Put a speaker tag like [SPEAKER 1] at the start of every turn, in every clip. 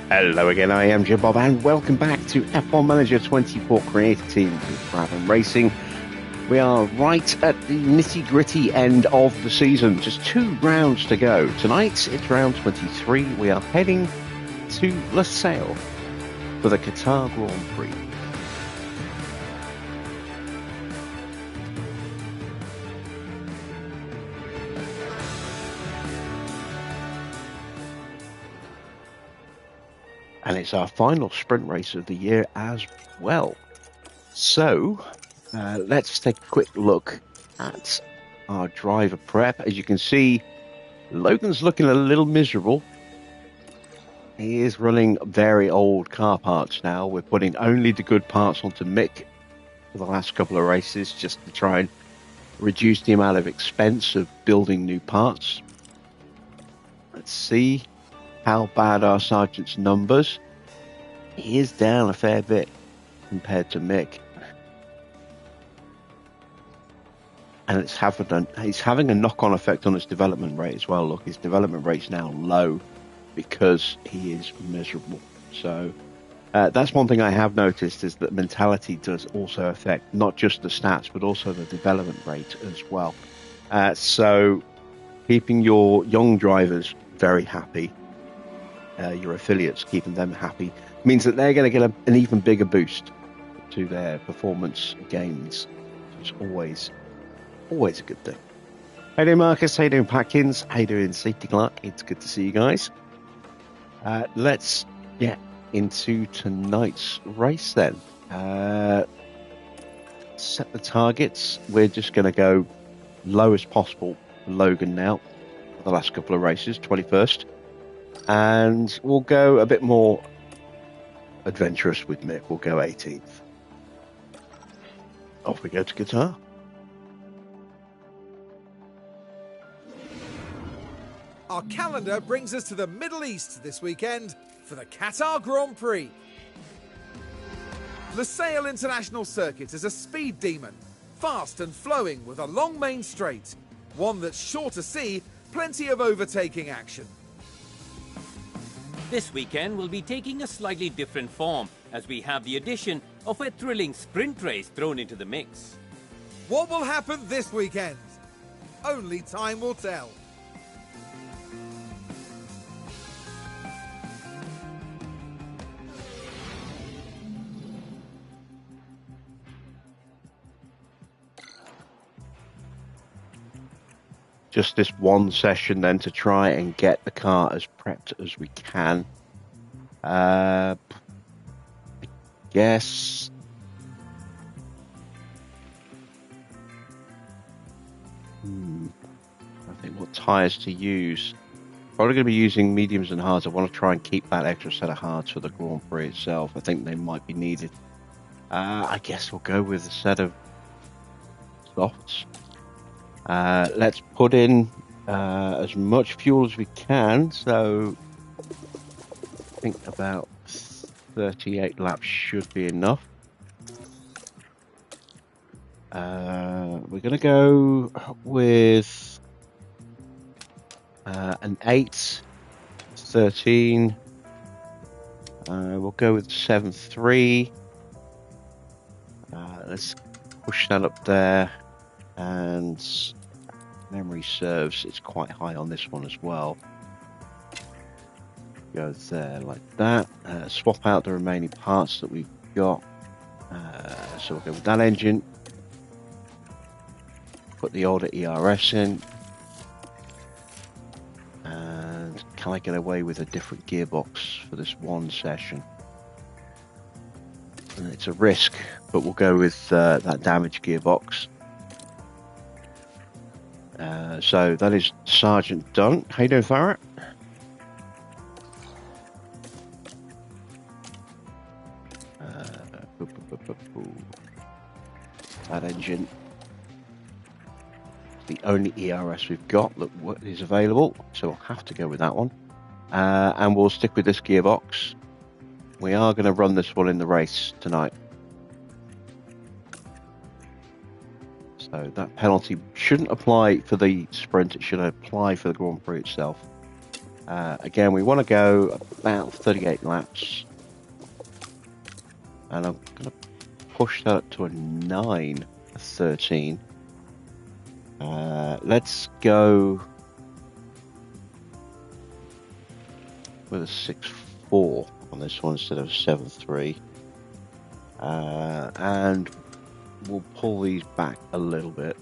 [SPEAKER 1] Hello again, I am Jim Bob, and welcome back to F1 Manager 24 Creative Team with Brabham Racing. We are right at the nitty-gritty end of the season, just 2 rounds to go. Tonight, it's round 23. We are heading to Lusail for the Qatar Grand Prix. And it's our final sprint race of the year as well. So, let's take a quick look at our driver prep. As you can see, Logan's looking a little miserable. He is running very old car parts now. We're putting only the good parts onto Mick for the last couple of races, just to try and reduce the amount of expense of building new parts. Let's see how bad are Sargent's numbers. He is down a fair bit compared to Mick. And he's having a knock-on effect on his development rate as well. Look, his development rate's now low because he is miserable. So that's one thing I have noticed, is that mentality does also affect not just the stats, but also the development rate as well. So keeping your young drivers very happy, your affiliates, keeping them happy, means that they're going to get an even bigger boost to their performance gains. It's always a good thing. How you doing, Marcus? How you doing, Patkins? How you doing, Safety Clark? It's good to see you guys. Let's get into tonight's race then. Set the targets. We're just going to go low as possible for Logan now for the last couple of races, 21st. And we'll go a bit more adventurous with Mick. We'll go 18th. Off we go to Qatar.
[SPEAKER 2] Our calendar brings us to the Middle East this weekend for the Qatar Grand Prix. Lusail International Circuit is a speed demon, fast and flowing with a long main straight, one that's sure to see plenty of overtaking action.
[SPEAKER 3] This weekend will be taking a slightly different form, as we have the addition of a thrilling sprint race thrown into the mix.
[SPEAKER 2] What will happen this weekend? Only time will tell.
[SPEAKER 1] Just this one session then to try and get the car as prepped as we can. I guess I think what tyres to use. Probably going to be using mediums and hards. I want to try and keep that extra set of hards for the Grand Prix itself. I think they might be needed. I guess we'll go with a set of softs. Let's put in as much fuel as we can. So I think about 38 laps should be enough. We're going to go with an 8, 13. We'll go with 7.3. Let's push that up there. And memory serves, it's quite high on this one as well. Go there like that. Swap out the remaining parts that we've got. So we'll go with that engine. Put the older ERS in. And can I get away with a different gearbox for this one session? And it's a risk, but we'll go with that damaged gearbox. So that is Sergeant done. How you doing, Farrah? That engine, the only ERS we've got that is available, so we'll have to go with that one. And we'll stick with this gearbox. We are going to run this one in the race tonight. So that penalty shouldn't apply for the sprint, it should apply for the Grand Prix itself. Again, we want to go about 38 laps. And I'm going to push that up to a 9, a 13. Let's go with a 6.4 on this one instead of 7.3. And we'll pull these back a little bit.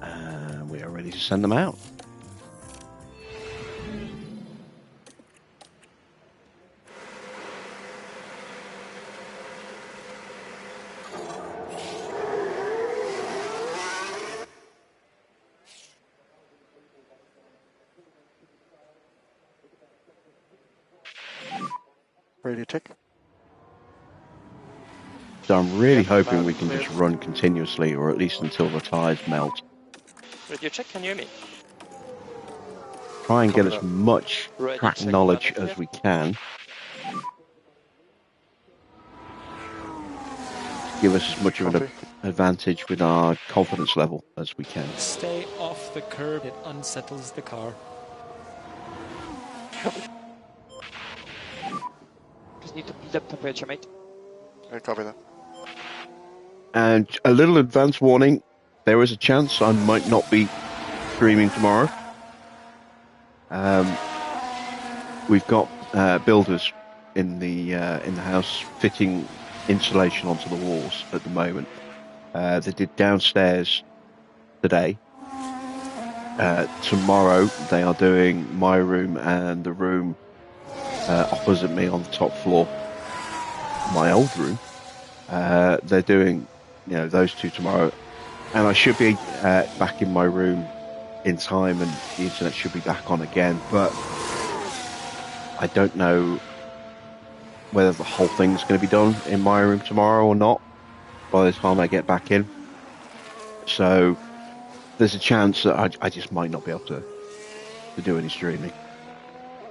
[SPEAKER 1] And we are ready to send them out.
[SPEAKER 4] Radio check.
[SPEAKER 1] So I'm really hoping we can just run continuously, or at least until the tyres melt.
[SPEAKER 5] Radio check, can you hear me?
[SPEAKER 1] Try and get as much
[SPEAKER 5] Radio
[SPEAKER 1] track
[SPEAKER 5] check,
[SPEAKER 1] knowledge
[SPEAKER 5] Brabham
[SPEAKER 1] as
[SPEAKER 5] here.
[SPEAKER 1] we can. Give us as much of an advantage with our confidence level as we can.
[SPEAKER 6] Stay off the curb, it unsettles the car.
[SPEAKER 5] Just need to build up temperature, mate.
[SPEAKER 4] I copy that.
[SPEAKER 1] And a little advance warning, there is a chance I might not be streaming tomorrow. We've got builders in the house fitting insulation onto the walls at the moment. They did downstairs today. Tomorrow they are doing my room and the room opposite me on the top floor, my old room. They're doing, those two tomorrow, and I should be back in my room in time, and the internet should be back on again. But I don't know whether the whole thing's going to be done in my room tomorrow or not by the time I get back in. So there's a chance that I just might not be able to do any streaming.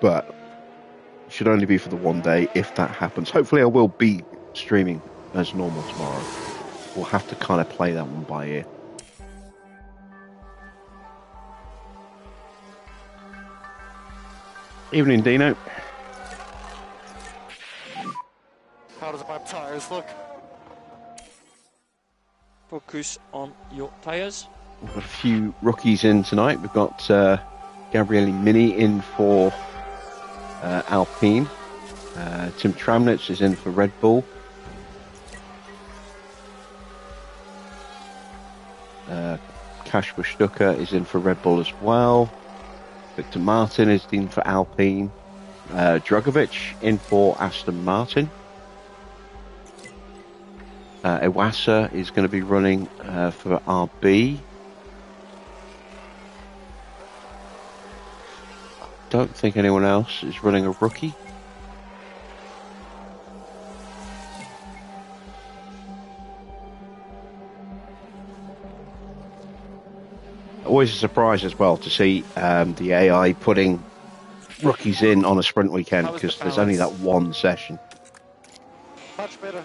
[SPEAKER 1] But it should only be for the one day if that happens. Hopefully I will be streaming as normal tomorrow. We'll have to kind of play that one by ear. Evening, Dino.
[SPEAKER 4] How does my tires look?
[SPEAKER 5] Focus on your tires.
[SPEAKER 1] We've got a few rookies in tonight. We've got Gabriele Mini in for Alpine. Tim Tramnitz is in for Red Bull. Kasper Stucker is in for Red Bull as well. Victor Martin is in for Alpine. Drugovic in for Aston Martin. Iwasa is going to be running for RB. Don't think anyone else is running a rookie. Always a surprise as well to see the AI putting rookies in on a sprint weekend, because there's only that one session.
[SPEAKER 4] Much better.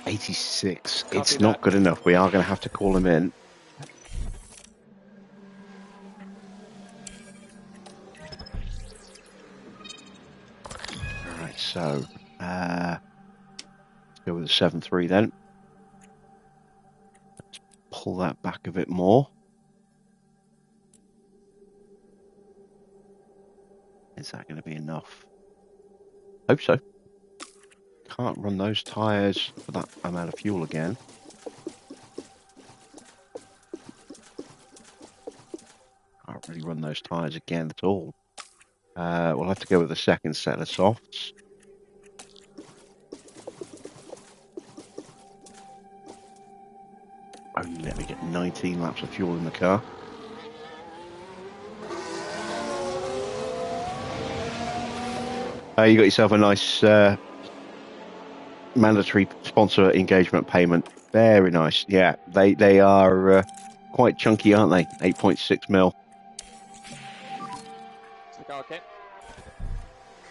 [SPEAKER 1] 86.
[SPEAKER 5] Copy
[SPEAKER 1] It's not
[SPEAKER 5] that.
[SPEAKER 1] good enough. We are going to have to call him in. Alright, so let's go with the 7.3 then. Let's pull that back a bit more. Is that going to be enough? Hope so. Can't run those tyres for that amount of fuel again. Can't really run those tyres again at all. We'll have to go with the second set of softs. Only let me get 19 laps of fuel in the car. You got yourself a nice mandatory sponsor engagement payment. Very nice. Yeah, they are quite chunky, aren't they? 8.6 mil.
[SPEAKER 5] Is the car okay?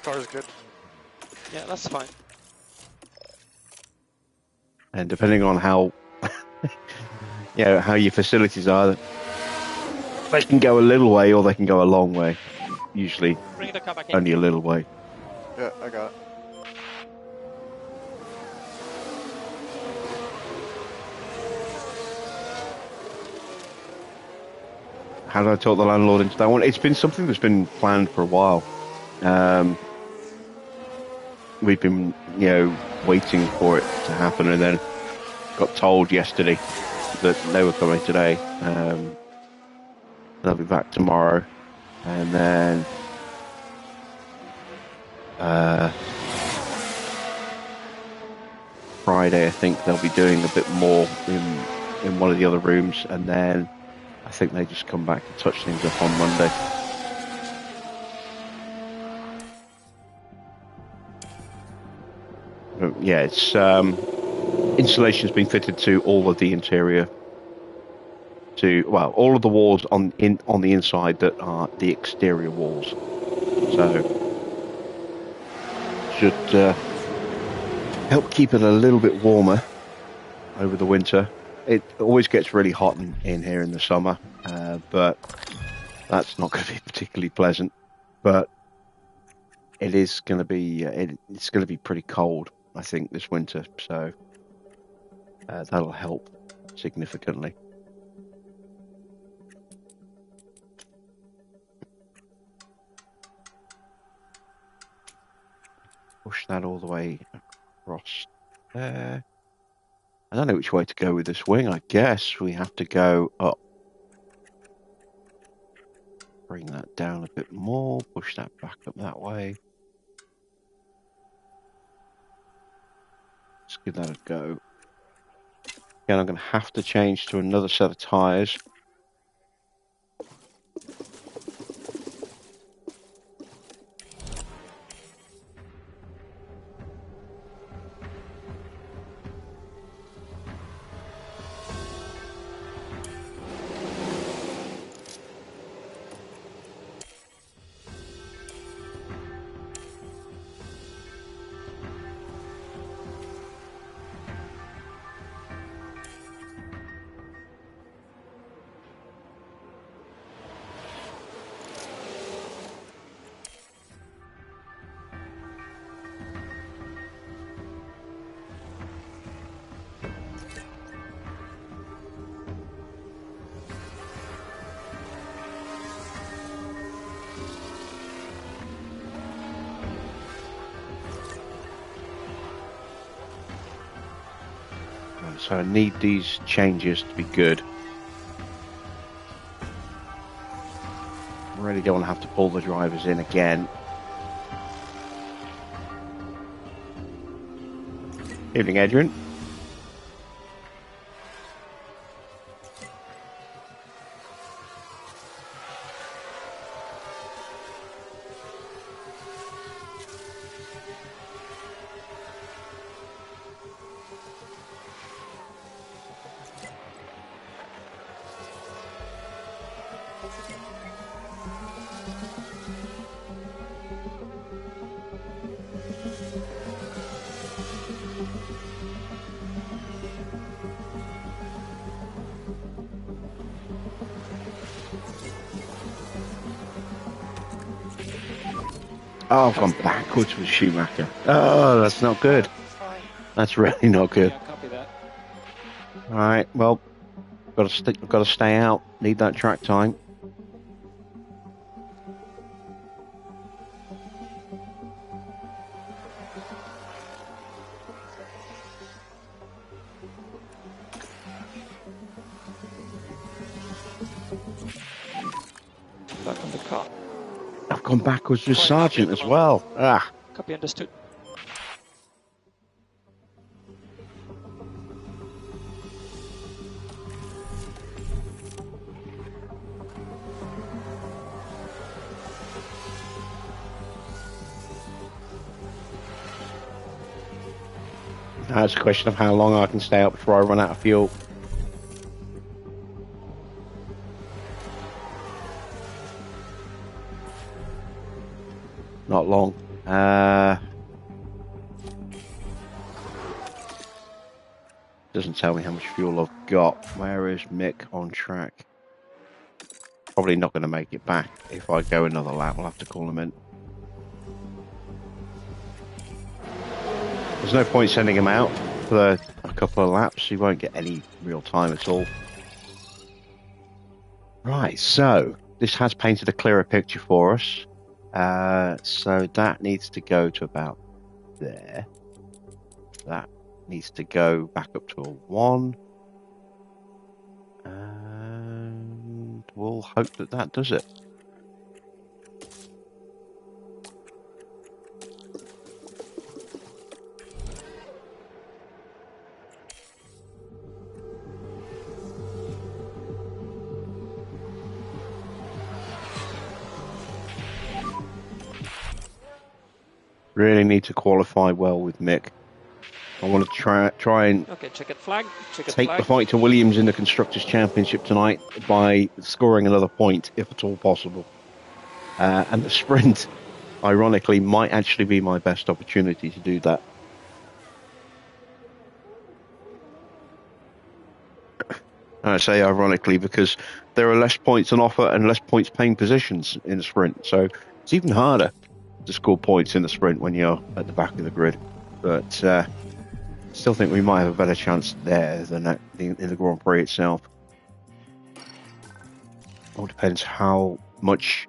[SPEAKER 4] Car's good.
[SPEAKER 5] Yeah, that's fine.
[SPEAKER 1] And depending on how you know, how your facilities are. They can go a little way or they can go a long way. Usually
[SPEAKER 5] Bring the car back in.
[SPEAKER 1] only a little way.
[SPEAKER 4] Yeah, I got it.
[SPEAKER 1] How did I talk the landlord into that one? It's been something that's been planned for a while. We've been, you know, waiting for it to happen, and then got told yesterday that they were coming today. They'll be back tomorrow, and then Friday, I think they'll be doing a bit more in one of the other rooms, and then I think they just come back to touch things up on Monday. But yeah, it's installation's been fitted to all of the interior, all of the walls on the inside that are the exterior walls. So should help keep it a little bit warmer over the winter. It always gets really hot in here in the summer, but that's not going to be particularly pleasant. But it is going to be it's going to be pretty cold, I think, this winter. So that'll help significantly. Push that all the way across there. I don't know which way to go with this wing. I guess we have to go up. Bring that down a bit more. Push that back up that way. Let's give that a go. Again, I'm going to have to change to another set of tyres. So I need these changes to be good. Really don't want to have to pull the drivers in again. Evening, Adrian. Oh, I've gone backwards with Schumacher. Oh, that's not good. That's really not good.
[SPEAKER 6] Yeah, copy that.
[SPEAKER 1] All right, well, got to stay out. Need that track time.
[SPEAKER 5] Back on the car.
[SPEAKER 1] I've gone backwards with
[SPEAKER 5] Fine,
[SPEAKER 1] Sergeant
[SPEAKER 5] copy.
[SPEAKER 1] as well. Ah.
[SPEAKER 5] Copy, understood.
[SPEAKER 1] Now it's a question of how long I can stay up before I run out of fuel. Not long. Doesn't tell me how much fuel I've got. Where is Mick on track? Probably not going to make it back. If I go another lap, we'll have to call him in. There's no point sending him out for a couple of laps. He won't get any real time at all. Right, so this has painted a clearer picture for us. So that needs to go to about there. That needs to go back up to a 1. And we'll hope that that does it. Really need to qualify well with Mick. I want to try and
[SPEAKER 5] Okay, checkered flag. Checkered
[SPEAKER 1] take
[SPEAKER 5] flag.
[SPEAKER 1] the fight to Williams in the Constructors' Championship tonight by scoring another point, if at all possible. And the sprint, ironically, might actually be my best opportunity to do that. I say ironically because there are less points on offer and less points paying positions in the sprint. So it's even harder to score points in the sprint when you're at the back of the grid. But still think we might have a better chance there than in the Grand Prix itself. All depends how much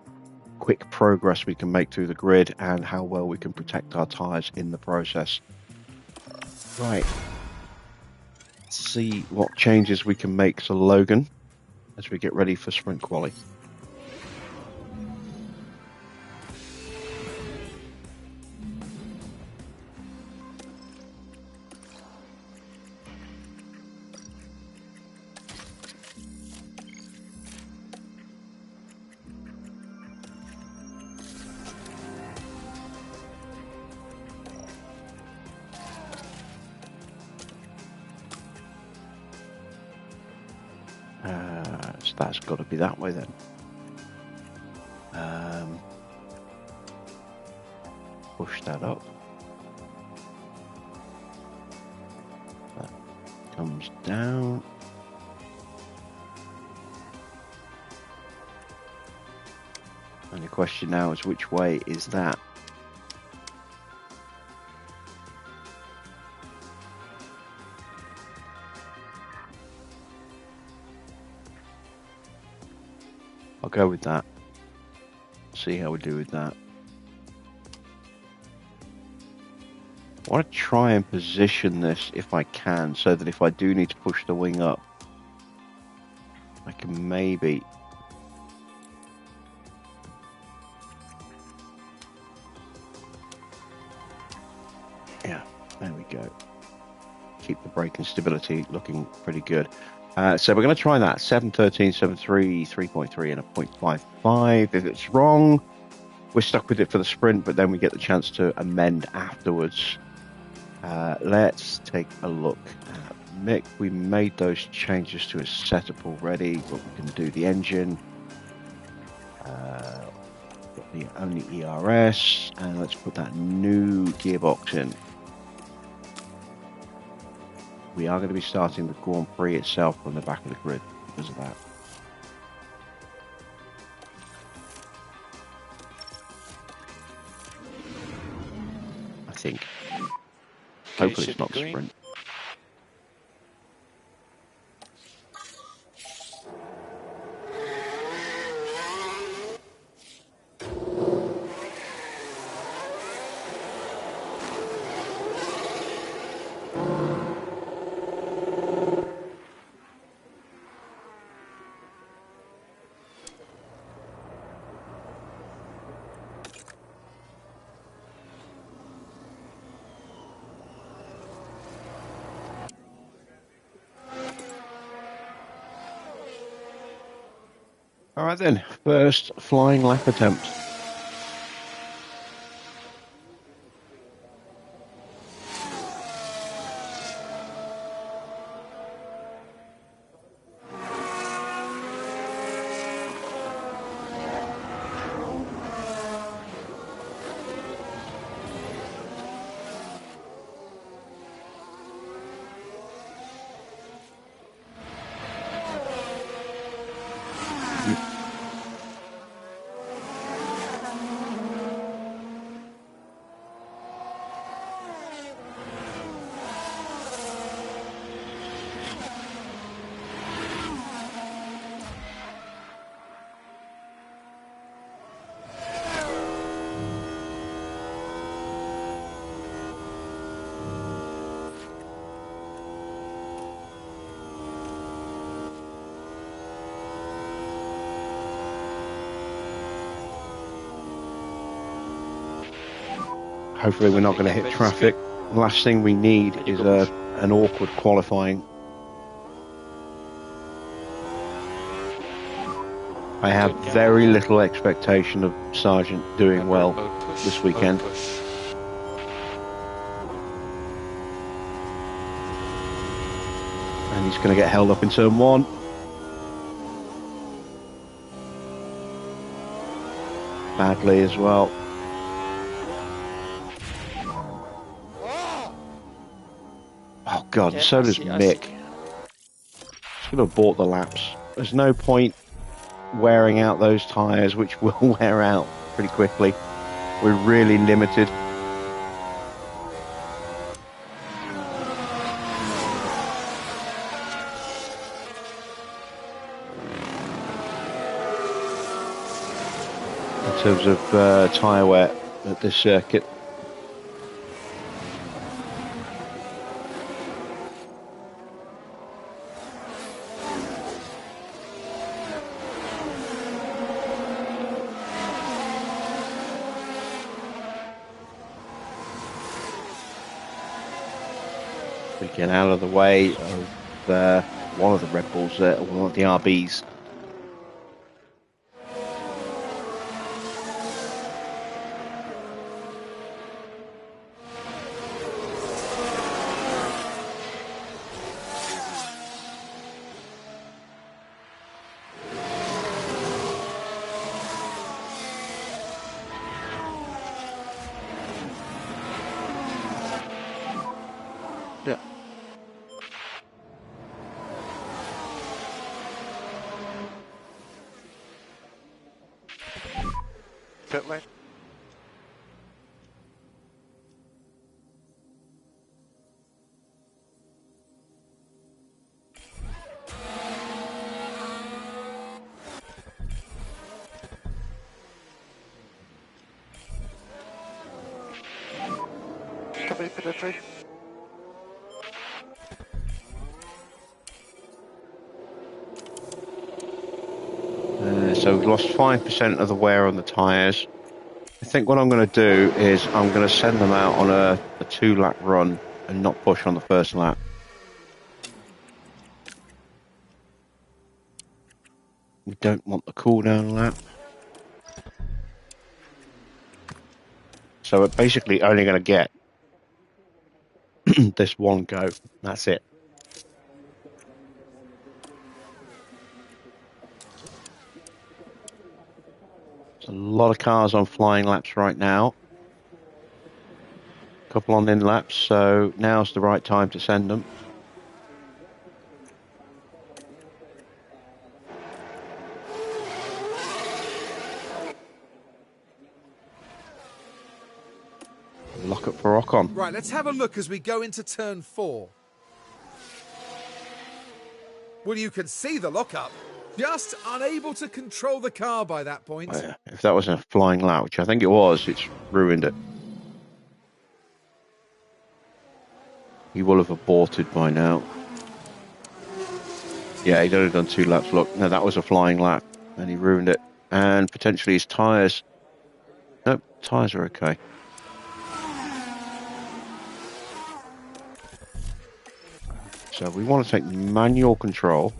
[SPEAKER 1] quick progress we can make through the grid and how well we can protect our tyres in the process. Right. Let's see what changes we can make to Logan as we get ready for sprint quali. So that's got to be that way then. Push that up. That comes down. And the question now is, which way is that? I'll go with that. See how we do with that. I want to try and position this if I can, so that if I do need to push the wing up, I can maybe... Yeah, there we go. Keep the braking stability looking pretty good. So we're going to try that. 7.13, 7.3, 3.3 and a 0.55. If it's wrong, we're stuck with it for the sprint, but then we get the chance to amend afterwards. Let's take a look at Mick. We made those changes to his setup already, but we can do the engine. Got the only ERS, and let's put that new gearbox in. We are going to be starting the Grand Prix itself from the back of the grid because of that. I think. Hopefully it's not
[SPEAKER 5] green.
[SPEAKER 1] sprint. All right then, first flying lap attempt. Hopefully we're not going to hit traffic. The last thing we need is an awkward qualifying. I have very little expectation of Sargent doing well this weekend. And he's going to get held up in turn 1. Badly as well. Oh God, so does Mick. He's going to abort the laps. There's no point wearing out those tyres, which will wear out pretty quickly. We're really limited. In terms of tyre wear at this circuit. We get out of the way of one of the Red Bulls there, one of the RBs. Yeah.
[SPEAKER 4] Pit lane. Copy, pit entry.
[SPEAKER 1] So we've lost 5% of the wear on the tyres. I think what I'm going to do is I'm going to send them out on a 2-lap run and not push on the first lap. We don't want the cooldown lap. So we're basically only going to get this one go. That's it. There's a lot of cars on flying laps right now. A couple on in laps, so now's the right time to send them. Lock up for Ocon.
[SPEAKER 2] Right, let's have a look as we go into turn 4. Well, you can see the lockup. Just unable to control the car by that point.
[SPEAKER 1] If that was a flying lap, which I think it was, it's ruined it. He will have aborted by now. Yeah, he'd only done 2 laps. Look, no, that was a flying lap, and he ruined it. And potentially his tyres. Nope, tyres are okay. So we want to take manual control.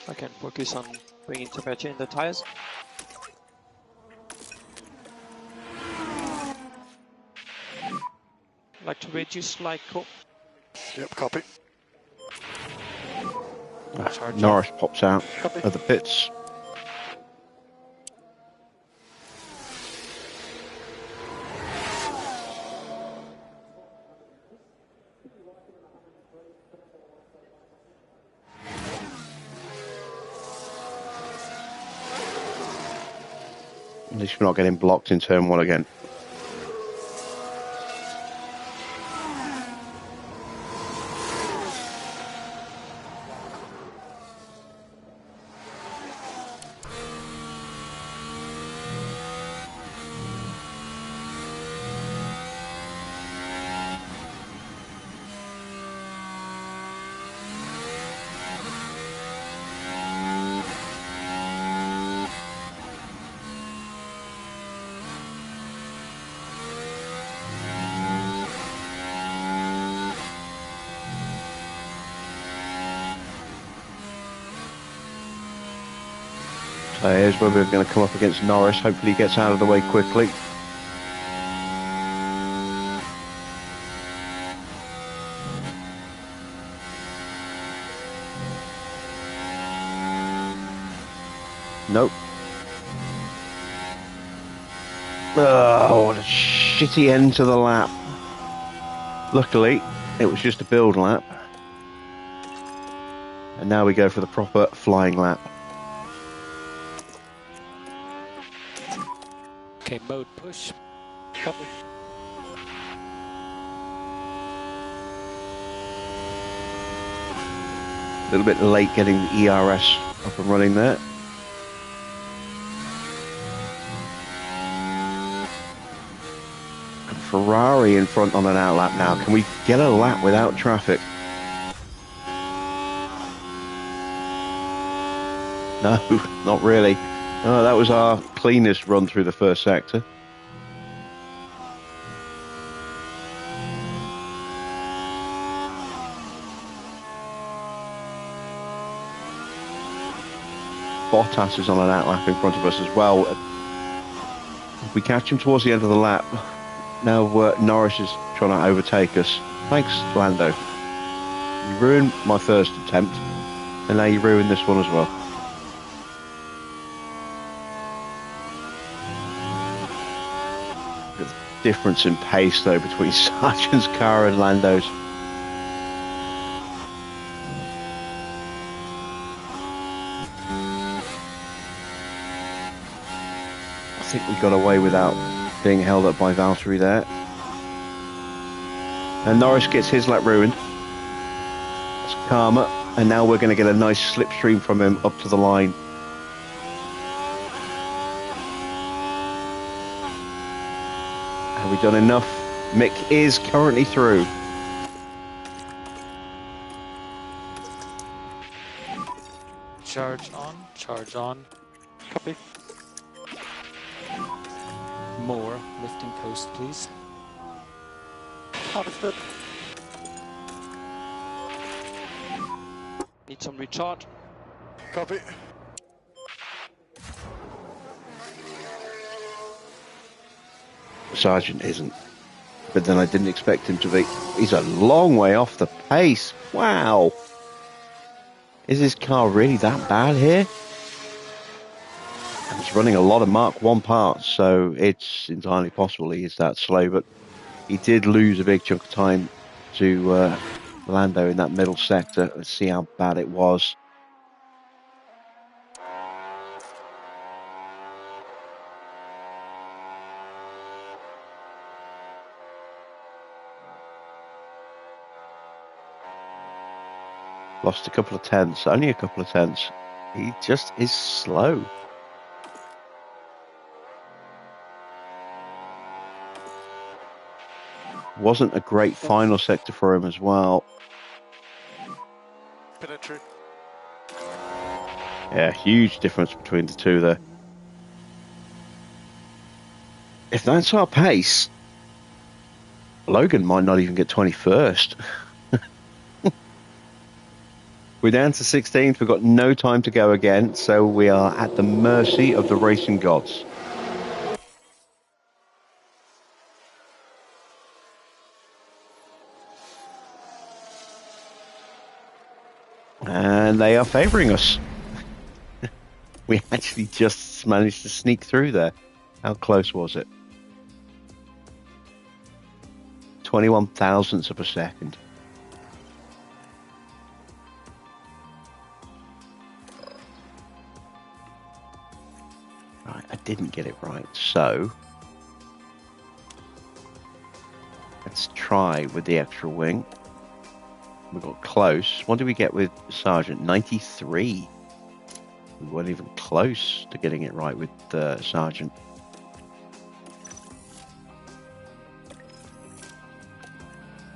[SPEAKER 5] I can focus on bringing temperature in the tires. Like to reduce like cool.
[SPEAKER 4] Yep, copy.
[SPEAKER 5] Charge
[SPEAKER 1] Norris
[SPEAKER 5] off.
[SPEAKER 1] pops out of the pits. At least we're not getting blocked in turn one again. So here's where we're going to come up against Norris. Hopefully he gets out of the way quickly. Nope. Oh, what a shitty end to the lap. Luckily, it was just a build lap. And now we go for the proper flying lap.
[SPEAKER 6] Okay, mode push.
[SPEAKER 5] Copy.
[SPEAKER 1] A little bit late getting the ERS up and running there. And Ferrari in front on an outlap now. Can we get a lap without traffic? No, not really. Oh, that was our cleanest run through the first sector. Bottas is on an outlap in front of us as well. If we catch him towards the end of the lap, now Norris is trying to overtake us. Thanks, Lando. You ruined my first attempt, and now you ruined this one as well. The difference in pace, though, between Sargent's car and Lando's. I think we got away without being held up by Valtteri there. And Norris gets his lap ruined. That's karma. And now we're going to get a nice slipstream from him up to the line. Have we done enough? Mick is currently through.
[SPEAKER 6] Charge on, charge on.
[SPEAKER 5] Copy.
[SPEAKER 6] More lifting coast, please.
[SPEAKER 5] Understood. Need some recharge.
[SPEAKER 4] Copy.
[SPEAKER 1] Sargent isn't. But then I didn't expect him to be. He's a long way off the pace. Wow. Is his car really that bad here? And it's running a lot of Mark 1 parts, so it's entirely possible he is that slow, but he did lose a big chunk of time to Lando in that middle sector. Let's see how bad it was. Lost a couple of tenths, only a couple of tenths. He just is slow. Wasn't a great final sector for him as well.
[SPEAKER 4] Penetrate.
[SPEAKER 1] Yeah, huge difference between the two there. If that's our pace, Logan might not even get 21st. We're down to 16th. We've got no time to go again, so we are at the mercy of the racing gods. And And they are favouring us. We actually just managed to sneak through there. How close was it? 21 thousandths of a second. Right, I didn't get it right, so let's try with the extra wing. We got close. What did we get with Sergeant? 93. We weren't even close to getting it right with Sergeant.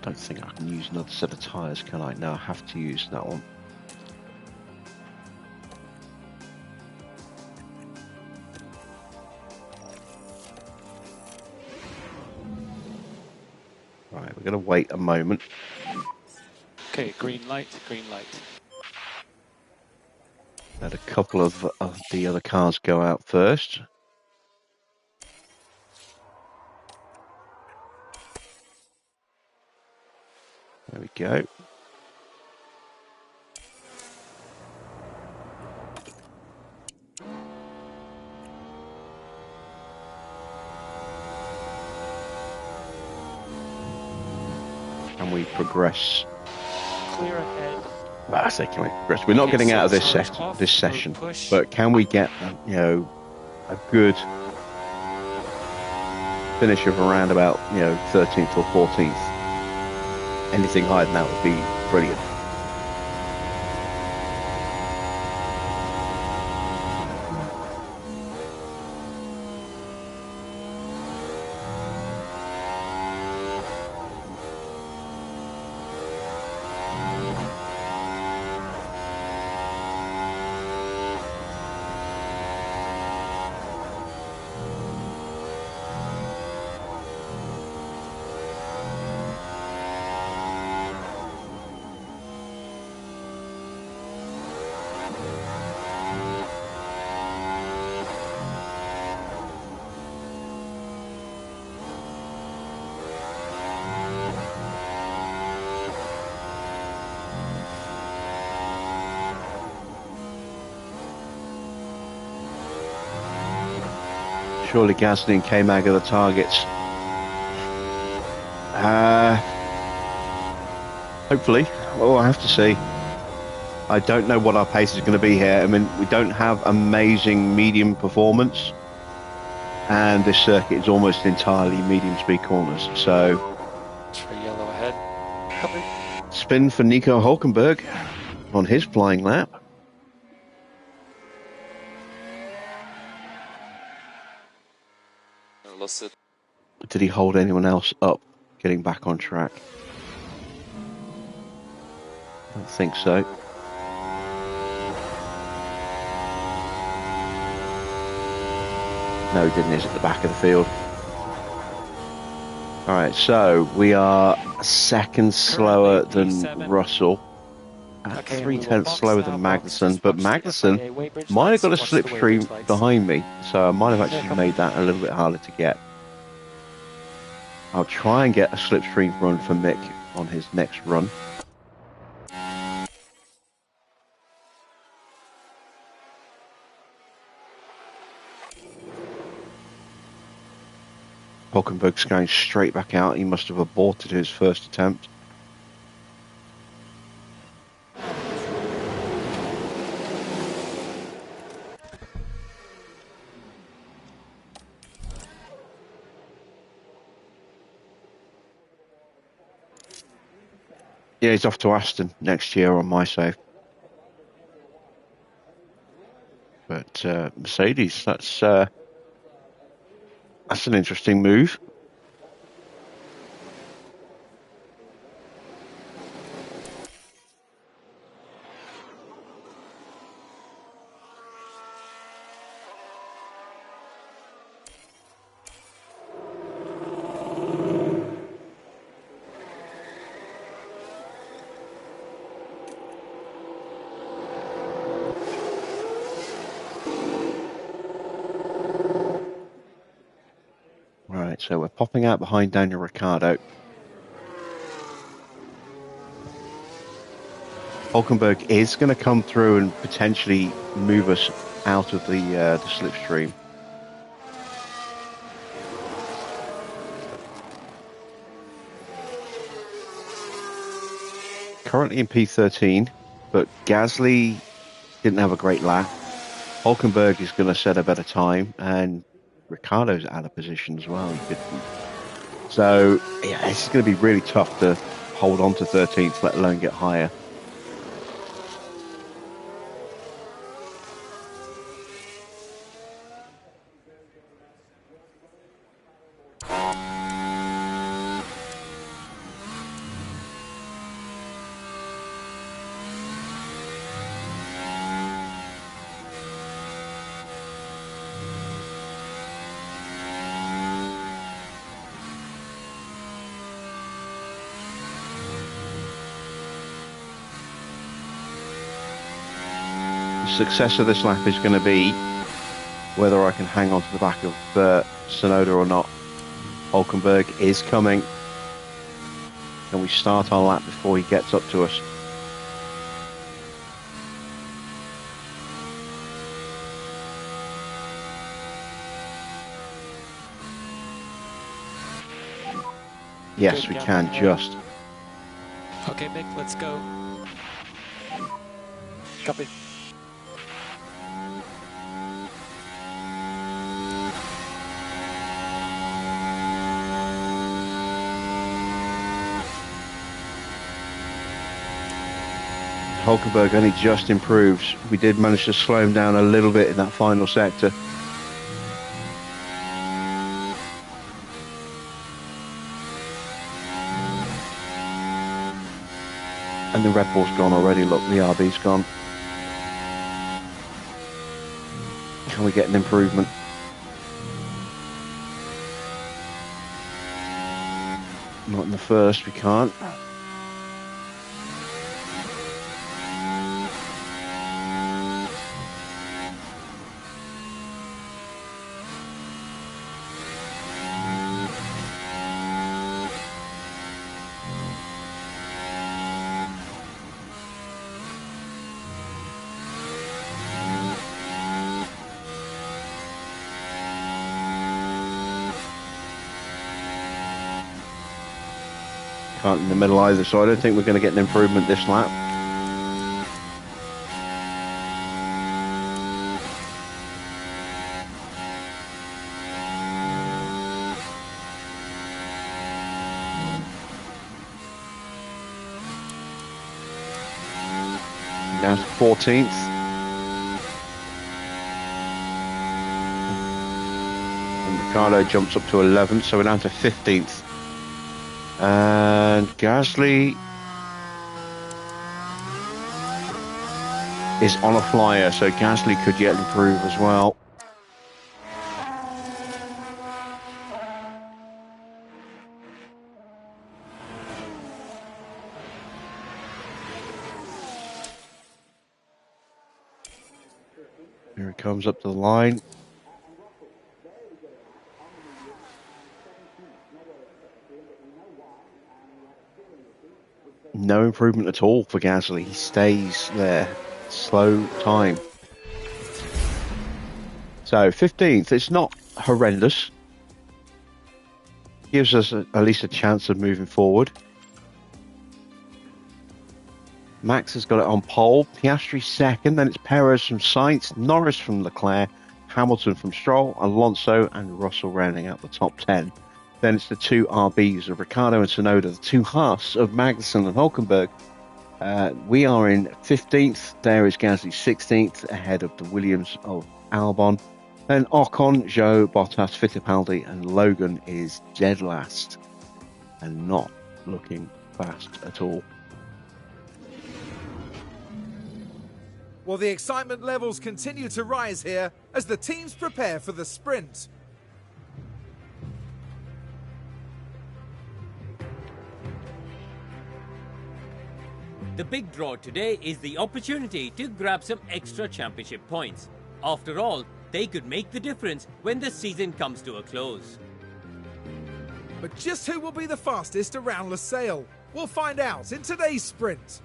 [SPEAKER 1] Don't think I can use another set of tyres, can I? No, I have to use that one. Right, we're going to wait a moment.
[SPEAKER 6] Okay, green light, green light.
[SPEAKER 1] Let a couple of the other cars go out first. There we go. And we progress.
[SPEAKER 6] Clear ahead.
[SPEAKER 1] Well, I say can we progress? We're not getting out of this session, but can we get a good finish of around about 13th or 14th? Anything higher than that would be brilliant. Surely Gasly and K-Mag are the targets. Hopefully. Oh, I have to see. I don't know what our pace is going to be here. I mean, we don't have amazing medium performance. And this circuit is almost entirely medium speed corners. So,
[SPEAKER 6] Try yellow ahead. Copy.
[SPEAKER 1] spin for Nico Hulkenberg on his flying lap.
[SPEAKER 6] Lost it.
[SPEAKER 1] Did he hold anyone else up getting back on track? I don't think so. No, he didn't. He's at the back of the field. Alright, so we are a second slower than Russell.
[SPEAKER 6] Okay,
[SPEAKER 1] 3/10 slower than Magnussen, but Magnussen might have got a slipstream behind me, so I might have actually made that a little bit harder to get. I'll try and get a slipstream run for Mick on his next run. Hulkenberg's going straight back out. He must have aborted his first attempt. Yeah, he's off to Aston next year on my save. But Mercedes, that's an interesting move. Right, so we're popping out behind Daniel Ricciardo. Hulkenberg is going to come through and potentially move us out of the slipstream. Currently in P13, but Gasly didn't have a great lap. Hulkenberg is going to set a better time, and Ricciardo's out of position as well. So, yeah, it's going to be really tough to hold on to 13th, let alone get higher. Success of this lap is going to be whether I can hang on to the back of Tsunoda or not. Hulkenberg is coming. Can we start our lap before he gets up to us? Yes,
[SPEAKER 6] Good,
[SPEAKER 1] we
[SPEAKER 6] yeah.
[SPEAKER 1] can, just.
[SPEAKER 6] Okay, Mick, let's go.
[SPEAKER 5] Copy.
[SPEAKER 1] Hulkenberg only just improves. We did manage to slow him down a little bit in that final sector. And the Red Bull's gone already. Look, the RB's gone. Can we get an improvement? Not in the first, we can't. Can't in the middle either, so I don't think we're going to get an improvement this lap. Down to 14th. And Ricciardo jumps up to 11th, so we're down to 15th. And Gasly is on a flyer, so Gasly could yet improve as well. Here it comes up to the line. No improvement at all for Gasly. He stays there. Slow time. So 15th, it's not horrendous. Gives us at least a chance of moving forward. Max has got it on pole. Piastri second. Then it's Perez from Sainz, Norris from Leclerc, Hamilton from Stroll, Alonso and Russell rounding out the top 10. Then it's the two RBs of Ricciardo and Tsunoda, the two Haas of Magnussen and Hulkenberg. We are in 15th. There is Gasly 16th, ahead of the Williams of Albon. Then Ocon, Zhou, Bottas, Fittipaldi and Logan is dead last and not looking fast at all.
[SPEAKER 2] Well, the excitement levels continue to rise here as the teams prepare for the sprint.
[SPEAKER 3] The big draw today is the opportunity to grab some extra championship points. After all, they could make the difference when the season comes to a close.
[SPEAKER 2] But just who will be the fastest around Losail? We'll find out in today's sprint.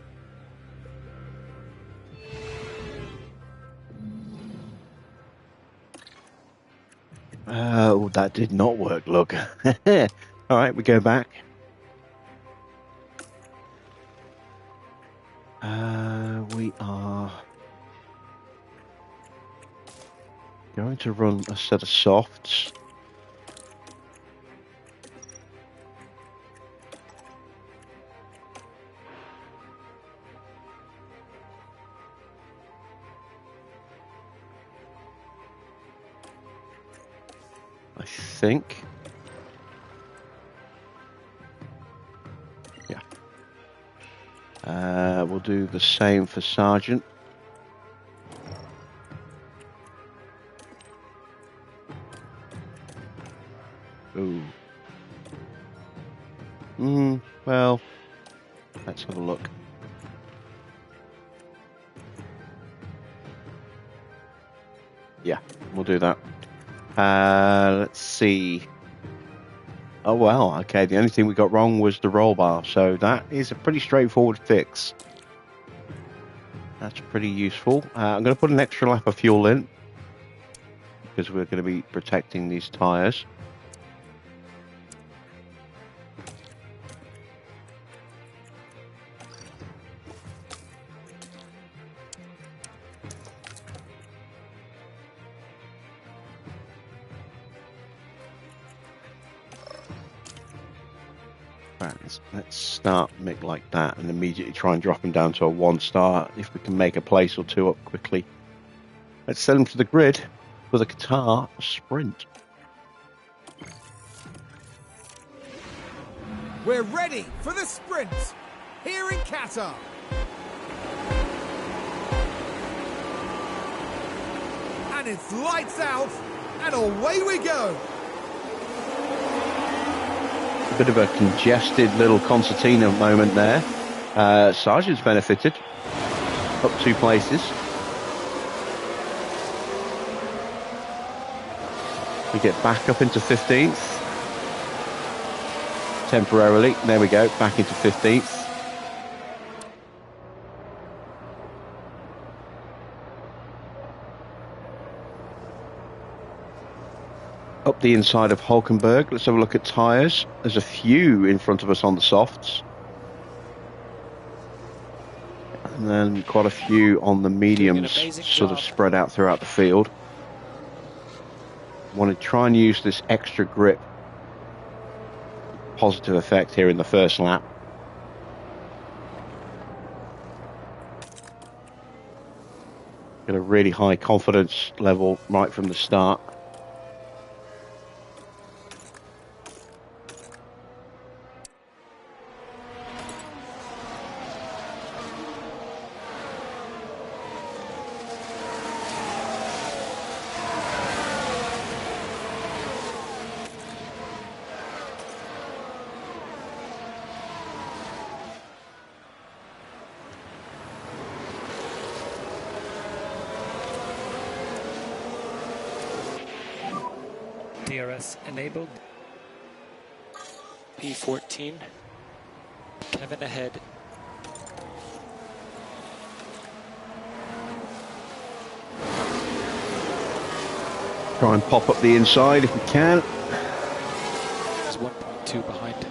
[SPEAKER 1] Oh, that did not work, look. All right, we go back. We are going to run a set of softs. I think. Yeah. We'll do the same for Sergeant. Ooh. Well, let's have a look. Yeah, we'll do that. Let's see. Oh, well, okay. The only thing we got wrong was the roll bar, so that is a pretty straightforward fix. That's pretty useful. I'm going to put an extra lap of fuel in because we're going to be protecting these tyres. Right, let's start Mick like that and immediately try and drop him down to a 1-star if we can make a place or two up quickly. Let's send him to the grid for the Qatar sprint.
[SPEAKER 2] We're ready for the sprint here in Qatar. And it's lights out and away we go.
[SPEAKER 1] A bit of a congested little concertina moment there. Sergeant's benefited. Up 2 places. We get back up into 15th. Temporarily. There we go. Back into 15th. Up the inside of Hulkenberg. Let's have a look at tyres. There's a few in front of us on the softs. And then quite a few on the mediums, sort of spread out throughout the field. Want to try and use this extra grip. Positive effect here in the first lap. Get a really high confidence level right from the start.
[SPEAKER 6] DRS enabled. P14. Kevin ahead.
[SPEAKER 1] Try and pop up the inside if we can.
[SPEAKER 6] He's 1.2 behind.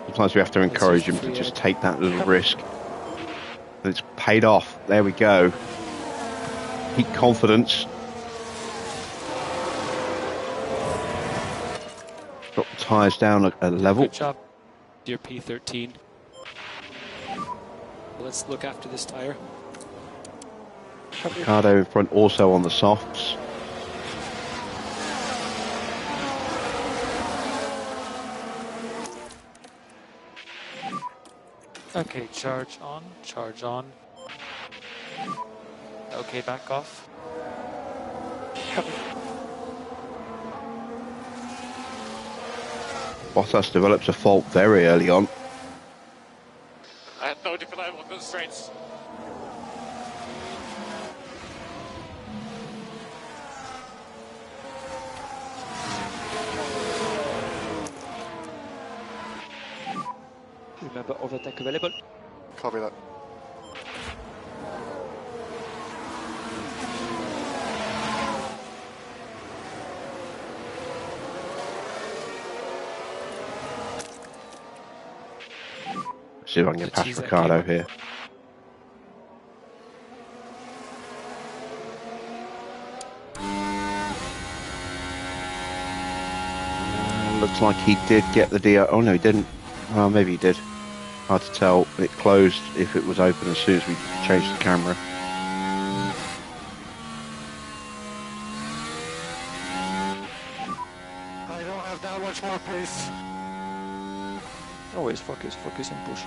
[SPEAKER 1] Sometimes we have to encourage him to just take that little risk. And it's paid off. There we go. Peak confidence. Drop the tyres down a level.
[SPEAKER 6] Good job, dear P13. Let's look after this tire.
[SPEAKER 1] Ricardo in front also on the softs.
[SPEAKER 6] Okay, charge on, charge on. Okay, back off.
[SPEAKER 1] Bottas develops a fault very early on.
[SPEAKER 5] I had no definable constraints.
[SPEAKER 6] Remember, overtake available.
[SPEAKER 4] Copy that.
[SPEAKER 1] See if I can get past
[SPEAKER 6] Cheese that
[SPEAKER 1] Ricardo
[SPEAKER 6] K1.
[SPEAKER 1] here. Looks like he did get the DR. Oh no, he didn't. Well, maybe he did. Hard to tell. It closed if it was open as soon as we changed the camera.
[SPEAKER 4] I don't have that much more pace.
[SPEAKER 6] Always focus and push.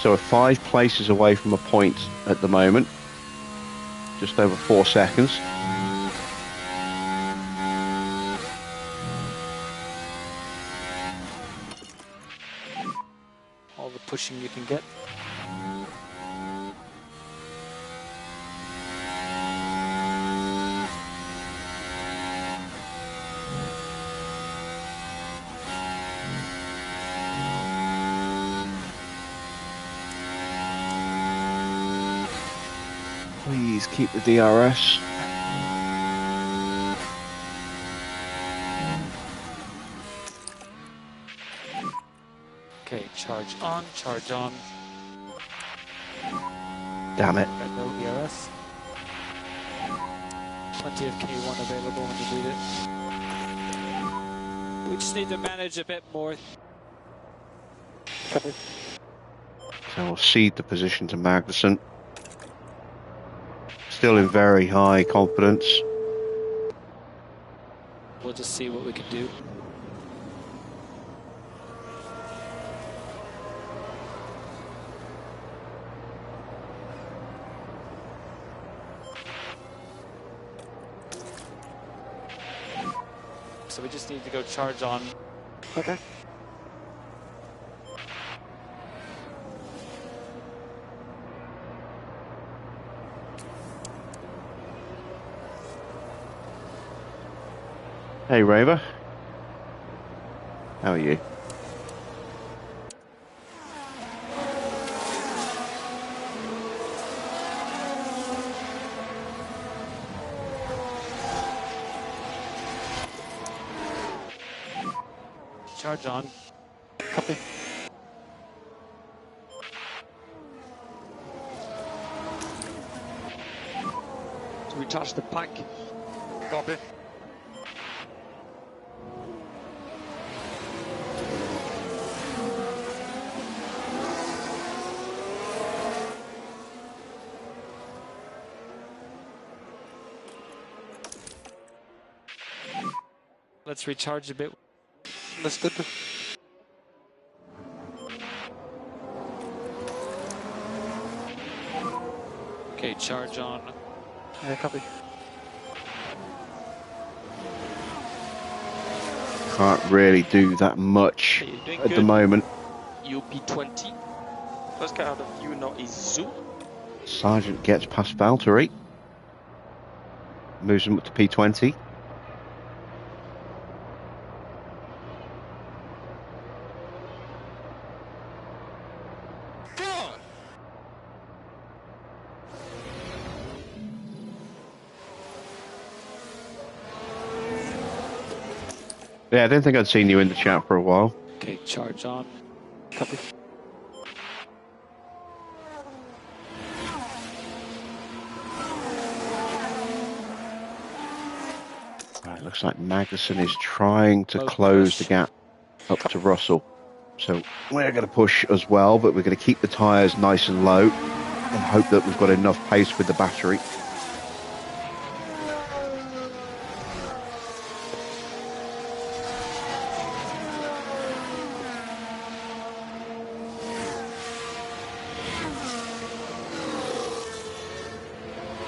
[SPEAKER 1] So we're 5 places away from a point at the moment. Just over 4 seconds.
[SPEAKER 6] All the pushing you can get.
[SPEAKER 1] Please keep the DRS.
[SPEAKER 6] Okay, charge on, charge on.
[SPEAKER 1] Damn it.
[SPEAKER 6] Got no ERS. Plenty of K1 available when you need it. We just need to manage a bit more.
[SPEAKER 4] Copy.
[SPEAKER 1] So we'll cede the position to Magnussen. Still in very high confidence.
[SPEAKER 6] We'll just see what we can do. So we just need to go charge on.
[SPEAKER 4] Okay.
[SPEAKER 1] Hey Raver. How are you?
[SPEAKER 6] Charge on.
[SPEAKER 4] Copy.
[SPEAKER 7] To recharge the pack.
[SPEAKER 4] Copy.
[SPEAKER 6] Let's recharge a bit.
[SPEAKER 4] Listed.
[SPEAKER 6] Okay, charge on.
[SPEAKER 4] Yeah, copy.
[SPEAKER 1] Can't really do that much
[SPEAKER 7] Okay, you're doing
[SPEAKER 1] at
[SPEAKER 7] good.
[SPEAKER 1] the moment.
[SPEAKER 7] UP20. First car out of you now is Zoo.
[SPEAKER 1] Sargent gets past Valtteri. Moves him up to P20. Yeah, I didn't think I'd seen you in the chat for a while.
[SPEAKER 6] Okay, charge on.
[SPEAKER 4] Copy.
[SPEAKER 1] Right, looks like Magnussen is trying to
[SPEAKER 6] Low
[SPEAKER 1] close
[SPEAKER 6] push.
[SPEAKER 1] the gap up to Russell. So we're going to push as well, but we're going to keep the tyres nice and low and hope that we've got enough pace with the battery.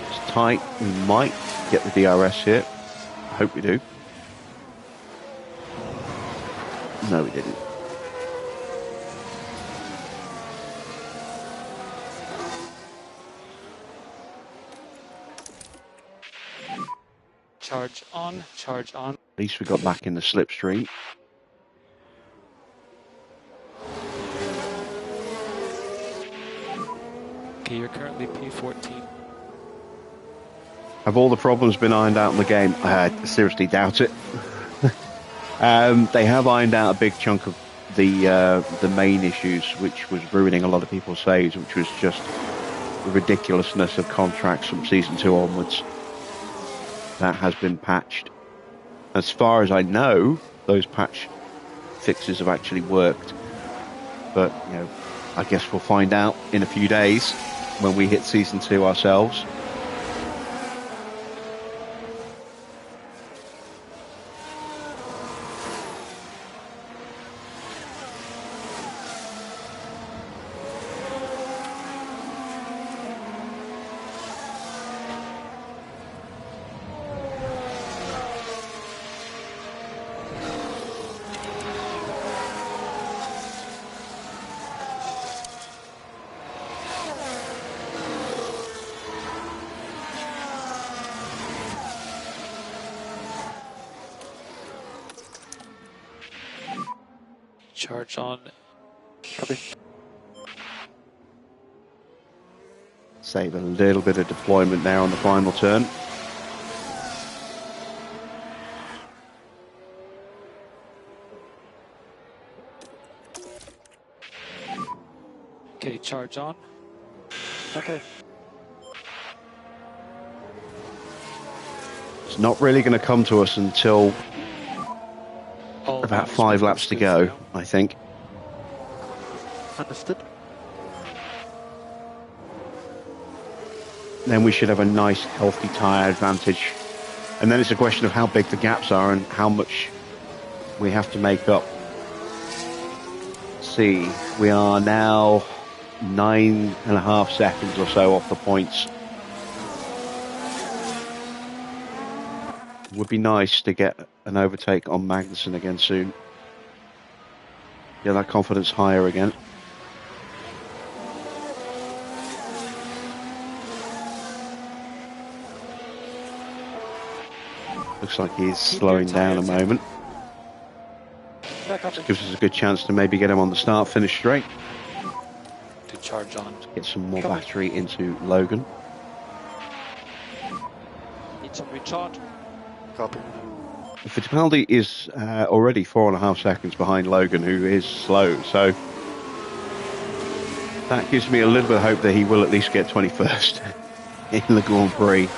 [SPEAKER 1] It's tight. We might get the DRS here. I hope we do. No, we didn't.
[SPEAKER 6] Charge on, charge on.
[SPEAKER 1] At least we got back in the slipstream.
[SPEAKER 6] Okay, you're currently P14.
[SPEAKER 1] Have all the problems been ironed out in the game? I seriously doubt it. They have ironed out a big chunk of the main issues, which was ruining a lot of people's saves, which was just the ridiculousness of contracts from Season 2 onwards. That has been patched. As far as I know, those patch fixes have actually worked. But, I guess we'll find out in a few days when we hit Season 2 ourselves.
[SPEAKER 6] Charge on.
[SPEAKER 4] Copy.
[SPEAKER 1] Save a little bit of deployment there on the final turn.
[SPEAKER 6] Okay, charge on.
[SPEAKER 4] Okay.
[SPEAKER 1] It's not really going to come to us until
[SPEAKER 6] All
[SPEAKER 1] about
[SPEAKER 6] management
[SPEAKER 1] 5 laps to
[SPEAKER 6] is
[SPEAKER 1] go,
[SPEAKER 6] now.
[SPEAKER 1] I think.
[SPEAKER 4] Understood.
[SPEAKER 1] Then we should have a nice, healthy tyre advantage. And then it's a question of how big the gaps are and how much we have to make up. See, we are now 9.5 seconds or so off the points. Would be nice to get an overtake on Magnussen again soon. Get that confidence higher again. Looks like he's slowing down a moment.
[SPEAKER 4] Yeah, copy.
[SPEAKER 1] Gives us a good chance to maybe get him on the start-finish straight.
[SPEAKER 6] To charge on.
[SPEAKER 1] Get some more
[SPEAKER 4] Copy.
[SPEAKER 1] battery into Logan.
[SPEAKER 7] Need some recharge.
[SPEAKER 4] Copy.
[SPEAKER 1] Fittipaldi is already 4.5 seconds behind Logan, who is slow. So that gives me a little bit of hope that he will at least get 21st in the Grand Prix.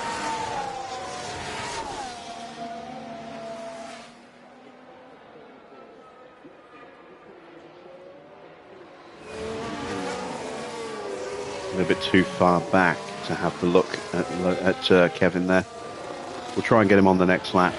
[SPEAKER 1] A bit too far back to have the look at Kevin there. We'll try and get him on the next lap.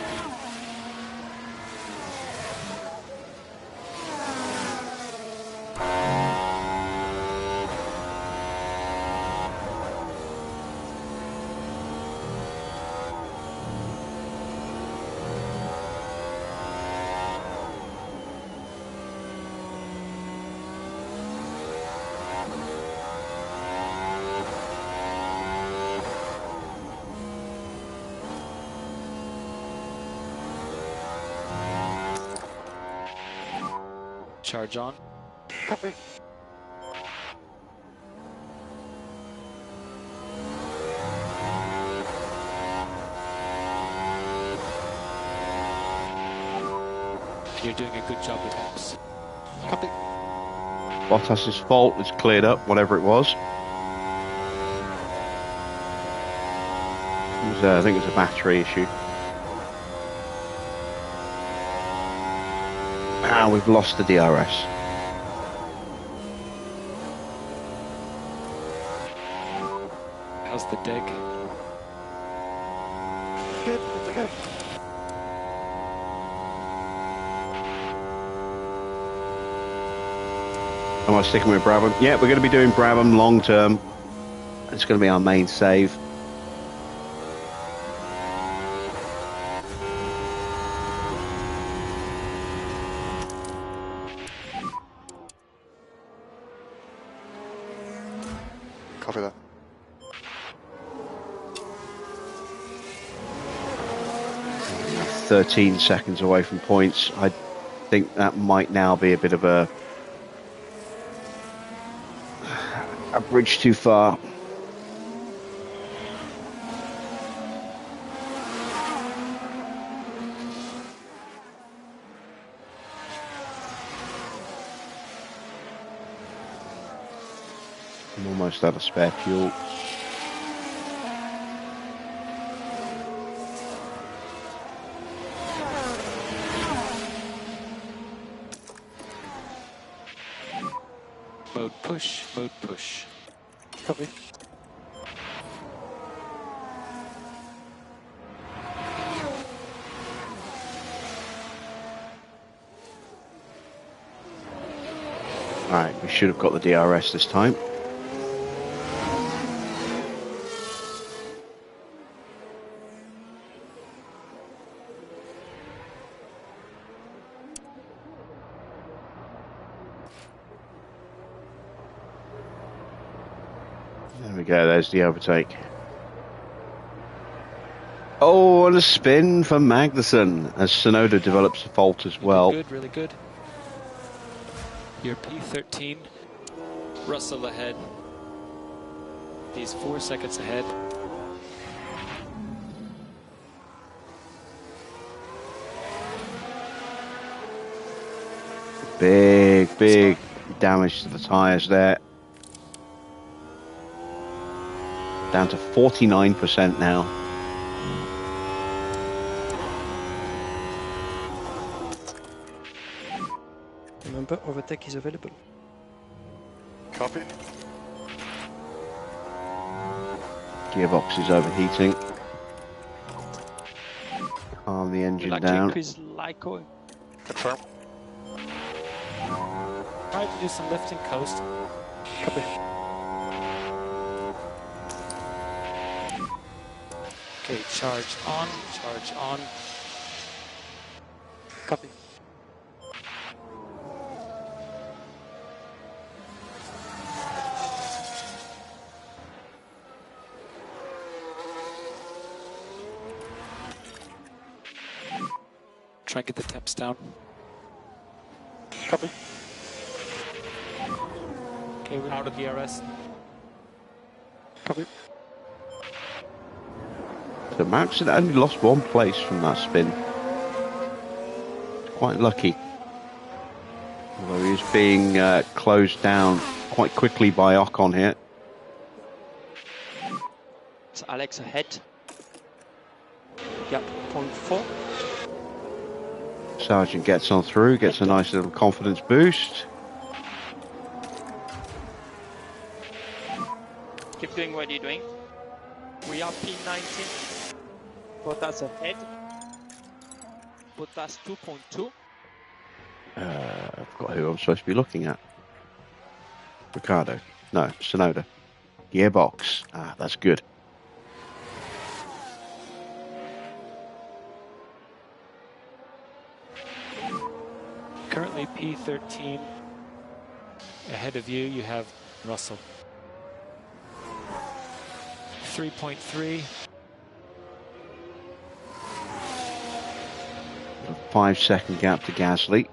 [SPEAKER 6] Charge on.
[SPEAKER 4] Copy.
[SPEAKER 6] You're doing a good job with X.
[SPEAKER 4] Copy.
[SPEAKER 1] Bottas's fault is cleared up, whatever it was. I think it was a battery issue. We've lost the DRS.
[SPEAKER 6] How's the dig?
[SPEAKER 4] Good. It's okay.
[SPEAKER 1] Am I sticking with Brabham? Yeah, we're going to be doing Brabham long term. It's going to be our main save.
[SPEAKER 4] Copy that.
[SPEAKER 1] We're 13 seconds away from points. I think that might now be a bit of a bridge too far. I'm almost out of spare fuel.
[SPEAKER 6] Mode push, mode push.
[SPEAKER 4] Copy.
[SPEAKER 1] Alright, we should have got the DRS this time. There we go, there's the overtake. Oh, and a spin for Magnussen as Sonoda develops a fault as well.
[SPEAKER 6] Good, really good. You're P13. Russell ahead. He's 4 seconds ahead.
[SPEAKER 1] Big damage to the tyres there. Down to 49% now.
[SPEAKER 7] Remember, overtake is available.
[SPEAKER 4] Copy.
[SPEAKER 1] Gearbox is overheating. Calm the engine
[SPEAKER 7] Like to
[SPEAKER 1] down.
[SPEAKER 7] increase Lyco.
[SPEAKER 4] Confirm.
[SPEAKER 6] Try to do some lifting coast.
[SPEAKER 4] Copy.
[SPEAKER 6] Okay, charge on, charge on.
[SPEAKER 4] Copy.
[SPEAKER 6] Try and get the temps down.
[SPEAKER 4] Copy.
[SPEAKER 6] Okay, we're out of DRS.
[SPEAKER 4] Copy.
[SPEAKER 1] So Max had only lost one place from that spin. Quite lucky. Although he was being closed down quite quickly by Ocon here.
[SPEAKER 7] It's Alex ahead. Yep, 0.4.
[SPEAKER 1] Sargent gets on through, gets a nice little confidence boost.
[SPEAKER 7] Keep doing what you're doing. We are P19. Bottas ahead. Bottas 2.2.
[SPEAKER 1] I forgot who I'm supposed to be looking at. Ricardo. No, Sonoda. Gearbox. Ah, that's good.
[SPEAKER 6] Currently P13. Ahead of you, you have Russell. 3.3.
[SPEAKER 1] A 5-second gap to Gasly.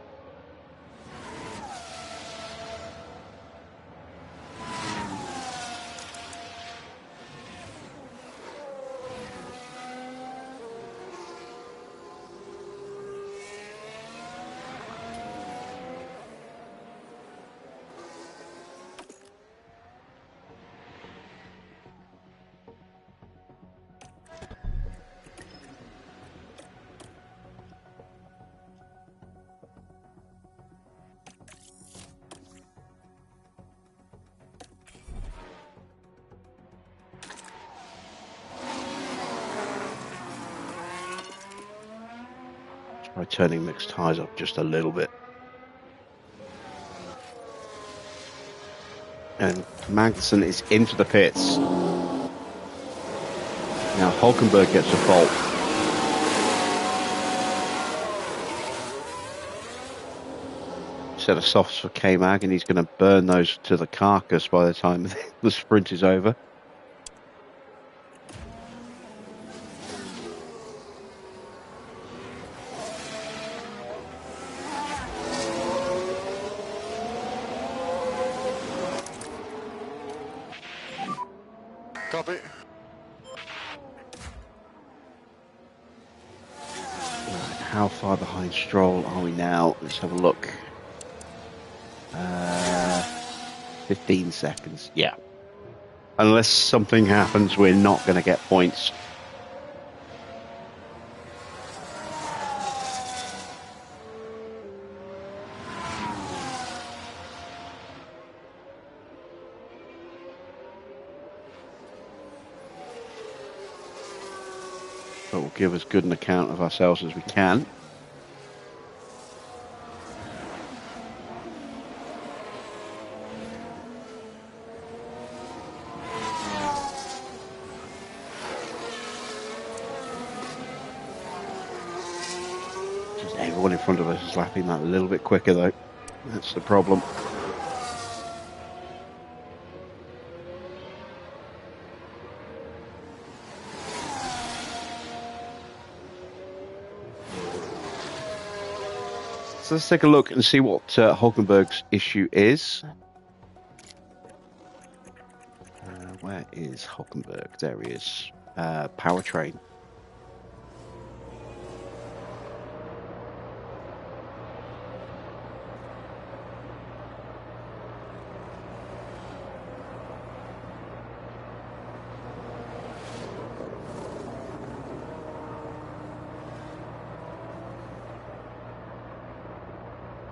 [SPEAKER 1] Try turning mixed tyres up just a little bit. And Magnussen is into the pits. Now Hulkenberg gets a fault. Set of softs for K-Mag, and he's going to burn those to the carcass by the time the sprint is over.
[SPEAKER 4] Copy.
[SPEAKER 1] How far behind Stroll are we now? Let's have a look. 15 seconds. Yeah, Unless something happens, we're not going to get points. But we'll give as good an account of ourselves as we can. Just everyone in front of us is lapping that a little bit quicker though. That's the problem. So let's take a look and see what Hulkenberg's issue is. Where is Hulkenberg? There he is. Powertrain.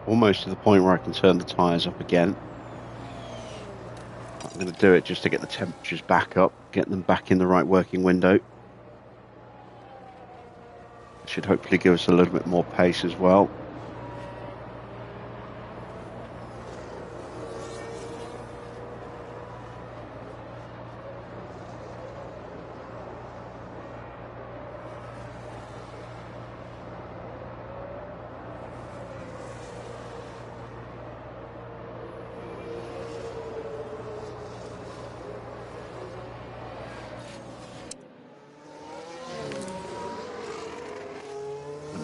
[SPEAKER 1] Almost to the point where I can turn the tyres up again. I'm going to do it just to get the temperatures back up, get them back in the right working window. Should hopefully give us a little bit more pace as well.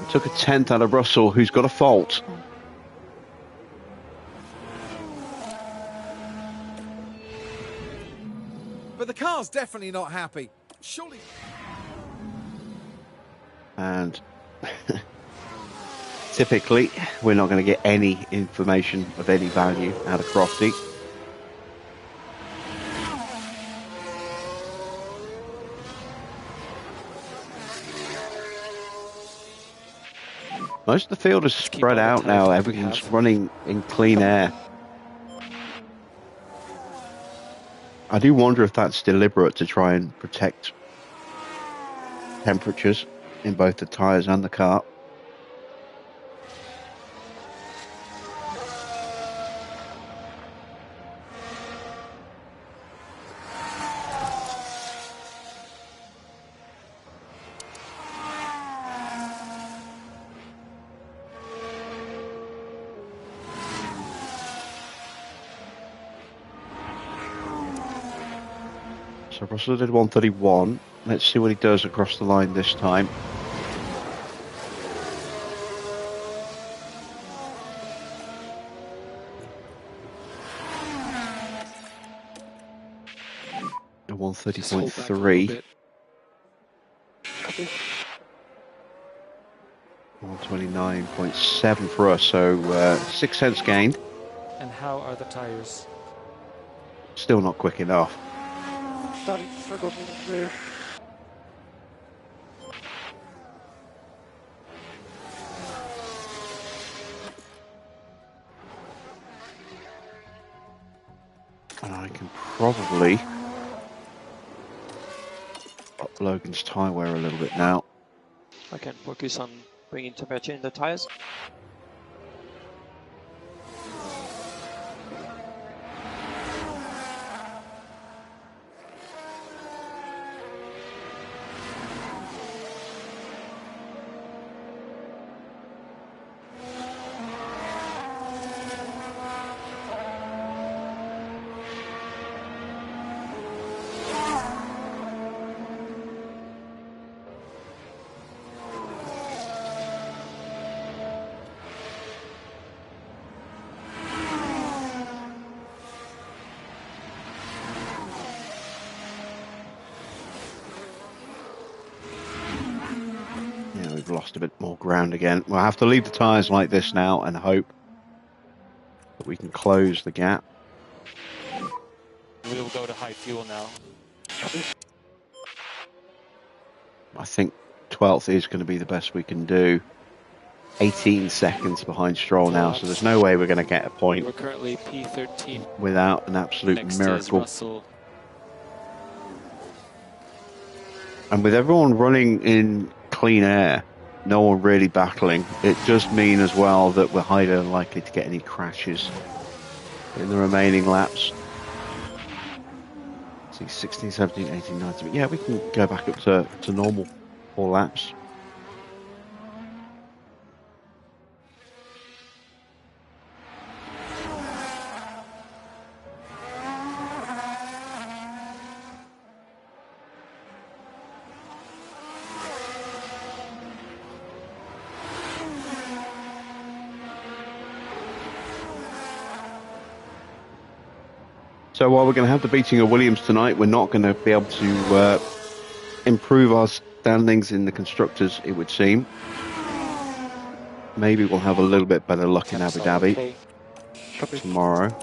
[SPEAKER 1] Took a 10th out of Russell, who's got a fault.
[SPEAKER 2] But the car's definitely not happy. Surely.
[SPEAKER 1] And typically, we're not going to get any information of any value out of Crofty. Most of the field is spread out now. Everything's running in clean air. I do wonder if that's deliberate to try and protect temperatures in both the tyres and the car. So Russell did 131. Let's see what he does across the line this time. A 130.3. 129.7 for us, so 6 cents gained.
[SPEAKER 6] And how are the tires?
[SPEAKER 1] Still not quick enough.
[SPEAKER 4] Starting to struggle in the rear.
[SPEAKER 1] And I can probably up Logan's tyre wear a little bit now.
[SPEAKER 7] I can focus on bringing temperature in the tires.
[SPEAKER 1] Lost a bit more ground again. We'll have to leave the tyres like this now and hope that we can close the gap.
[SPEAKER 6] we will go to high fuel now.
[SPEAKER 1] I think 12th is going to be the best we can do. 18 seconds behind Stroll now, so there's no way we're going to get a point.
[SPEAKER 6] We're currently P13.
[SPEAKER 1] Without an absolute
[SPEAKER 6] Next
[SPEAKER 1] miracle.
[SPEAKER 6] is Russell.
[SPEAKER 1] And with everyone running in clean air, no one really battling, it does mean as well that we're highly unlikely to get any crashes in the remaining laps. See, 16, 17, 18, 19. Yeah, we can go back up to normal 4 laps. So while we're going to have the beating of Williams tonight, we're not going to be able to improve our standings in the constructors, it would seem. Maybe we'll have a little bit better luck in Abu Dhabi tomorrow.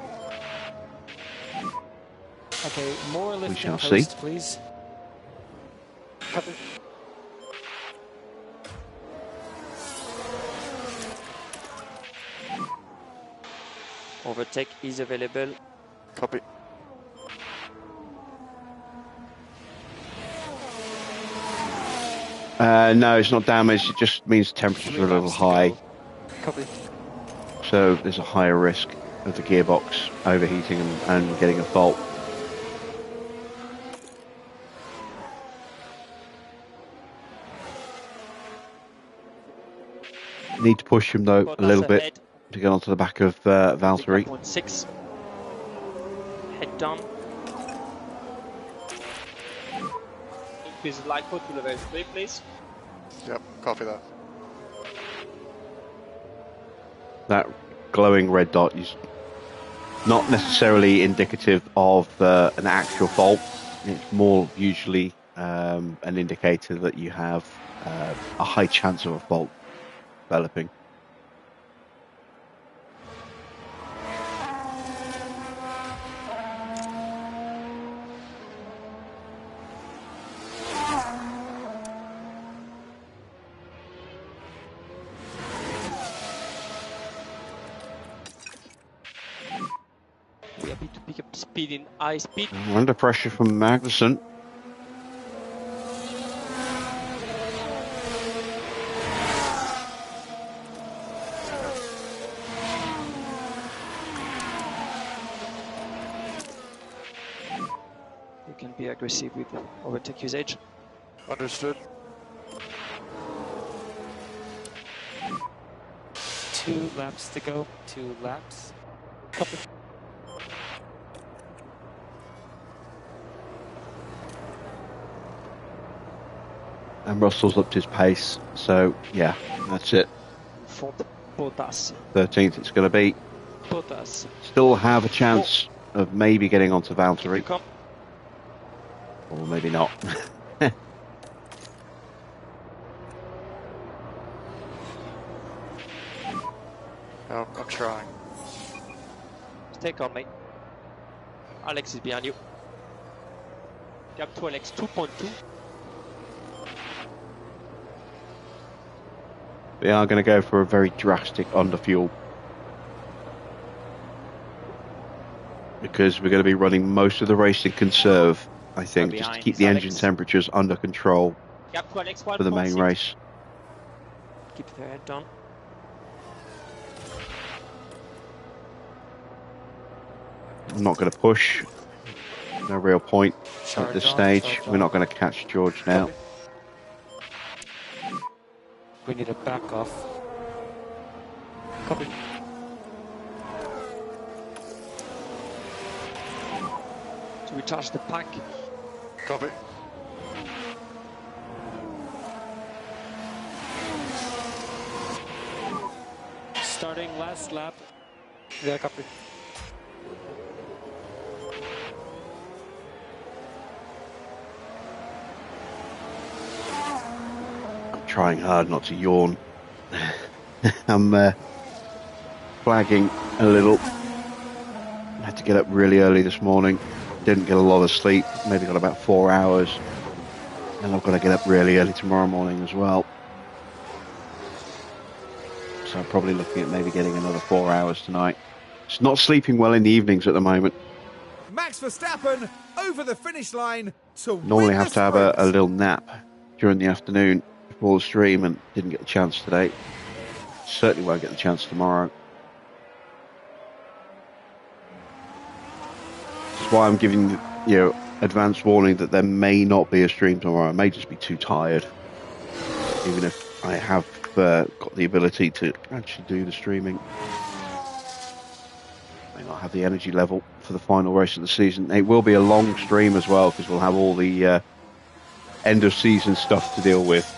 [SPEAKER 6] Okay, more lift
[SPEAKER 1] We shall
[SPEAKER 6] and coast,
[SPEAKER 1] see.
[SPEAKER 6] please.
[SPEAKER 4] Copy.
[SPEAKER 7] Overtake is available.
[SPEAKER 4] Copy.
[SPEAKER 1] No, it's not damaged. It just means temperatures are a little high.
[SPEAKER 4] Copy.
[SPEAKER 1] So there's a higher risk of the gearbox overheating and getting a fault. Need to push him though a little bit to get onto the back of Valtteri.
[SPEAKER 7] 6. Head down.
[SPEAKER 8] Increase light code to level 3, please.
[SPEAKER 4] Yep, copy that.
[SPEAKER 1] That glowing red dot is not necessarily indicative of an actual fault. It's more usually an indicator that you have a high chance of a fault developing.
[SPEAKER 7] We are happy to pick up speed in high speed.
[SPEAKER 1] We're under pressure from Magnussen.
[SPEAKER 7] You can be aggressive with overtake usage.
[SPEAKER 4] Understood.
[SPEAKER 6] 2 laps to go. 2 laps.
[SPEAKER 4] Copy.
[SPEAKER 1] And Russell's upped his pace. So, yeah, that's it.
[SPEAKER 7] Front, Bottas.
[SPEAKER 1] 13th it's going to be.
[SPEAKER 7] Bottas.
[SPEAKER 1] Still have a chance of maybe getting onto Valtteri.
[SPEAKER 7] Come.
[SPEAKER 1] Or maybe not.
[SPEAKER 4] Oh, I'm trying.
[SPEAKER 7] Stay calm, mate. Alex is behind you. Gap to Alex 2.2.
[SPEAKER 1] We are going to go for a very drastic underfuel. Because we're going to be running most of the race in conserve, I think, just to keep the engine temperatures under control
[SPEAKER 7] Gap to Alex
[SPEAKER 1] for the main
[SPEAKER 7] 1.6.
[SPEAKER 1] race.
[SPEAKER 7] Keep their head down.
[SPEAKER 1] I'm not going to push. No real point at this stage.
[SPEAKER 6] charge
[SPEAKER 1] We're not going to catch George now.
[SPEAKER 6] We need a back off.
[SPEAKER 4] Copy.
[SPEAKER 7] To recharge the pack.
[SPEAKER 4] Copy.
[SPEAKER 6] Starting last lap.
[SPEAKER 4] Yeah, copy.
[SPEAKER 1] I'm trying hard not to yawn. I'm flagging a little. I had to get up really early this morning. didn't get a lot of sleep. Maybe got about 4 hours. And I've got to get up really early tomorrow morning as well. So I'm probably looking at maybe getting another 4 hours tonight. It's not sleeping well in the evenings at the moment.
[SPEAKER 2] Max Verstappen over the finish line to
[SPEAKER 1] Normally
[SPEAKER 2] win
[SPEAKER 1] have
[SPEAKER 2] the
[SPEAKER 1] to have a
[SPEAKER 2] sprint.
[SPEAKER 1] little nap during the afternoon before the stream, and didn't get the chance today. Certainly won't get the chance tomorrow. That's why I'm giving advance warning that there may not be a stream tomorrow. I may just be too tired, even if I have got the ability to actually do the streaming. May not have the energy level for the final race of the season. It will be a long stream as well, because we'll have all the end of season stuff to deal with.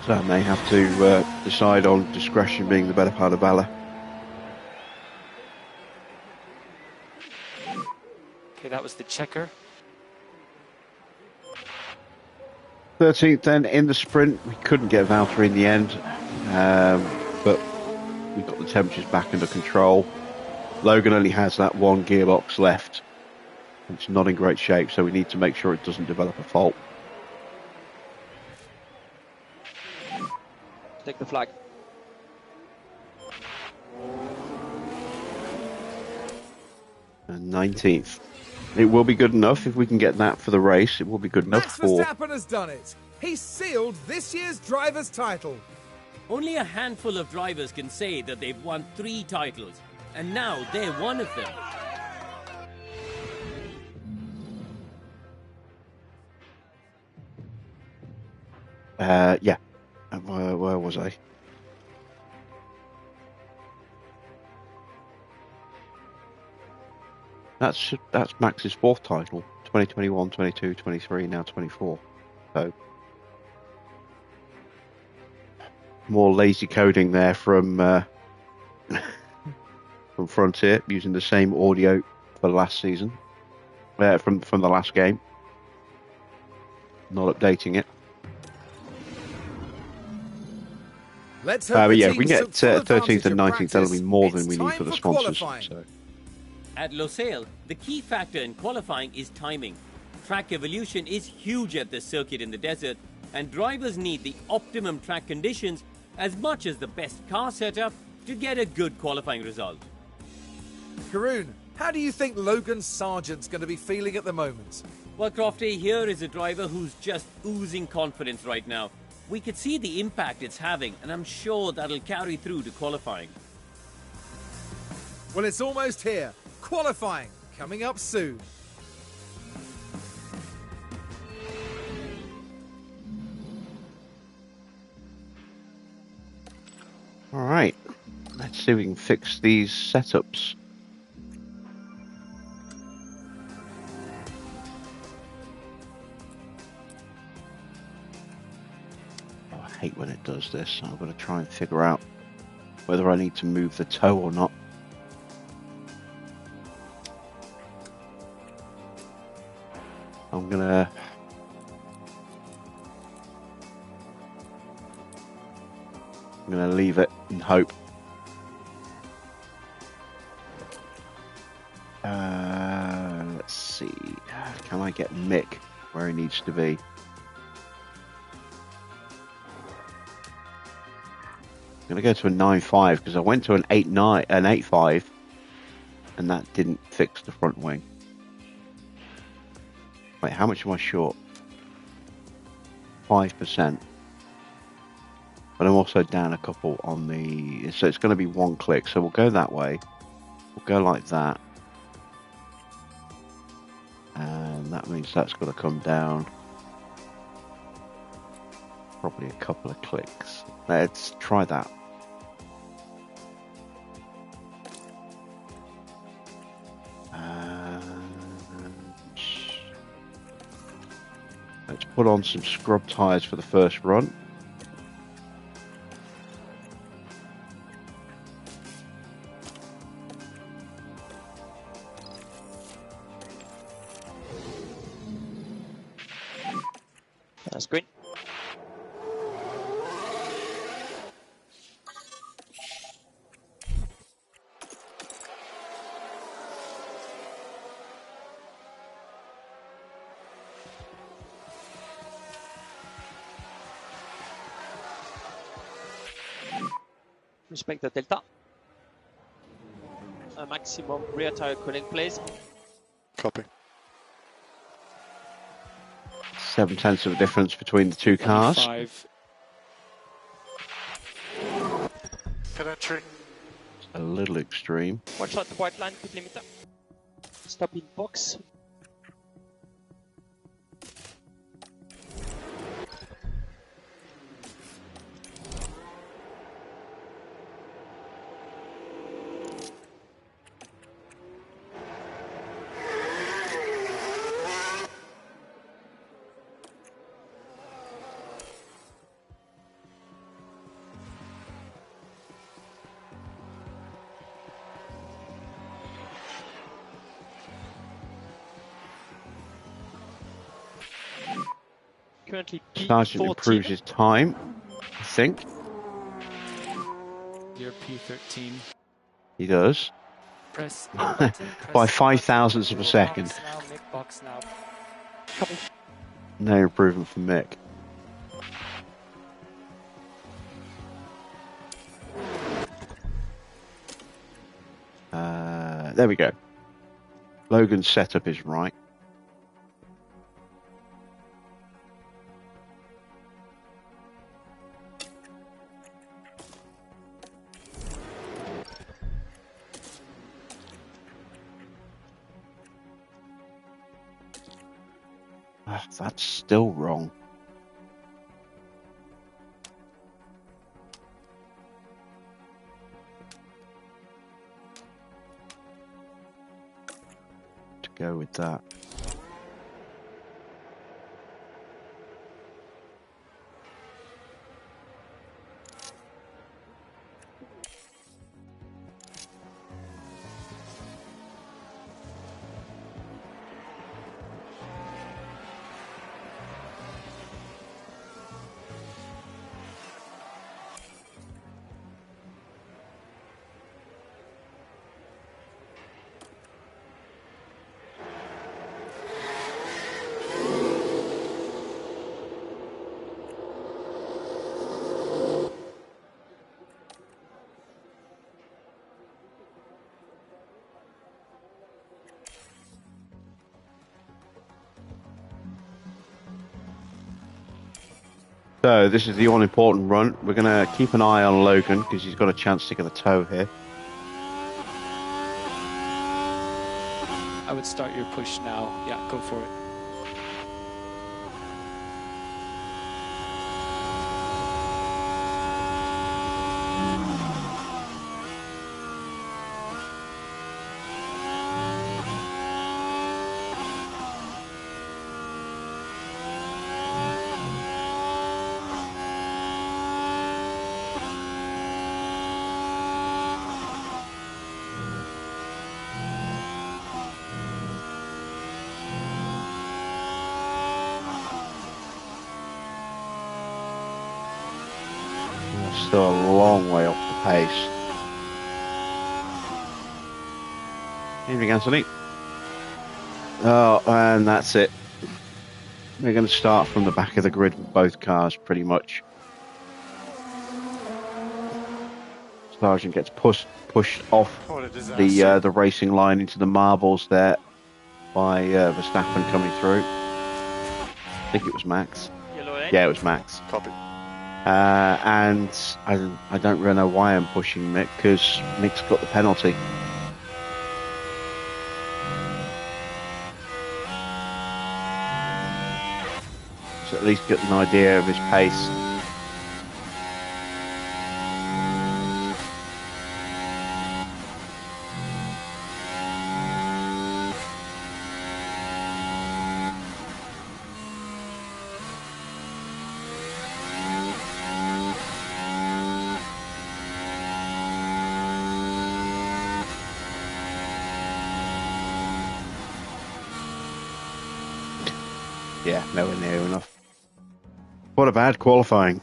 [SPEAKER 1] So I may have to decide on discretion being the better part of valor.
[SPEAKER 6] Okay, that was the checker.
[SPEAKER 1] 13th then in the sprint. We couldn't get Valtteri in the end, but we got the temperatures back under control. Logan only has that one gearbox left. It's not in great shape, so we need to make sure it doesn't develop a fault.
[SPEAKER 7] Take the flag.
[SPEAKER 1] And 19th. It will be good enough if we can get that for the race. It will be good enough
[SPEAKER 2] Max
[SPEAKER 1] for...
[SPEAKER 2] Verstappen has done it. He's sealed this year's driver's title.
[SPEAKER 3] Only a handful of drivers can say that they've won 3 titles, and now they're one of them.
[SPEAKER 1] Yeah. Where was I? That's Max's 4th title. 2021, 22, 23, now 24. So more lazy coding there from from Frontier, using the same audio for last season, from the last game. Not updating it.
[SPEAKER 2] Let's hope
[SPEAKER 1] But
[SPEAKER 2] the
[SPEAKER 1] yeah, if we
[SPEAKER 2] teams
[SPEAKER 1] can
[SPEAKER 2] took
[SPEAKER 1] get
[SPEAKER 2] full
[SPEAKER 1] 13th and
[SPEAKER 2] advantage
[SPEAKER 1] 19th,
[SPEAKER 2] of
[SPEAKER 1] that'll be more
[SPEAKER 2] practice.
[SPEAKER 1] than we need
[SPEAKER 2] It's
[SPEAKER 1] for the
[SPEAKER 2] time
[SPEAKER 1] sponsors.
[SPEAKER 2] qualifying.
[SPEAKER 1] So.
[SPEAKER 3] At Losail, the key factor in qualifying is timing. Track evolution is huge at this circuit in the desert, and drivers need the optimum track conditions as much as the best car setup to get a good qualifying result.
[SPEAKER 2] Karoon, how do you think Logan Sargent's going to be feeling at the moment?
[SPEAKER 3] Well, Crofty, here is a driver who's just oozing confidence right now. We could see the impact it's having, and I'm sure that'll carry through to qualifying.
[SPEAKER 2] Well, it's almost here. Qualifying coming up soon.
[SPEAKER 1] All right, let's see if we can fix these setups. Oh, I hate when it does this. I'm going to try and figure out whether I need to move the toe or not. I'm gonna leave it and hope. Let's see. Can I get Mick where he needs to be? I'm gonna go to a 9.5 because I went to an 8.5, and that didn't fix the front wing. Wait, how much am I short? 5%. But I'm also down a couple on the... So it's going to be 1 click. So we'll go that way. We'll go like that. And that means that's got to come down. Probably a couple of clicks. Let's try that. Let's put on some scrub tyres for the first run.
[SPEAKER 7] That's great. Respect the delta. A maximum rear tire cooling, please.
[SPEAKER 4] Copy.
[SPEAKER 1] 0.7 of a difference between the two cars.
[SPEAKER 6] 5.
[SPEAKER 4] Good entry.
[SPEAKER 1] A little extreme.
[SPEAKER 7] Watch out, white line, pit limiter. Stop in box. Currently
[SPEAKER 1] Sergeant improves his time, I think.
[SPEAKER 6] You're P13.
[SPEAKER 1] He does.
[SPEAKER 6] Press
[SPEAKER 1] By 0.005 of a second.
[SPEAKER 6] Now, make box now.
[SPEAKER 1] No improvement from Mick. There we go. Logan's setup is right. That's still wrong. To go with that. So this is the all-important run. We're going to keep an eye on Logan because he's got a chance to get a tow here.
[SPEAKER 6] I would start your push now. Yeah, go for it.
[SPEAKER 1] Still a long way off the pace. Evening, Anthony. Oh, and that's it. We're going to start from the back of the grid with both cars, pretty much. Sargent gets pushed off the racing line into the marbles there by Verstappen coming through. I think it was Max. Yeah, it was Max.
[SPEAKER 4] Copy.
[SPEAKER 1] And I don't really know why I'm pushing Mick, because Mick's got the penalty. So at least get an idea of his pace. Yeah, nowhere near enough. What a bad qualifying.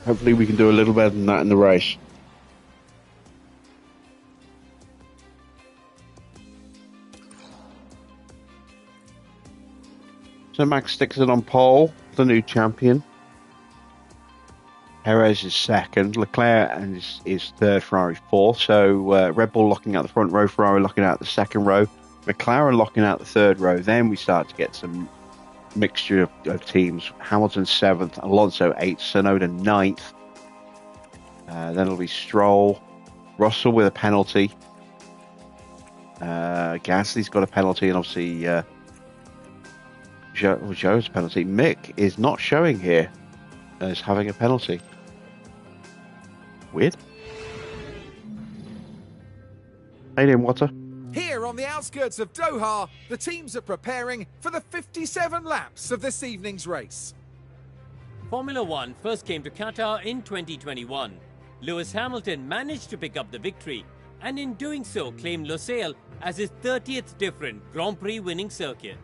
[SPEAKER 1] Hopefully we can do a little better than that in the race. So Max Dixon on pole, the new champion. Perez is second. Leclerc is third. Ferrari fourth. So Red Bull locking out the front row. Ferrari locking out the second row. McLaren locking out the third row. Then we start to get some mixture of teams. Hamilton seventh. Alonso eighth. Tsunoda ninth. Then it'll be Stroll. Russell with a penalty. Gasly's got a penalty, and obviously Joe's penalty. Mick is not showing here as having a penalty. Weird. Hey, Water.
[SPEAKER 2] Here on the outskirts of Doha, the teams are preparing for the 57 laps of this evening's race.
[SPEAKER 3] Formula One first came to Qatar in 2021. Lewis Hamilton managed to pick up the victory, and in doing so claimed Losail as his 30th different Grand Prix winning circuit.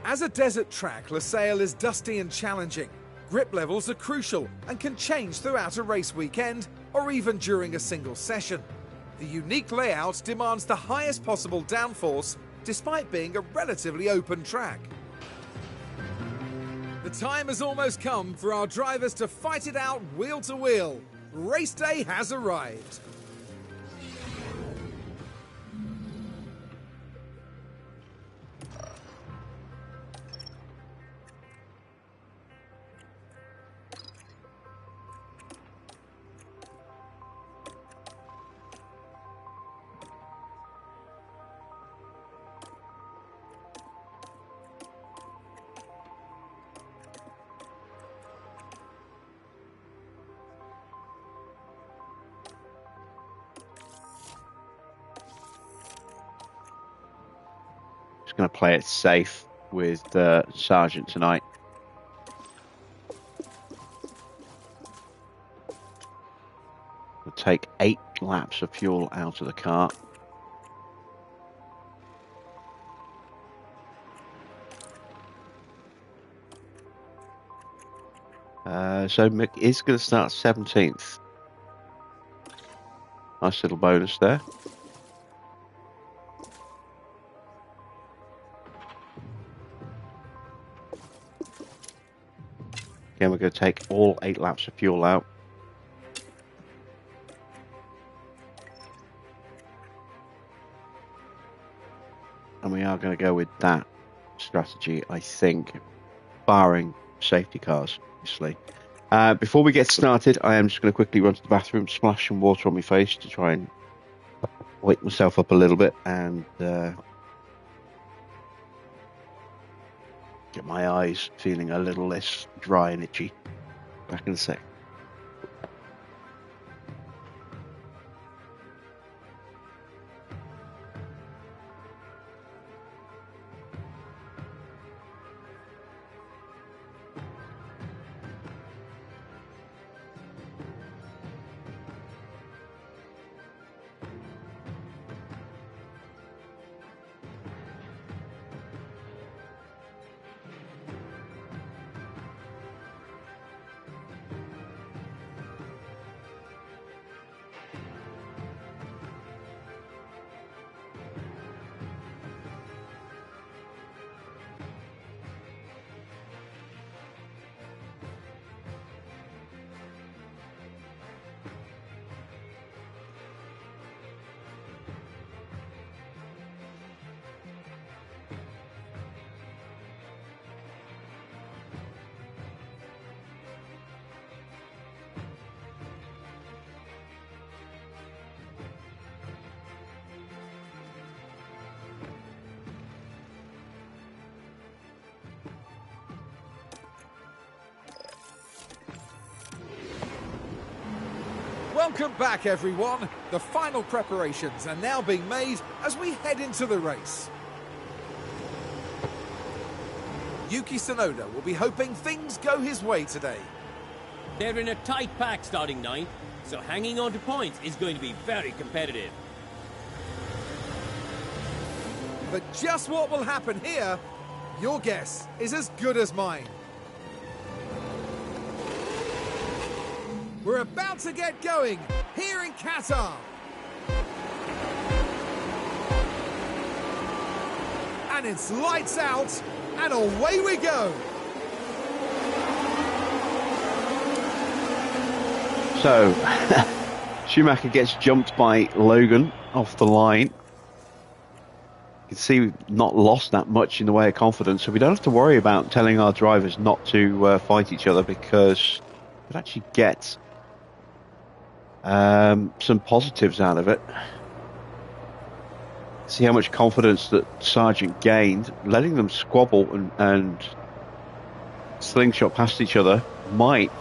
[SPEAKER 2] As a desert track, Losail is dusty and challenging. Grip levels are crucial and can change throughout a race weekend or even during a single session. The unique layout demands the highest possible downforce despite being a relatively open track. The time has almost come for our drivers to fight it out wheel to wheel. Race day has arrived.
[SPEAKER 1] Going to play it safe with Sargent tonight. We'll take 8 laps of fuel out of the car. So Mick is going to start 17th. Nice little bonus there. Again, we're going to take all 8 laps of fuel out. And we are going to go with that strategy, I think, barring safety cars, obviously. Before we get started, I am just going to quickly run to the bathroom, splash some water on my face to try and wake myself up a little bit and get my eyes feeling a little less dry and itchy. Back in a sec.
[SPEAKER 2] Welcome back, everyone. The final preparations are now being made as we head into the race. Yuki Tsunoda will be hoping things go his way today.
[SPEAKER 3] They're in a tight pack starting 9th, so hanging on to points is going to be very competitive.
[SPEAKER 2] But just what will happen here, your guess is as good as mine. We're about to get going here in Qatar. And it's lights out, and away we go.
[SPEAKER 1] So, Schumacher gets jumped by Logan off the line. You can see we've not lost that much in the way of confidence, so we don't have to worry about telling our drivers not to fight each other, because we could actually get some positives out of it. See how much confidence that Sargent gained. Letting them squabble and slingshot past each other might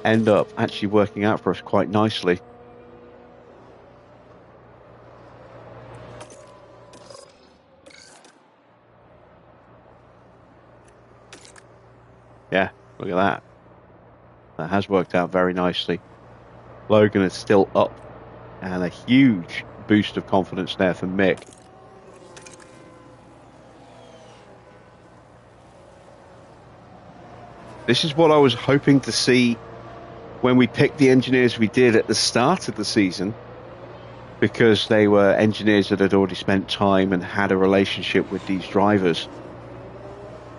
[SPEAKER 1] end up actually working out for us quite nicely. Yeah, look at that. That has worked out very nicely. Logan is still up, and a huge boost of confidence there for Mick. This is what I was hoping to see when we picked the engineers we did at the start of the season, because they were engineers that had already spent time and had a relationship with these drivers.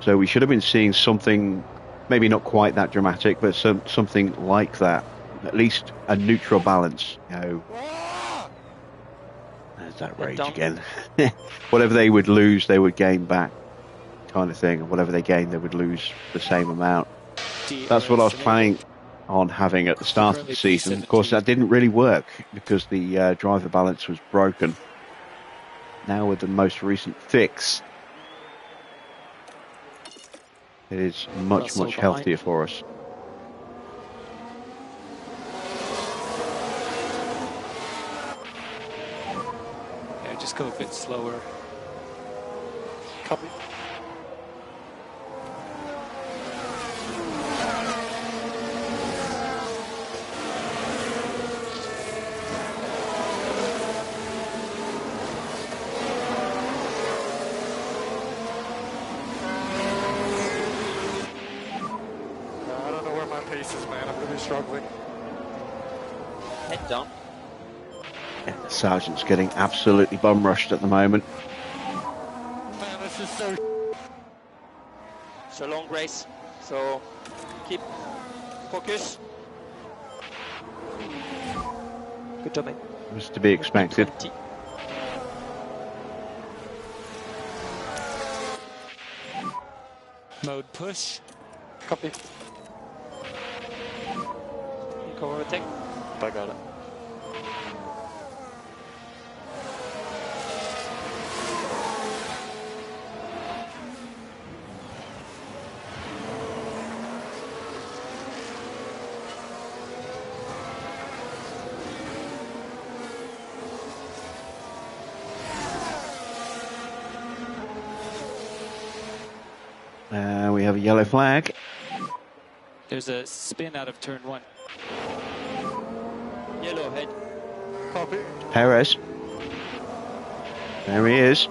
[SPEAKER 1] So we should have been seeing something, maybe not quite that dramatic, but something like that. At least a neutral balance, you know. There's that rage again. Whatever they would lose, they would gain back, kind of thing. And whatever they gain, they would lose the same amount. That's what I was planning on having at the start of the season. Of course, that didn't really work because the driver balance was broken. Now with the most recent fix, it is much healthier for us.
[SPEAKER 6] Yeah, just go a bit slower.
[SPEAKER 4] Copy. I don't know where my pace is, man. I'm really struggling.
[SPEAKER 7] Head down.
[SPEAKER 1] Yeah, the Sergeant's getting absolutely bum rushed at the moment.
[SPEAKER 4] Man, this is so.
[SPEAKER 7] It's a long race, so keep focus. Good job, mate.
[SPEAKER 1] Was to be expected.
[SPEAKER 7] 20.
[SPEAKER 6] Mode push.
[SPEAKER 4] Copy.
[SPEAKER 7] You can overtake.
[SPEAKER 4] I got it.
[SPEAKER 1] We have a yellow flag.
[SPEAKER 6] There's a spin out of turn 1.
[SPEAKER 7] Yellow head.
[SPEAKER 4] Copy.
[SPEAKER 1] Perez. There he is.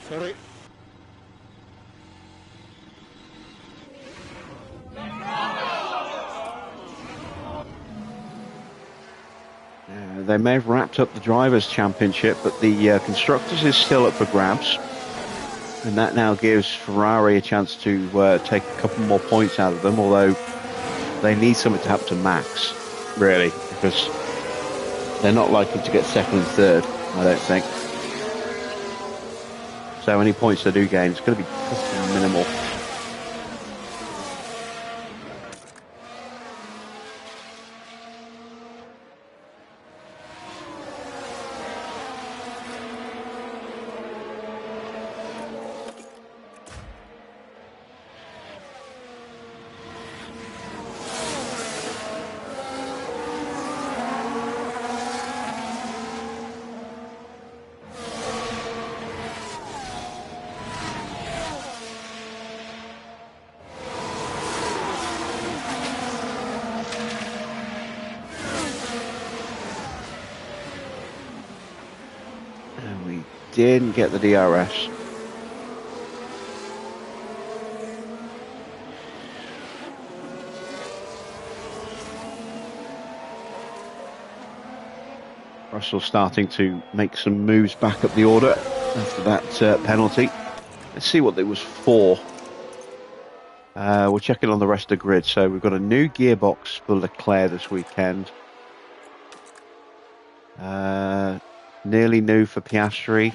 [SPEAKER 4] Sorry.
[SPEAKER 1] They may have wrapped up the Drivers' Championship, but the Constructors is still up for grabs. And that now gives Ferrari a chance to take a couple more points out of them, although they need something to happen to Max, really, because they're not likely to get second and third, I don't think. So any points they do gain, it's going to be pretty minimal. Didn't get the DRS. Russell starting to make some moves back up the order. after that penalty. Let's see what it was for. We're checking on the rest of the grid. So we've got a new gearbox for Leclerc this weekend. Nearly new for Piastri.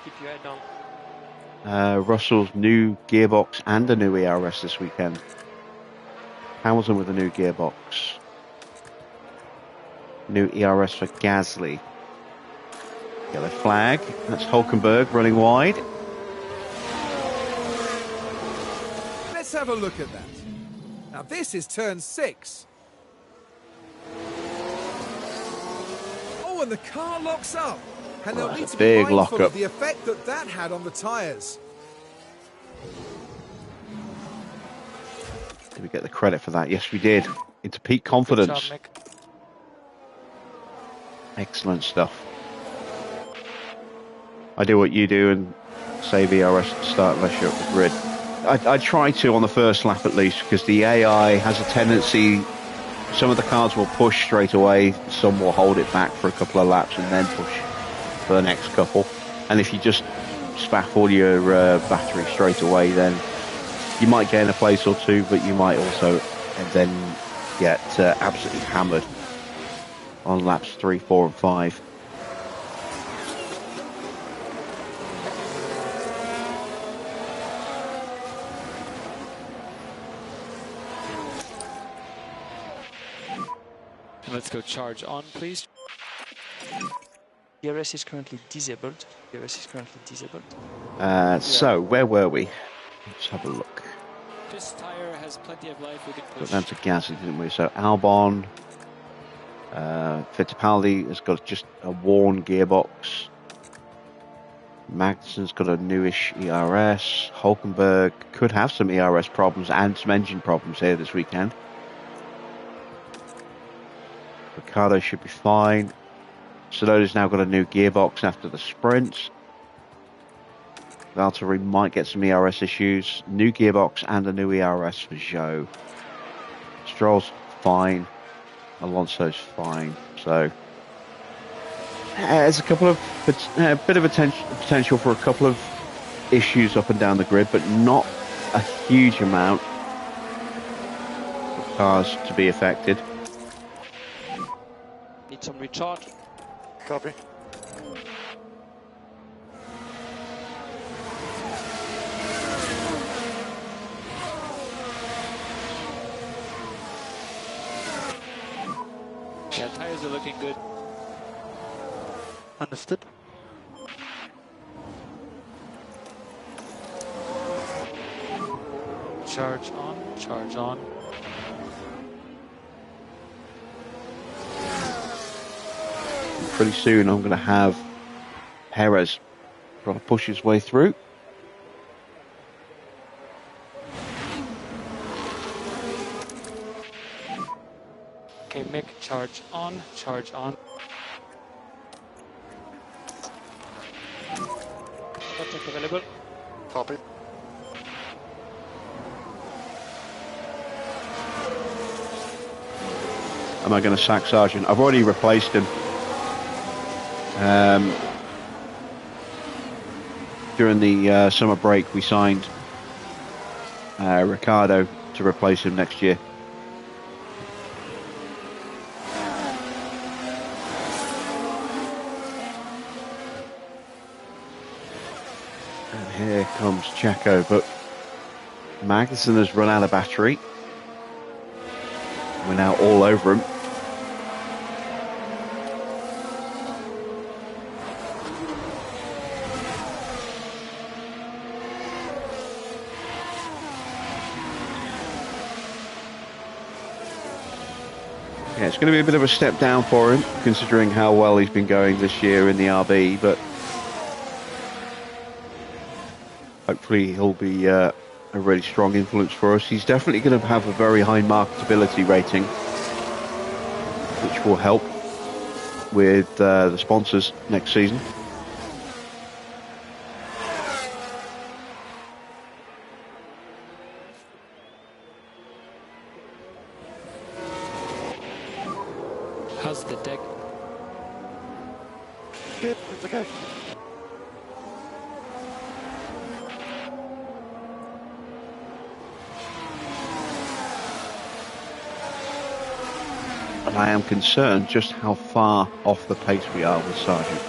[SPEAKER 7] Keep your head down.
[SPEAKER 1] Russell's new gearbox and a new ERS this weekend. Hamilton with a new gearbox. New ERS for Gasly. Yellow flag. That's Hulkenberg running wide.
[SPEAKER 2] Let's have a look at that. Now this is turn 6. Oh, and the car locks up. And they'll need to be
[SPEAKER 1] big
[SPEAKER 2] mindful
[SPEAKER 1] lockup.
[SPEAKER 2] of the effect that that had on the tyres.
[SPEAKER 1] Did we get the credit for that? Yes, we did. Into peak
[SPEAKER 6] Good
[SPEAKER 1] confidence.
[SPEAKER 6] job, Mick.
[SPEAKER 1] Excellent stuff. I do what you do and save ERS at the start unless you're up the grid. I try to on the first lap at least, because the AI has a tendency, some of the cars will push straight away, some will hold it back for a couple of laps and then push for the next couple. And if you just spaff all your battery straight away, then you might gain a place or two, but you might also then get absolutely hammered on laps 3, 4 and 5.
[SPEAKER 6] Let's go charge on, please.
[SPEAKER 9] DRS is currently disabled.
[SPEAKER 1] So, where were we? Let's have a look.
[SPEAKER 6] This tire has plenty of life. We can
[SPEAKER 1] Got
[SPEAKER 6] push.
[SPEAKER 1] down to Gasly, didn't we? So, Albon. Fittipaldi has got just a worn gearbox. Magnussen's got a newish ERS. Hulkenberg could have some ERS problems and some engine problems here this weekend. Ricciardo should be fine. Tsunoda's now got a new gearbox after the sprint. Valtteri might get some ERS issues. New gearbox and a new ERS for Zhou. Stroll's fine. Alonso's fine. So there's a couple of bit of potential for a couple of issues up and down the grid, but not a huge amount of cars to be affected.
[SPEAKER 7] Need some recharge.
[SPEAKER 4] Copy.
[SPEAKER 6] Yeah, tires are looking good.
[SPEAKER 9] Understood.
[SPEAKER 6] Charge on, charge on.
[SPEAKER 1] Pretty soon I'm going to have Perez trying to push his way through.
[SPEAKER 6] Okay, Mick, charge on, charge on.
[SPEAKER 7] Contact available.
[SPEAKER 4] Copy.
[SPEAKER 1] Am I going to sack Sargent? I've already replaced him. During the summer break, we signed Ricciardo to replace him next year. And here comes Checo, but Magnussen has run out of battery. We're now all over him. Yeah, it's going to be a bit of a step down for him, considering how well he's been going this year in the RB, but hopefully he'll be a really strong influence for us. He's definitely going to have a very high marketability rating, which will help with the sponsors next season.
[SPEAKER 6] How's the deck?
[SPEAKER 5] It's okay.
[SPEAKER 1] And I am concerned just how far off the pace we are with Sargent.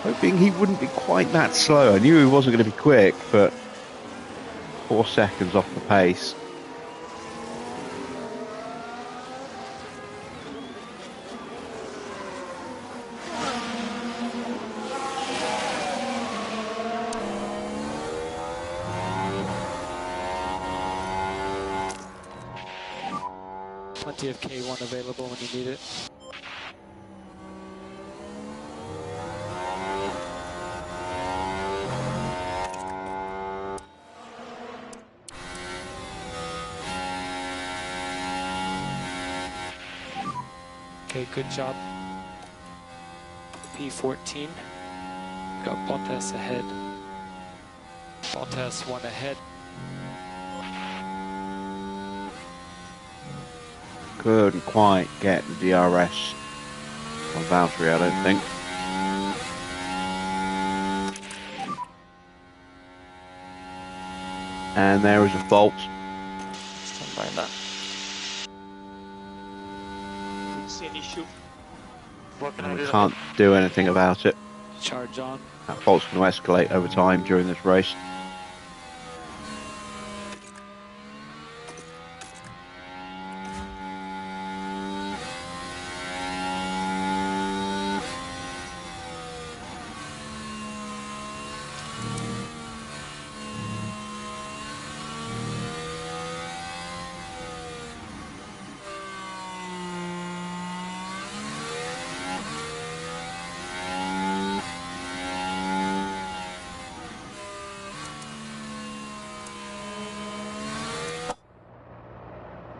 [SPEAKER 1] Hoping he wouldn't be quite that slow. I knew he wasn't going to be quick, but 4 seconds off the pace.
[SPEAKER 6] Plenty of K1 available when you need it. Okay, good job. P14. Got Bottas ahead. Bottas 1 ahead.
[SPEAKER 1] Couldn't quite get the DRS on Valtteri, I don't think. And there is a fault.
[SPEAKER 7] Stand by that.
[SPEAKER 8] Didn't see an issue.
[SPEAKER 5] What can
[SPEAKER 1] And
[SPEAKER 5] I
[SPEAKER 1] we
[SPEAKER 5] do?
[SPEAKER 1] can't do anything about it.
[SPEAKER 6] Charge on.
[SPEAKER 1] That fault's going to escalate over time during this race.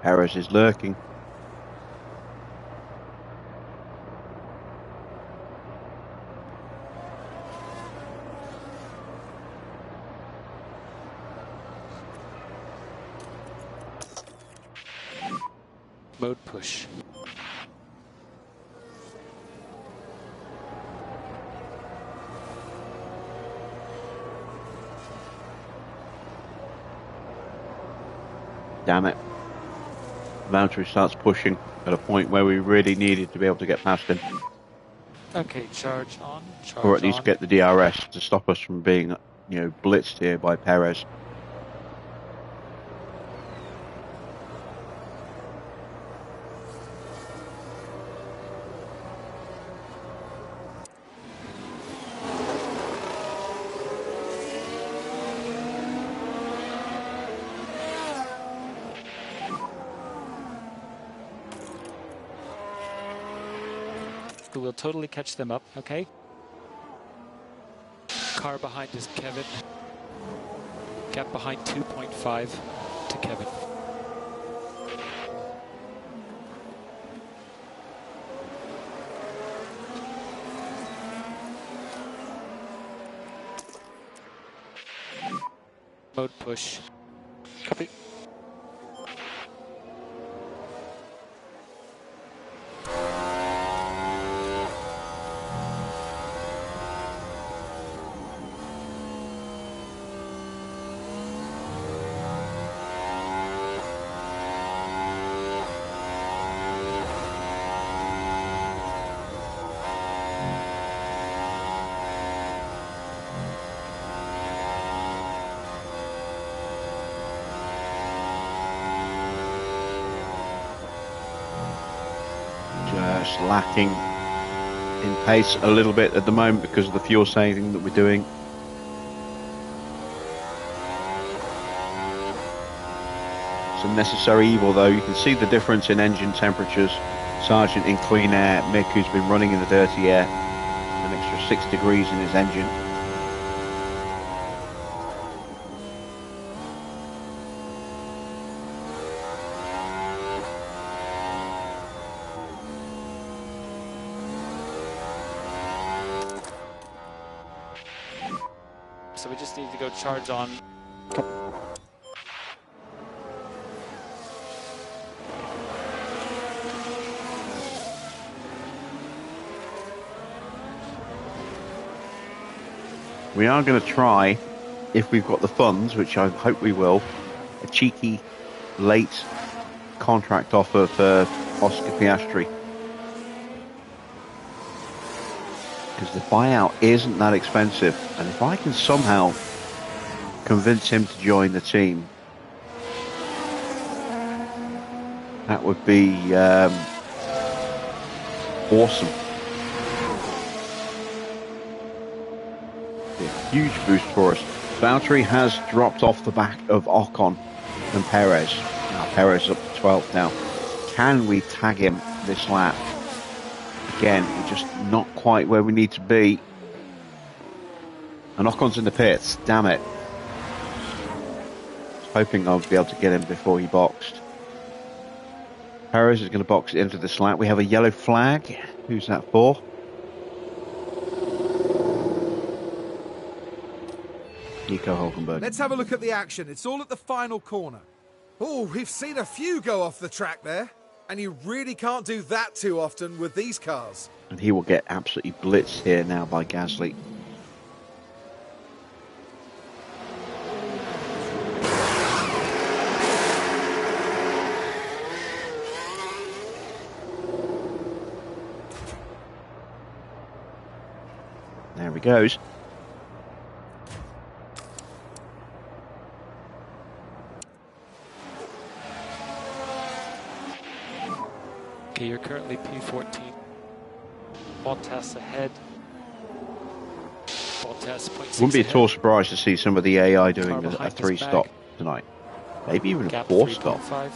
[SPEAKER 1] Perez is lurking.
[SPEAKER 6] Mode push.
[SPEAKER 1] Damn it. Valtteri starts pushing at a point where we really needed to be able to get past him.
[SPEAKER 6] Okay, charge on. Charge
[SPEAKER 1] Or at least
[SPEAKER 6] on.
[SPEAKER 1] get the DRS to stop us from being, blitzed here by Perez.
[SPEAKER 6] We'll totally catch them up, okay? Car behind is Kevin. Gap behind 2.5 to Kevin. Mode push.
[SPEAKER 5] Copy.
[SPEAKER 1] Just lacking in pace a little bit at the moment because of the fuel saving that we're doing. It's a necessary evil though. You can see the difference in engine temperatures. Sargent in clean air, Mick who's been running in the dirty air, an extra 6 degrees in his engine.
[SPEAKER 6] So we just need to go charge on.
[SPEAKER 1] We are going to try, if we've got the funds, which I hope we will, a cheeky late contract offer for Oscar Piastri. Because the buyout isn't that expensive. And if I can somehow convince him to join the team, that would be awesome. Be a huge boost for us. Valtteri has dropped off the back of Ocon and Perez. Now Perez is up to 12th now. Can we tag him this lap? Again, we're just not quite where we need to be. And Ocon's in the pits. Damn it. I was hoping I would be able to get him before he boxed. Perez is going to box into this lap. We have a yellow flag. Who's that for? Nico Hulkenberg.
[SPEAKER 2] Let's have a look at the action. It's all at the final corner. Oh, we've seen a few go off the track there. And you really can't do that too often with these cars.
[SPEAKER 1] And he will get absolutely blitzed here now by Gasly. There he goes.
[SPEAKER 6] Okay, you're currently P14. Bottas ahead. Bottas 0.6
[SPEAKER 1] Wouldn't be at all
[SPEAKER 6] ahead.
[SPEAKER 1] surprised to see some of the AI doing
[SPEAKER 6] Car
[SPEAKER 1] a
[SPEAKER 6] behind
[SPEAKER 1] 3-stop
[SPEAKER 6] his back.
[SPEAKER 1] tonight. Maybe even a
[SPEAKER 6] Gap
[SPEAKER 1] 4-stop.
[SPEAKER 6] 3.5.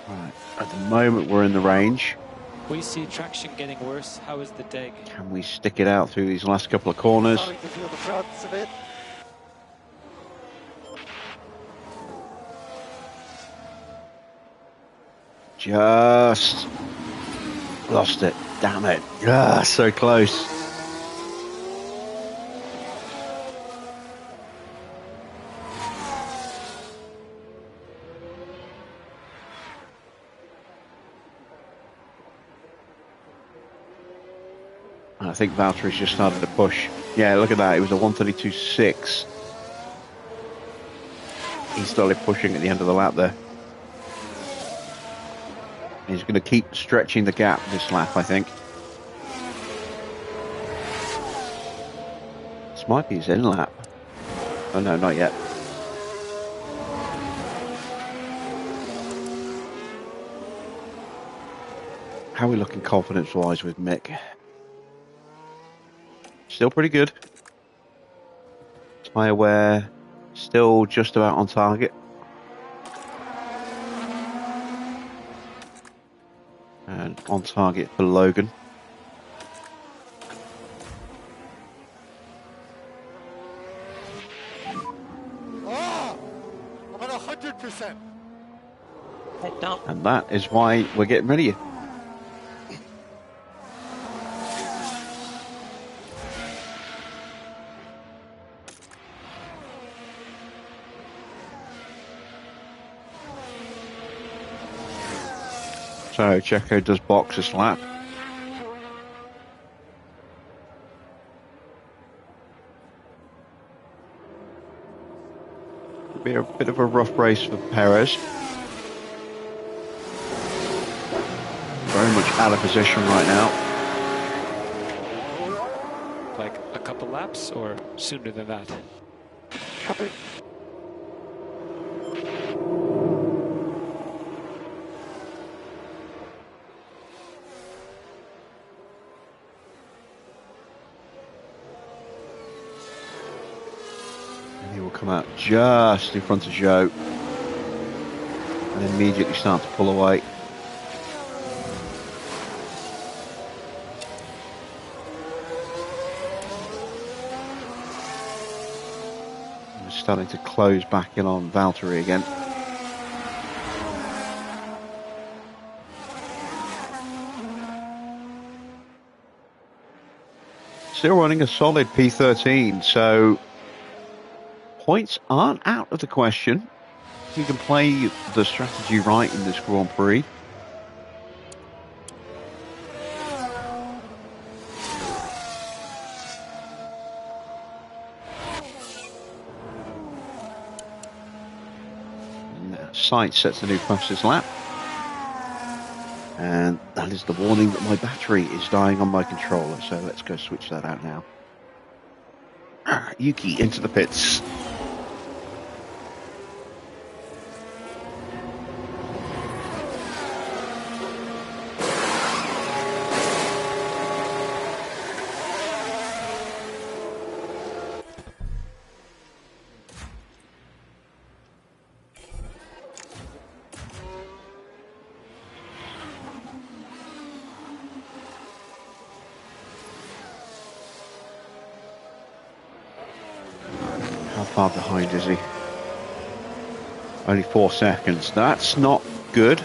[SPEAKER 1] Right. At the moment, we're in the range.
[SPEAKER 6] We see traction getting worse. How is the DEG?
[SPEAKER 1] Can we stick it out through these last couple of corners?
[SPEAKER 5] Starting to feel the fronts of it.
[SPEAKER 1] Just lost it. Damn it. Ah, so close. I think Valtteri's just started to push. Yeah, look at that. It was a 132.6. He started pushing at the end of the lap there. He's going to keep stretching the gap this lap, I think. This might be his end lap. Oh no, not yet. How are we looking confidence-wise with Mick? Still pretty good. Tyre wear, still just about on target. And on target for Logan.
[SPEAKER 5] Oh, I'm at 100%.
[SPEAKER 7] Head down.
[SPEAKER 1] And that is why we're getting rid of you. So Checo does box this lap. It'll be a bit of a rough race for Perez. Very much out of position right now.
[SPEAKER 6] Like a couple laps or sooner than that?
[SPEAKER 5] Copy.
[SPEAKER 1] He will come out just in front of Joe and immediately start to pull away. We're starting to close back in on Valtteri again. Still running a solid P13, so points aren't out of the question. If you can play the strategy right in this Grand Prix. Sight sets the new fastest lap. And that is the warning that my battery is dying on my controller, so let's go switch that out now. Yuki into the pits. How far behind is he? Only 4 seconds. That's not good.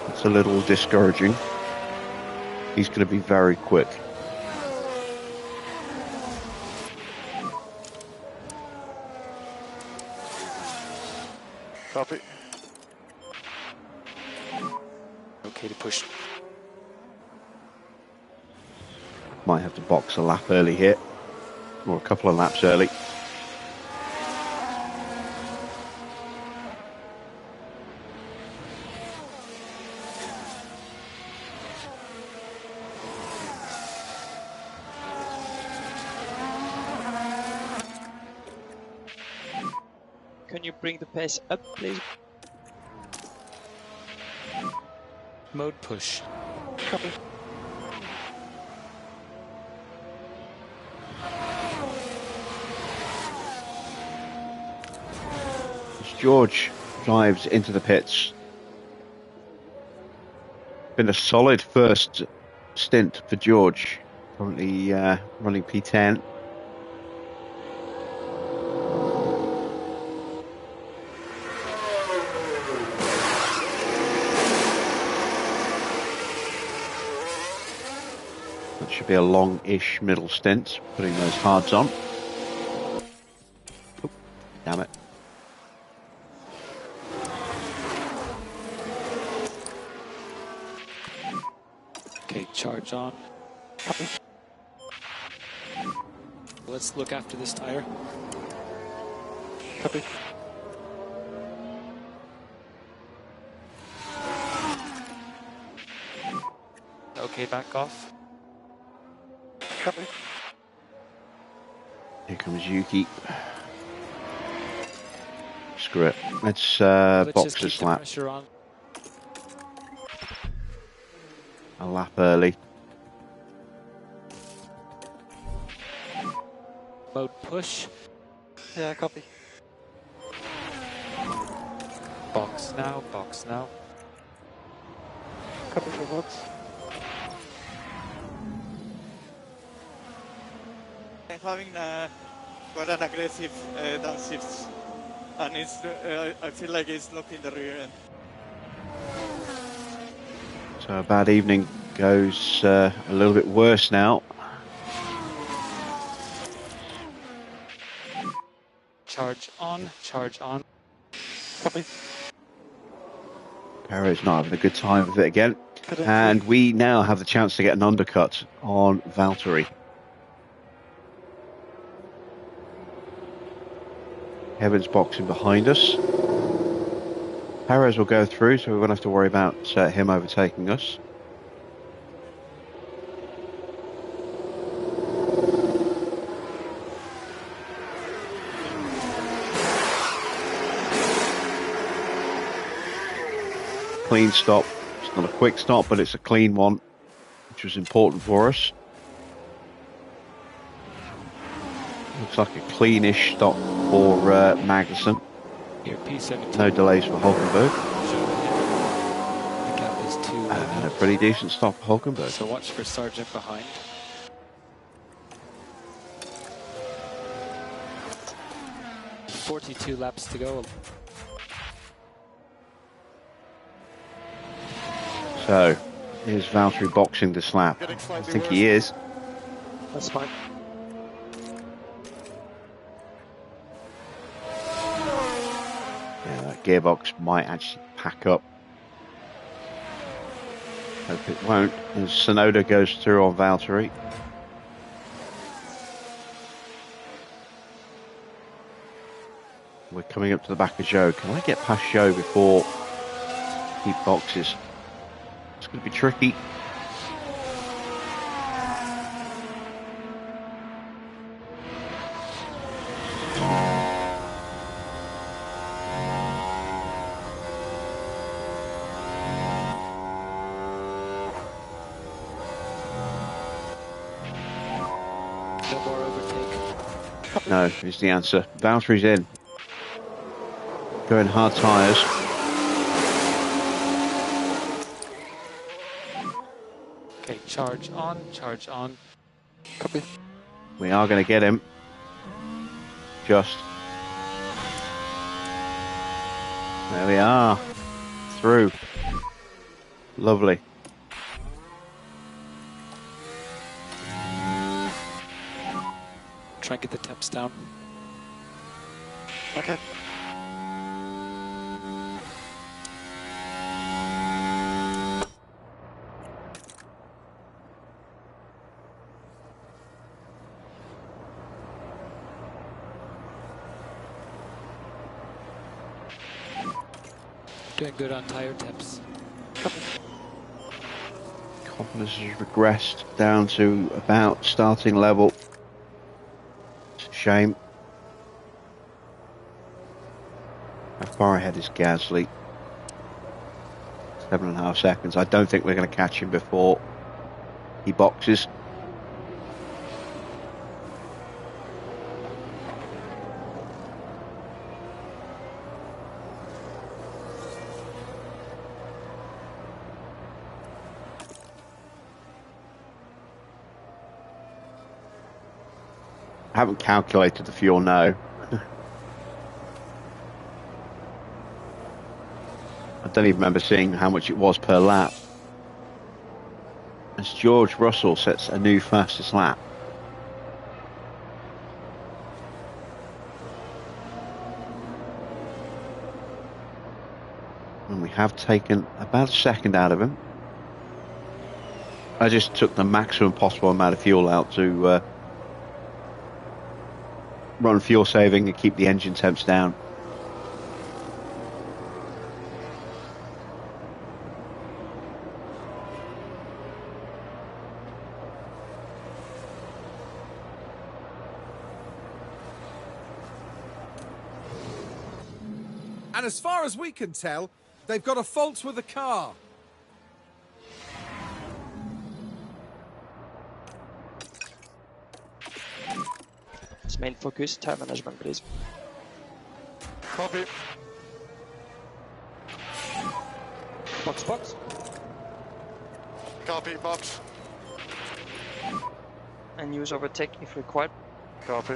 [SPEAKER 1] It's a little discouraging. He's going to be very quick.
[SPEAKER 5] Copy.
[SPEAKER 6] Okay to push.
[SPEAKER 1] Might have to box a lap early here. Or a couple of laps early.
[SPEAKER 7] Can you bring the pace up, please?
[SPEAKER 6] Mode push.
[SPEAKER 7] Copy.
[SPEAKER 1] As George drives into the pits. Been a solid first stint for George. Currently running P10. That should be a long-ish middle stint, putting those hards on. Oh, damn it.
[SPEAKER 6] Okay, charge on. Let's look after this tire.
[SPEAKER 5] Copy.
[SPEAKER 6] Okay, back off.
[SPEAKER 5] Copy.
[SPEAKER 1] Here comes Yuki. Screw it. Let's
[SPEAKER 6] Let's
[SPEAKER 1] box
[SPEAKER 6] just keep
[SPEAKER 1] this
[SPEAKER 6] the
[SPEAKER 1] lap.
[SPEAKER 6] pressure on.
[SPEAKER 1] A lap early.
[SPEAKER 6] Mode push.
[SPEAKER 5] Yeah, copy.
[SPEAKER 6] Box now, box now.
[SPEAKER 5] Copy for box.
[SPEAKER 9] I'm having quite an aggressive downshifts, and it's I feel like it's locking the rear end.
[SPEAKER 1] So a bad evening goes a little bit worse now.
[SPEAKER 6] Charge on, charge on.
[SPEAKER 5] Copy.
[SPEAKER 1] Perez not having a good time with it again. And we now have the chance to get an undercut on Valtteri. Kevin's boxing behind us. Perez will go through, so we won't have to worry about him overtaking us. Clean stop. It's not a quick stop, but it's a clean one, which was important for us. Looks like a cleanish stop for Magnussen.
[SPEAKER 6] Here, P17.
[SPEAKER 1] No delays for Hulkenberg.
[SPEAKER 6] The gap is 2.
[SPEAKER 1] And a pretty decent stop for Hulkenberg.
[SPEAKER 6] So watch for Sargent behind. .42 laps to go.
[SPEAKER 1] So, is Valtteri boxing this lap? I think he is.
[SPEAKER 5] That's fine.
[SPEAKER 1] gearbox might actually pack up. Hope it won't, as Sonoda goes through on Valtteri. We're coming up to the back of Zhou. Can I get past Zhou before he boxes? It's going to be tricky.
[SPEAKER 6] No more overtake.
[SPEAKER 1] No, is the answer. Valtteri's in. Going hard tyres.
[SPEAKER 6] Okay, charge on, charge on.
[SPEAKER 5] Copy.
[SPEAKER 1] We are going to get him. Just. There we are. Through. Lovely.
[SPEAKER 6] Try and get the temps down.
[SPEAKER 5] Okay.
[SPEAKER 6] Doing good on tire temps.
[SPEAKER 1] Confidence has regressed down to about starting level. It's a shame. How far ahead is Gasly? 7.5 seconds. I don't think we're going to catch him before he boxes. I haven't calculated the fuel now. I don't even remember seeing how much it was per lap. As George Russell sets a new fastest lap. And we have taken about a second out of him. I just took the maximum possible amount of fuel out to run fuel saving and keep the engine temps down.
[SPEAKER 2] And as far as we can tell, they've got a fault with the car.
[SPEAKER 7] Main focus, tire management, please.
[SPEAKER 4] Copy.
[SPEAKER 7] Box, box.
[SPEAKER 4] Copy, box.
[SPEAKER 7] And use overtake if required.
[SPEAKER 4] Copy.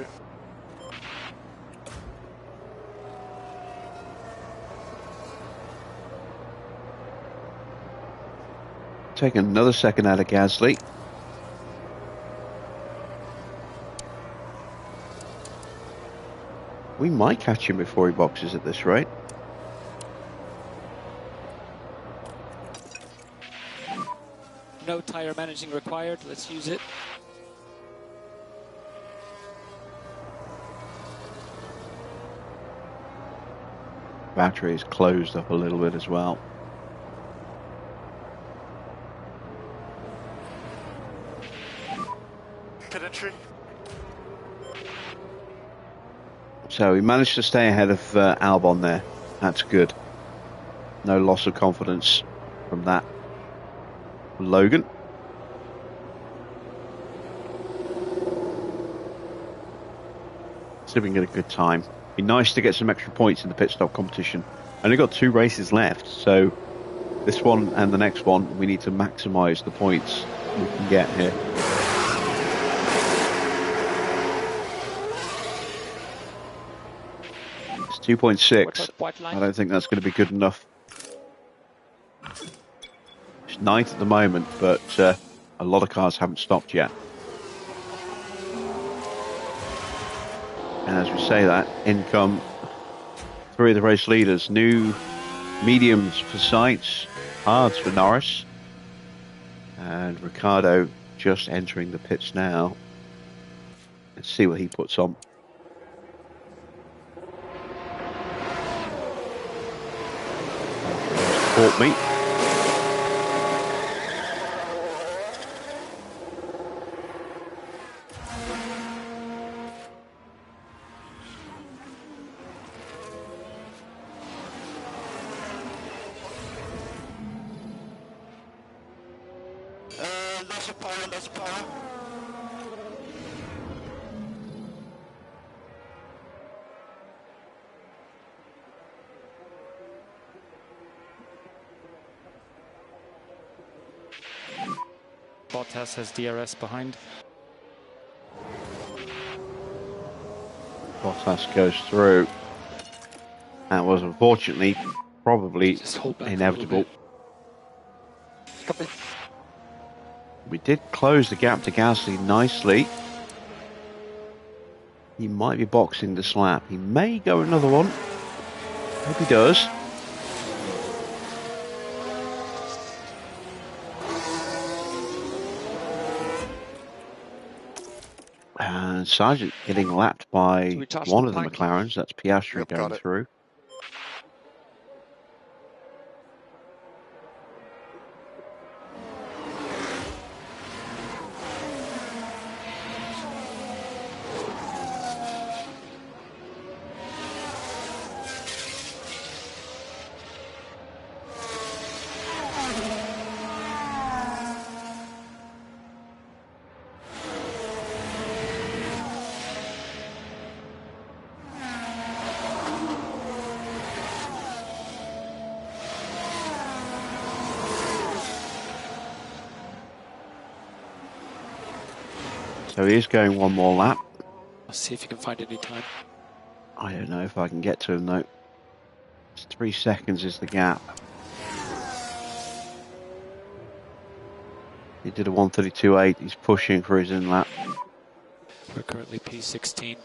[SPEAKER 1] Taking another second out of Gasly. We might catch him before he boxes at this rate.
[SPEAKER 6] No tire managing required. Let's use it.
[SPEAKER 1] Battery is closed up a little bit as well.
[SPEAKER 4] Pit entry.
[SPEAKER 1] So we managed to stay ahead of Albon there. That's good. No loss of confidence from that. Logan. See if we can get a good time. Be nice to get some extra points in the pit stop competition. Only got 2 races left, so this one and the next one we need to maximise the points we can get here. It's 2.6. I don't think that's going to be good enough. It's 9th at the moment, but a lot of cars haven't stopped yet. And as we say that, in come three of the race leaders. New mediums for Sainz, hards for Norris. And Ricciardo just entering the pits now. Let's see what he puts on. Caught me.
[SPEAKER 9] Lots of power.
[SPEAKER 6] Bottas has DRS behind.
[SPEAKER 1] Bottas goes through. That was unfortunately probably inevitable.
[SPEAKER 5] Copy.
[SPEAKER 1] We did close the gap to Gasly nicely. He might be boxing this lap. He may go another one. Hope he does. And Sargent getting lapped by one of the McLarens. That's Piastri going through. So he is going one more lap.
[SPEAKER 6] I'll see if you can find any time.
[SPEAKER 1] I don't know if I can get to him though. It's 3 seconds is the gap. He did a 1:32.8. He's pushing for his in lap.
[SPEAKER 6] We're currently P16.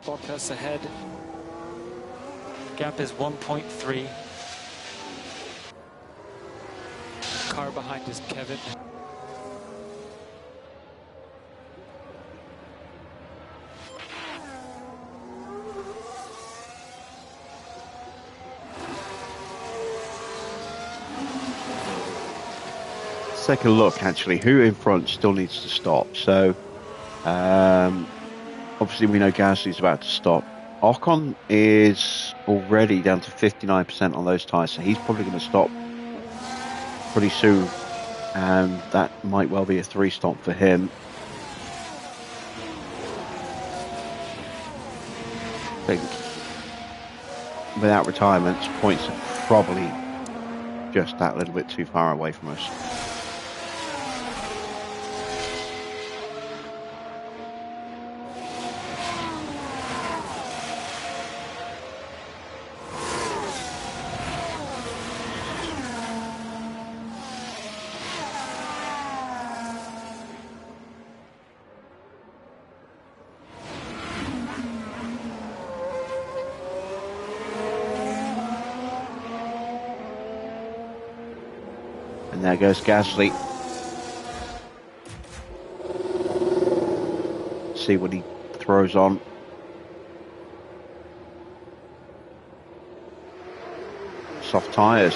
[SPEAKER 6] Bottas ahead. Gap is 1.3. Car behind is Kevin.
[SPEAKER 1] Take a look actually who in front still needs to stop. So obviously we know Gasly's about to stop. Ocon is already down to 59% on those tyres, so he's probably going to stop pretty soon, and that might well be a 3 stop for him. I think without retirements, points are probably just that little bit too far away from us. And there goes Gasly. See what he throws on. Soft tyres.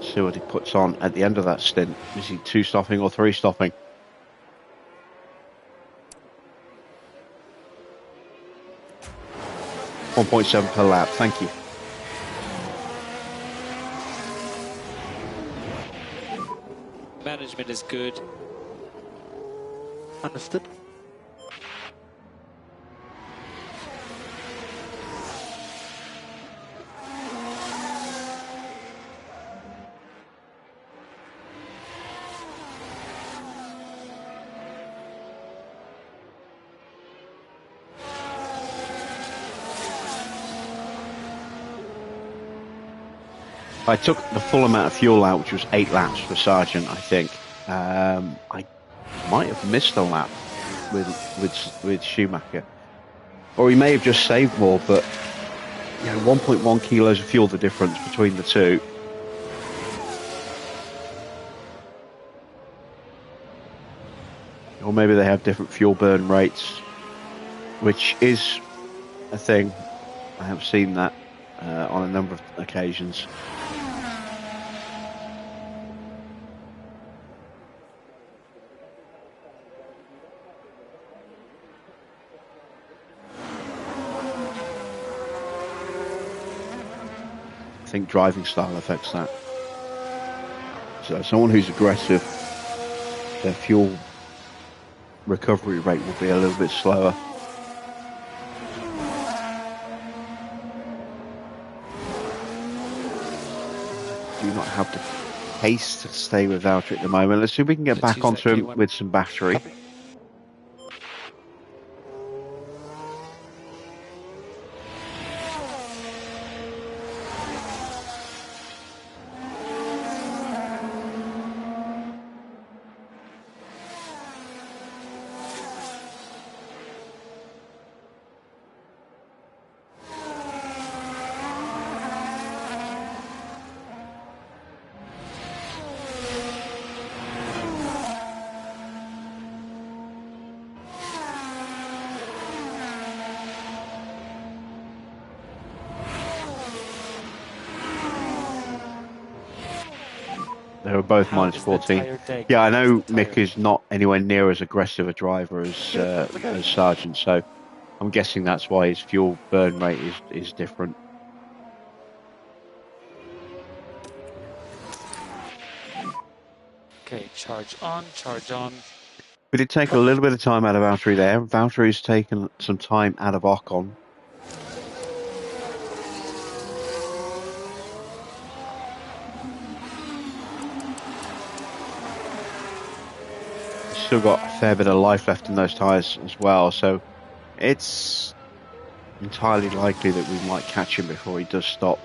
[SPEAKER 1] See what he puts on at the end of that stint. Is he 2 stopping or 3 stopping? .7 per lap, thank you.
[SPEAKER 6] Management is good.
[SPEAKER 5] Understood.
[SPEAKER 1] I took the full amount of fuel out, which was 8 laps for Sargent, I think. I might have missed a lap. with Schumacher, or he may have just saved more. But 1.1 kilos of fuel, the difference between the two. Or maybe they have different fuel burn rates, which is a thing. I have seen that on a number of occasions. I think driving style affects that. So someone who's aggressive, their fuel recovery rate will be a little bit slower. Do not have the pace to stay with Valtteri at the moment. Let's see if we can get back onto him with some battery. They were both minus 14. Yeah, I know Mick is not anywhere near as aggressive a driver as Sargent, so I'm guessing that's why his fuel burn rate is different.
[SPEAKER 6] Okay, charge on, charge on.
[SPEAKER 1] We did take a little bit of time out of Valtteri there. Valtteri's taken some time out of Ocon. Still got a fair bit of life left in those tyres as well, so it's entirely likely that we might catch him before he does stop.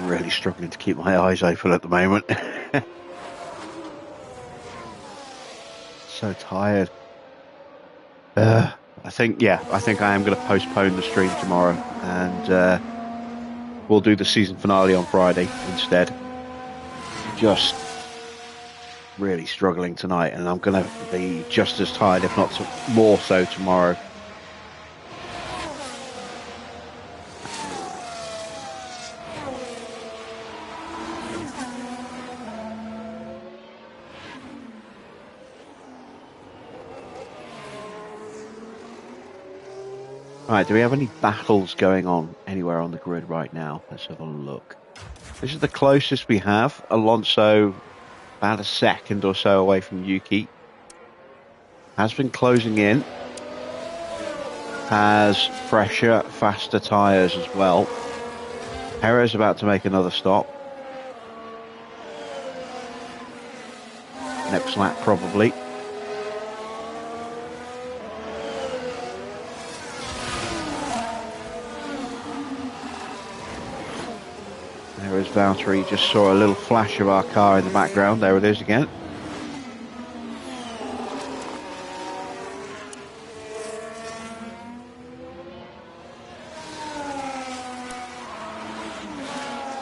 [SPEAKER 1] Really struggling to keep my eyes open at the moment. So tired. I think I am going to postpone the stream tomorrow, and we'll do the season finale on Friday instead. Just really struggling tonight, and I'm going to be just as tired, if not more so, tomorrow. Right, do we have any battles going on anywhere on the grid right now? Let's have a look. This is the closest we have. Alonso about a second or so away from Yuki. Has been closing in. Has fresher, faster tyres as well. Perez about to make another stop. Next lap probably. There is Valtteri. Just saw a little flash of our car in the background. There it is again.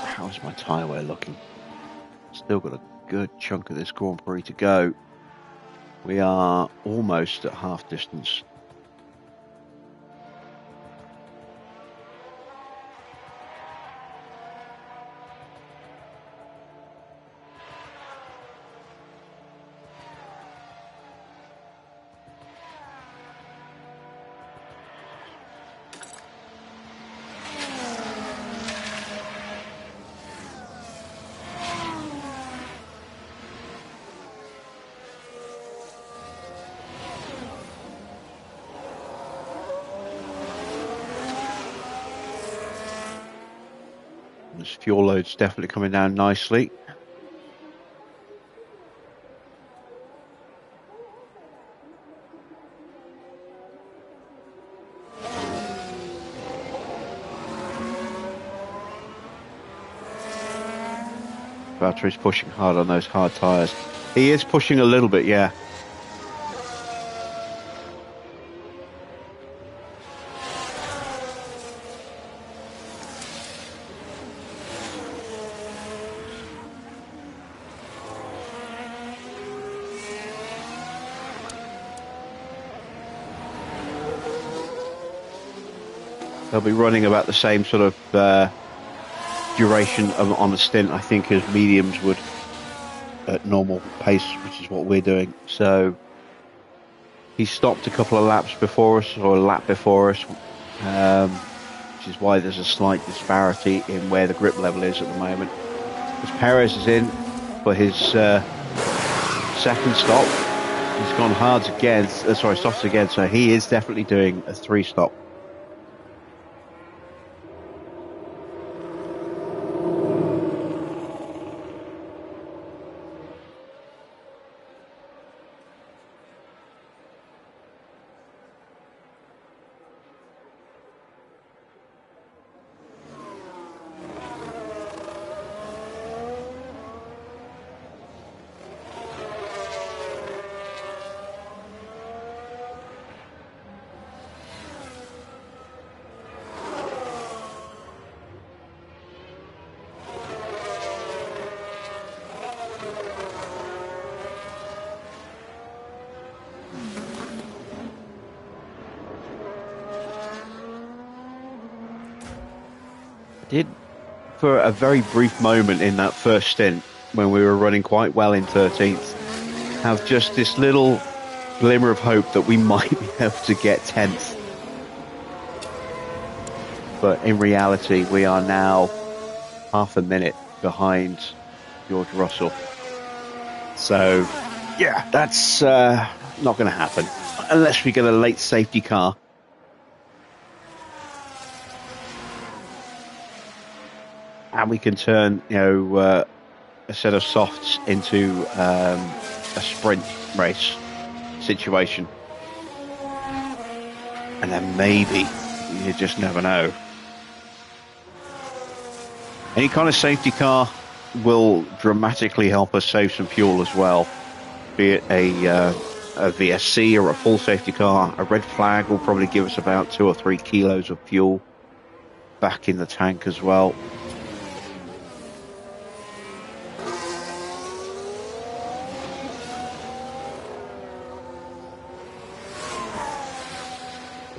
[SPEAKER 1] How's my tyre wear looking? Still got a good chunk of this Grand Prix to go. We are almost at half distance. This fuel load's definitely coming down nicely. Valtteri's pushing hard on those hard tyres. He is pushing a little bit, yeah. They'll be running about the same sort of duration on a stint, I think, as mediums would at normal pace, which is what we're doing. So he stopped a couple of laps before us, or a lap before us, which is why there's a slight disparity in where the grip level is at the moment. Because Perez is in for his second stop. He's gone hards again, softs again, so he is definitely doing a 3-stop. Did, for a very brief moment in that first stint, when we were running quite well in 13th, have just this little glimmer of hope that we might be able to get 10th. But in reality, we are now half a minute behind George Russell. So, yeah, that's not going to happen. Unless we get a late safety car. And we can turn, a set of softs into a sprint race situation. And then maybe, you just never know. Any kind of safety car will dramatically help us save some fuel as well. Be it a VSC or a full safety car. A red flag will probably give us about 2 or 3 kilos of fuel back in the tank as well.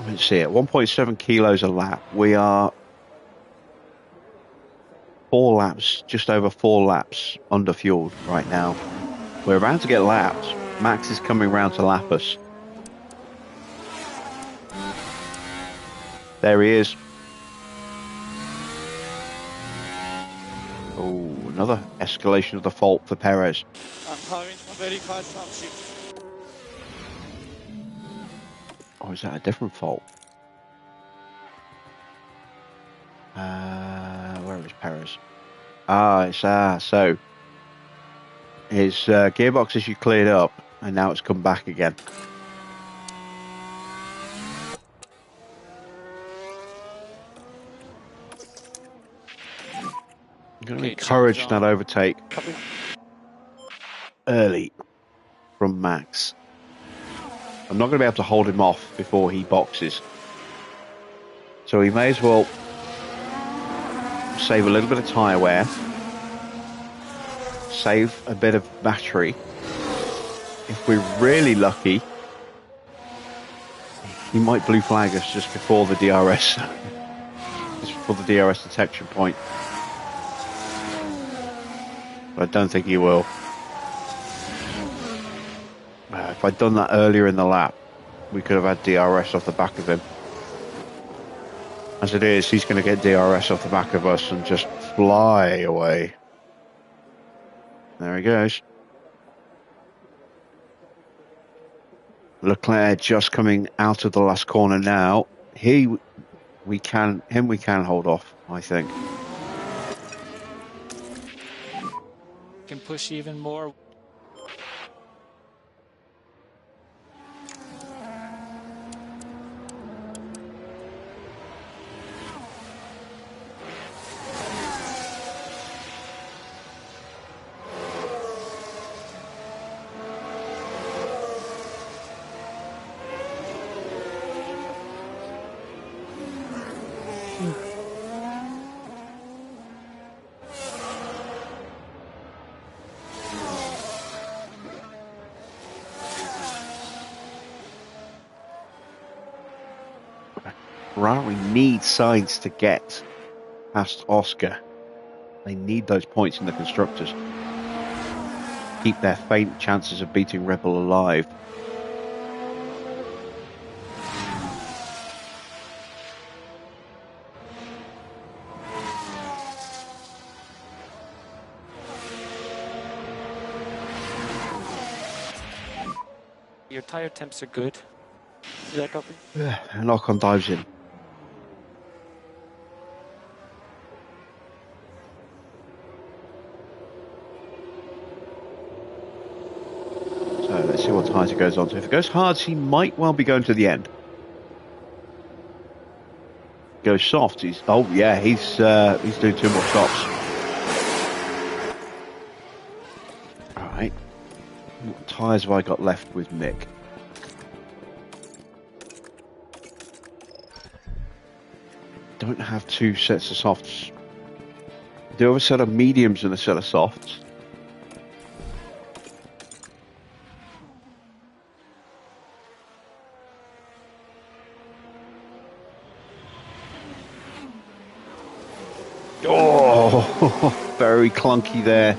[SPEAKER 1] Let's see, at 1.7 kilos a lap, we are 4 laps, just over 4 laps under fueled right now. We're about to get lapped. Max is coming round to lap us. There he is. Oh, another escalation of the fault for Perez.
[SPEAKER 9] I'm having a very fast upshift.
[SPEAKER 1] Or is that a different fault? Where is Perez? So his gearbox issue cleared up, and now it's come back again. I'm going to encourage that overtake early from Max. I'm not going to be able to hold him off before he boxes. So he may as well save a little bit of tyre wear, save a bit of battery. If we're really lucky, he might blue flag us just before the DRS, just before the DRS detection point. But I don't think he will. If I'd done that earlier in the lap, we could have had DRS off the back of him. As it is, he's going to get DRS off the back of us and just fly away. There he goes. Leclerc just coming out of the last corner now. We can hold off, I think.
[SPEAKER 6] Can push even more.
[SPEAKER 1] Ferrari needs Sainz to get past Oscar. They need those points in the constructors. Keep their faint chances of beating Red Bull alive.
[SPEAKER 6] Your tire temps are good.
[SPEAKER 7] Yeah, copy.
[SPEAKER 1] And Ocon dives in. So let's see what tyres he goes on to. If it goes hard, he might well be going to the end. Goes soft. He's doing 2 more stops. All right. What tyres have I got left with Mick? Don't have 2 sets of softs. I do have a set of mediums and a set of softs. Oh, very clunky there.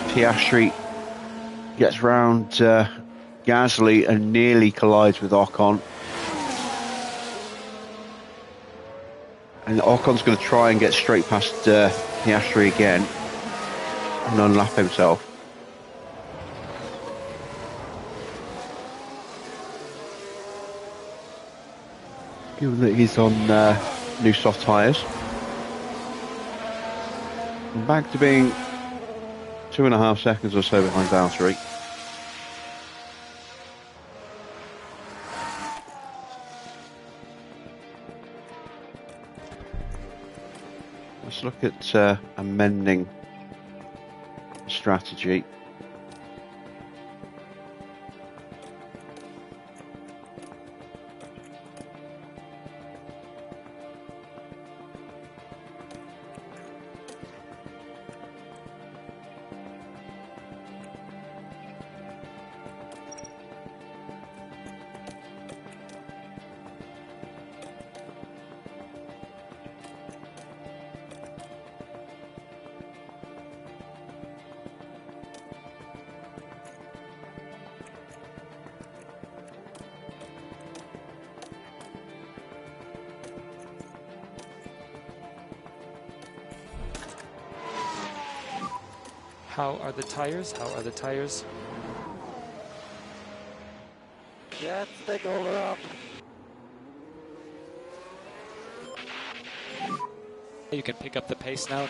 [SPEAKER 1] Piastri gets round Gasly and nearly collides with Ocon. And Ocon's going to try and get straight past Piastri again and unlap himself. Given that he's on new soft tyres. And back to being 2.5 seconds or so behind Valtteri. Let's look at amending strategy.
[SPEAKER 6] How are the tires? How are the tires?
[SPEAKER 7] Yeah, take over up.
[SPEAKER 6] You can pick up the pace now.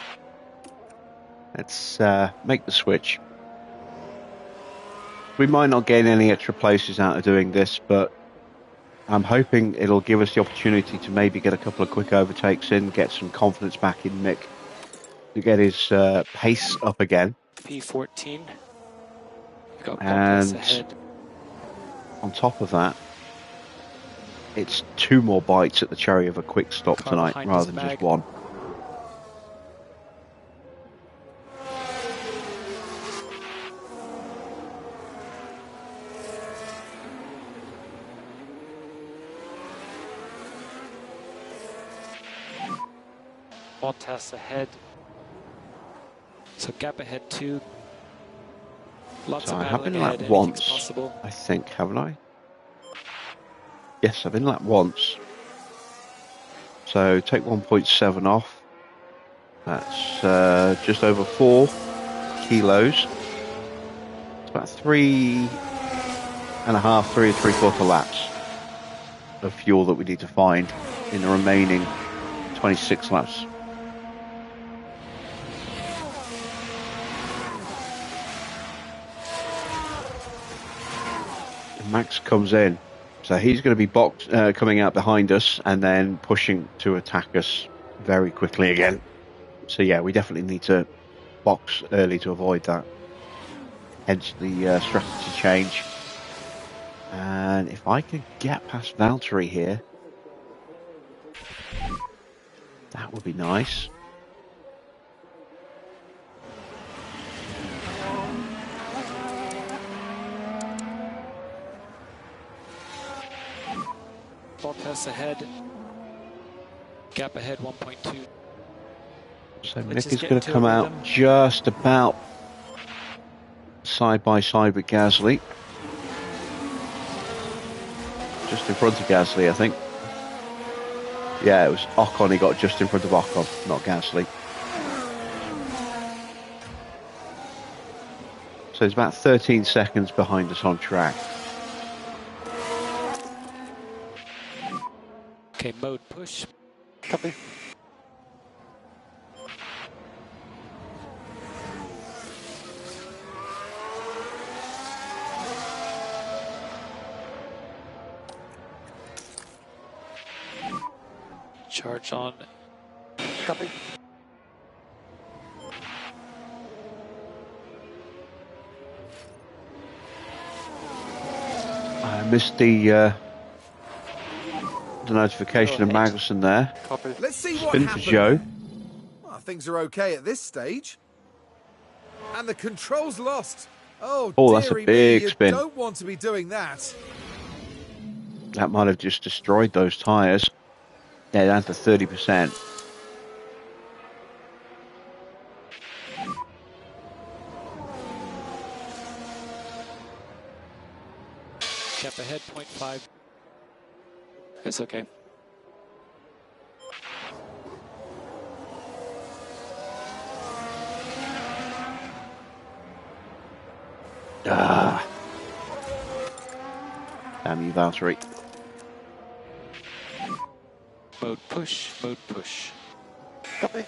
[SPEAKER 1] Let's make the switch. We might not gain any extra places out of doing this, but I'm hoping it'll give us the opportunity to maybe get a couple of quick overtakes in, get some confidence back in Mick, to get his pace up again.
[SPEAKER 6] P14. Got
[SPEAKER 1] And
[SPEAKER 6] ahead.
[SPEAKER 1] on top of that, it's 2 more bites at the cherry of a quick stop
[SPEAKER 6] Car
[SPEAKER 1] tonight
[SPEAKER 6] behind
[SPEAKER 1] rather
[SPEAKER 6] his
[SPEAKER 1] than
[SPEAKER 6] bag.
[SPEAKER 1] just one.
[SPEAKER 6] Bottas ahead. So gap ahead 2. Lots
[SPEAKER 1] So
[SPEAKER 6] of
[SPEAKER 1] I have
[SPEAKER 6] battling
[SPEAKER 1] been
[SPEAKER 6] ahead.
[SPEAKER 1] lapped
[SPEAKER 6] Anything's
[SPEAKER 1] once,
[SPEAKER 6] possible.
[SPEAKER 1] I think, haven't I? Yes, I've been lapped once. So take 1.7 off. That's just over 4 kilos. It's about 3.5, 3 3/4 laps of fuel that we need to find in the remaining 26 laps. Max comes in, so he's going to be coming out behind us and then pushing to attack us very quickly again. So yeah, we definitely need to box early to avoid that. Hence the strategy change. And if I could get past Valtteri here, that would be nice.
[SPEAKER 6] Bottas ahead. Gap ahead 1.2.
[SPEAKER 1] So
[SPEAKER 6] Let's
[SPEAKER 1] Mick
[SPEAKER 6] just
[SPEAKER 1] is
[SPEAKER 6] get
[SPEAKER 1] going to
[SPEAKER 6] into
[SPEAKER 1] come
[SPEAKER 6] a
[SPEAKER 1] out
[SPEAKER 6] rhythm.
[SPEAKER 1] just about side by side with Gasly. Just in front of Gasly, I think. Yeah, it was Ocon. He got just in front of Ocon, not Gasly. So he's about 13 seconds behind us on track.
[SPEAKER 6] Okay, mode push.
[SPEAKER 5] Copy.
[SPEAKER 6] Charge on.
[SPEAKER 5] Copy.
[SPEAKER 1] I missed the notification of Magnussen there.
[SPEAKER 5] Copy.
[SPEAKER 2] Let's see what
[SPEAKER 1] Spin for
[SPEAKER 2] happened.
[SPEAKER 1] Joe.
[SPEAKER 2] Well, things are okay at this stage. And the control's lost. Oh,
[SPEAKER 1] That's a
[SPEAKER 2] dearie
[SPEAKER 1] big
[SPEAKER 2] me, you
[SPEAKER 1] spin.
[SPEAKER 2] don't want to be doing that.
[SPEAKER 1] That might have just destroyed those tyres. Yeah, down to 30%.
[SPEAKER 6] Gap ahead 0.5. It's okay.
[SPEAKER 1] Ah. Damn you, Valtteri.
[SPEAKER 6] Mode push, mode push.
[SPEAKER 5] Copy.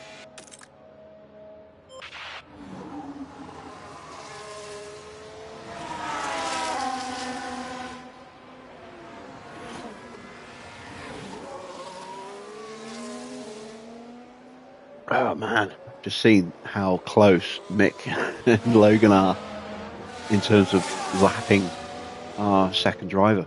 [SPEAKER 1] Oh man, just seen how close Mick and Logan are in terms of lapping our second driver.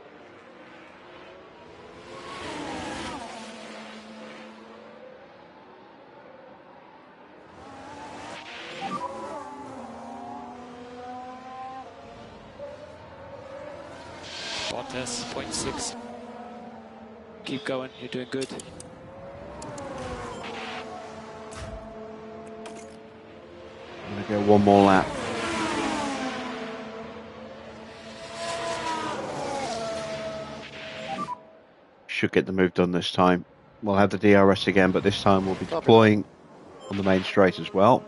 [SPEAKER 6] Bottas 0.6. Keep going, you're doing good.
[SPEAKER 1] I'm going to go one more lap. Should get the move done this time. We'll have the DRS again, but this time we'll be deploying on the main straight as well.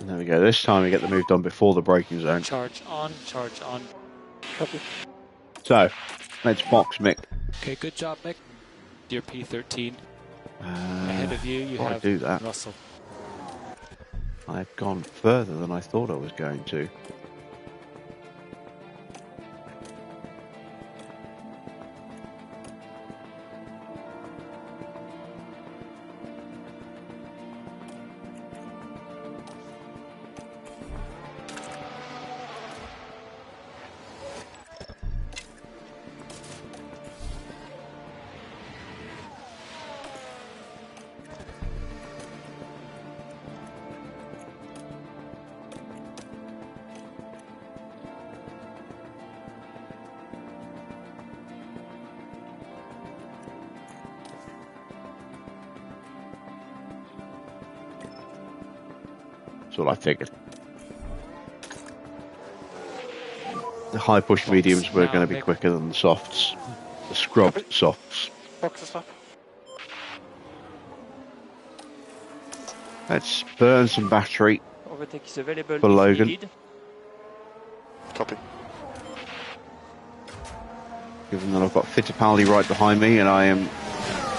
[SPEAKER 1] And there we go. This time we get the move done before the braking zone.
[SPEAKER 6] Charge on, charge on.
[SPEAKER 5] Copy.
[SPEAKER 1] So, let's box Mick.
[SPEAKER 6] Okay, good job, Mick. You're P13. Ahead of you, you
[SPEAKER 1] before I
[SPEAKER 6] have
[SPEAKER 1] do that,
[SPEAKER 6] Russell.
[SPEAKER 1] I've gone further than I thought I was going to. That's what I figured. The high push mediums were going to be quicker than the softs. The scrubbed softs.
[SPEAKER 5] Boxes up.
[SPEAKER 1] Let's burn some battery
[SPEAKER 7] Overtake is available
[SPEAKER 1] for
[SPEAKER 7] if
[SPEAKER 1] Logan.
[SPEAKER 7] needed.
[SPEAKER 5] Copy.
[SPEAKER 1] Given that I've got Fittipaldi right behind me and I am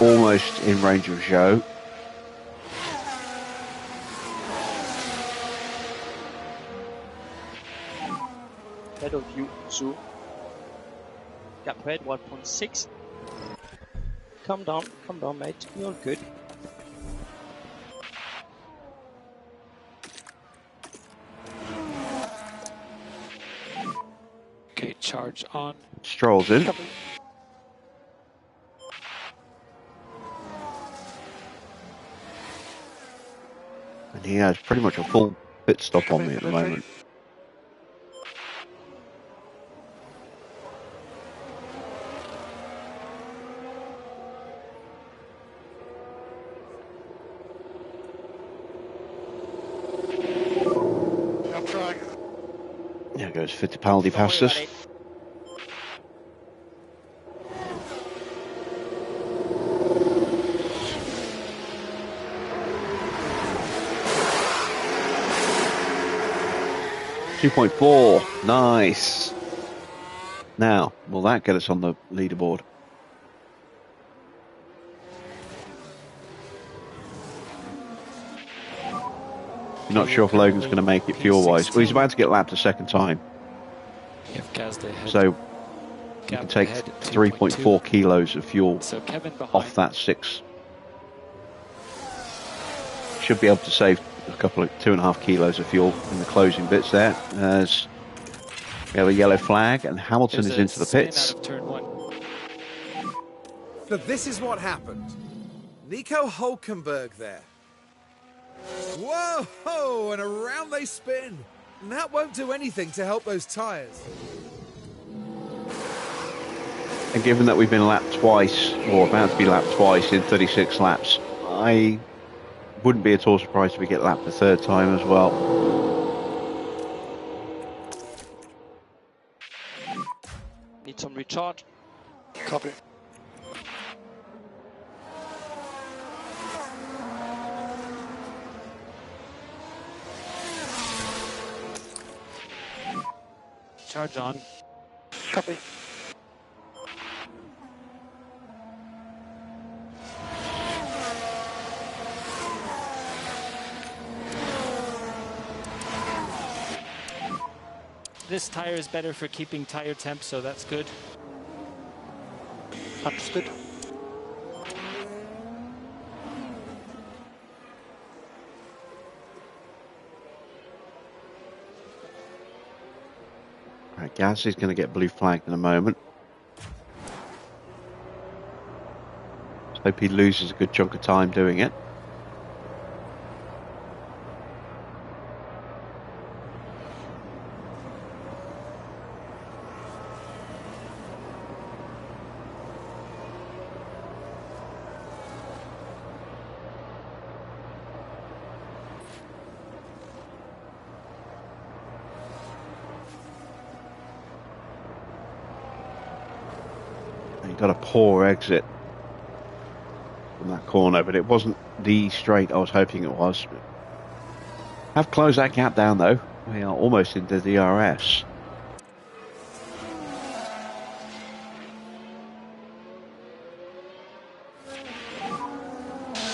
[SPEAKER 1] almost in range of Zhou.
[SPEAKER 7] Ahead of you, Zhu. Gap ahead 1.6. calm down, mate. You're all good.
[SPEAKER 6] Okay, charge on.
[SPEAKER 1] Strolls in.
[SPEAKER 5] Copy.
[SPEAKER 1] And he has pretty much a full pit stop on me at the moment.
[SPEAKER 5] I'm trying.
[SPEAKER 1] There goes Fittipaldi past us. 2.4, nice. Now, will that get us on the leaderboard? You're not sure if Logan's going to make it fuel-wise. Well, he's about to get lapped a second time.
[SPEAKER 6] You have Gasly ahead.
[SPEAKER 1] So you
[SPEAKER 6] Gap
[SPEAKER 1] can take
[SPEAKER 6] ahead,
[SPEAKER 1] 3.4 kilos of fuel
[SPEAKER 6] So Kevin behind.
[SPEAKER 1] off that 6. Should be able to save a couple of 2.5 kilos of fuel in the closing bits there. As we have a yellow flag and Hamilton
[SPEAKER 6] There's
[SPEAKER 1] is
[SPEAKER 6] a
[SPEAKER 1] into the
[SPEAKER 6] spin
[SPEAKER 1] pits.
[SPEAKER 6] out of turn 1.
[SPEAKER 2] But this is what happened. Nico Hulkenberg there. Whoa, and around they spin. And that won't do anything to help those tyres.
[SPEAKER 1] And given that we've been lapped twice, or about to be lapped twice in 36 laps, I wouldn't be at all surprised if we get lapped a third time as well.
[SPEAKER 7] Need some recharge.
[SPEAKER 5] Copy.
[SPEAKER 6] Charge on.
[SPEAKER 5] Copy.
[SPEAKER 6] This tire is better for keeping tire temp, so that's good.
[SPEAKER 5] Understood.
[SPEAKER 1] Right, Gasly's going to get blue flagged in a moment. Let's hope he loses a good chunk of time doing it. He got a poor exit from that corner, but it wasn't the straight I was hoping it was. Have closed that gap down though. We are almost into the DRS.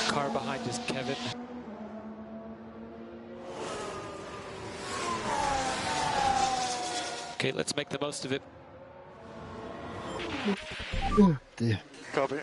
[SPEAKER 6] Car behind is Kevin. Okay, let's make the most of it.
[SPEAKER 1] Dear.
[SPEAKER 5] Copy.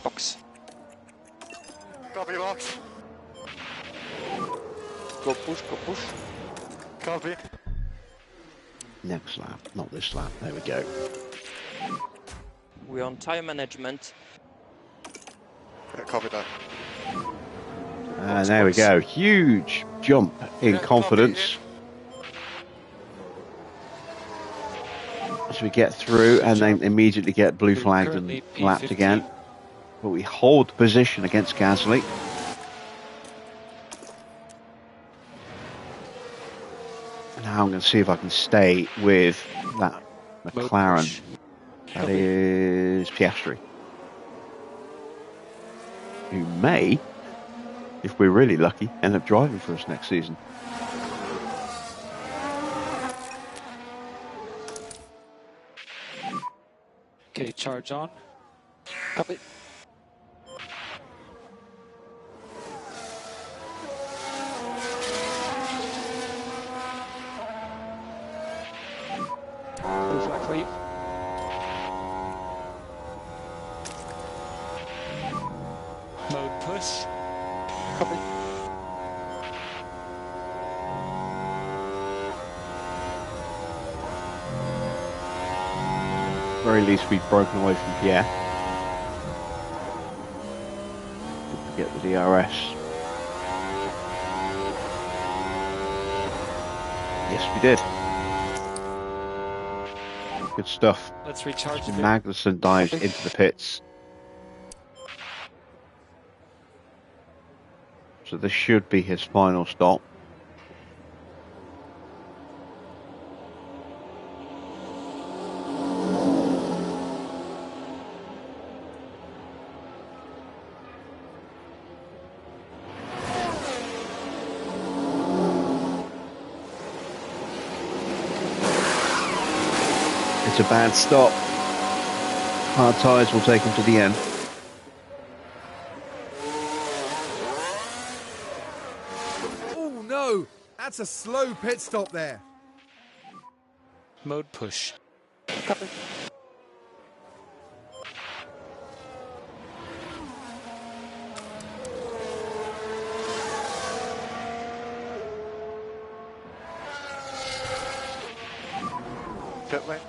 [SPEAKER 7] Box.
[SPEAKER 5] Copy, box.
[SPEAKER 7] Go push.
[SPEAKER 5] Copy.
[SPEAKER 1] Next lap, not this lap. There we go.
[SPEAKER 7] We're on tire management.
[SPEAKER 5] Yeah, copy that.
[SPEAKER 1] And there we go. Huge jump in confidence as we get through and then immediately get blue flagged and
[SPEAKER 6] Currently
[SPEAKER 1] lapped
[SPEAKER 6] P15.
[SPEAKER 1] again. But we hold the position against Gasly. Now I'm going to see if I can stay with that McLaren. That is Piastri. Who may, if we're really lucky, end up driving for us next season.
[SPEAKER 6] Okay, charge on.
[SPEAKER 7] Copy. Blue flag for you.
[SPEAKER 6] Mode push.
[SPEAKER 7] Copy.
[SPEAKER 1] Very least we've broken away from Pierre. Didn't forget the DRS. Yes, we did. Good stuff.
[SPEAKER 6] Let's recharge a bit.
[SPEAKER 1] Magnussen dives into the pits. So this should be his final stop. It's a bad stop. Hard tyres will take him to the end.
[SPEAKER 2] Oh no! That's a slow pit stop there.
[SPEAKER 6] Mode push.
[SPEAKER 7] Copy.
[SPEAKER 5] Pit lane.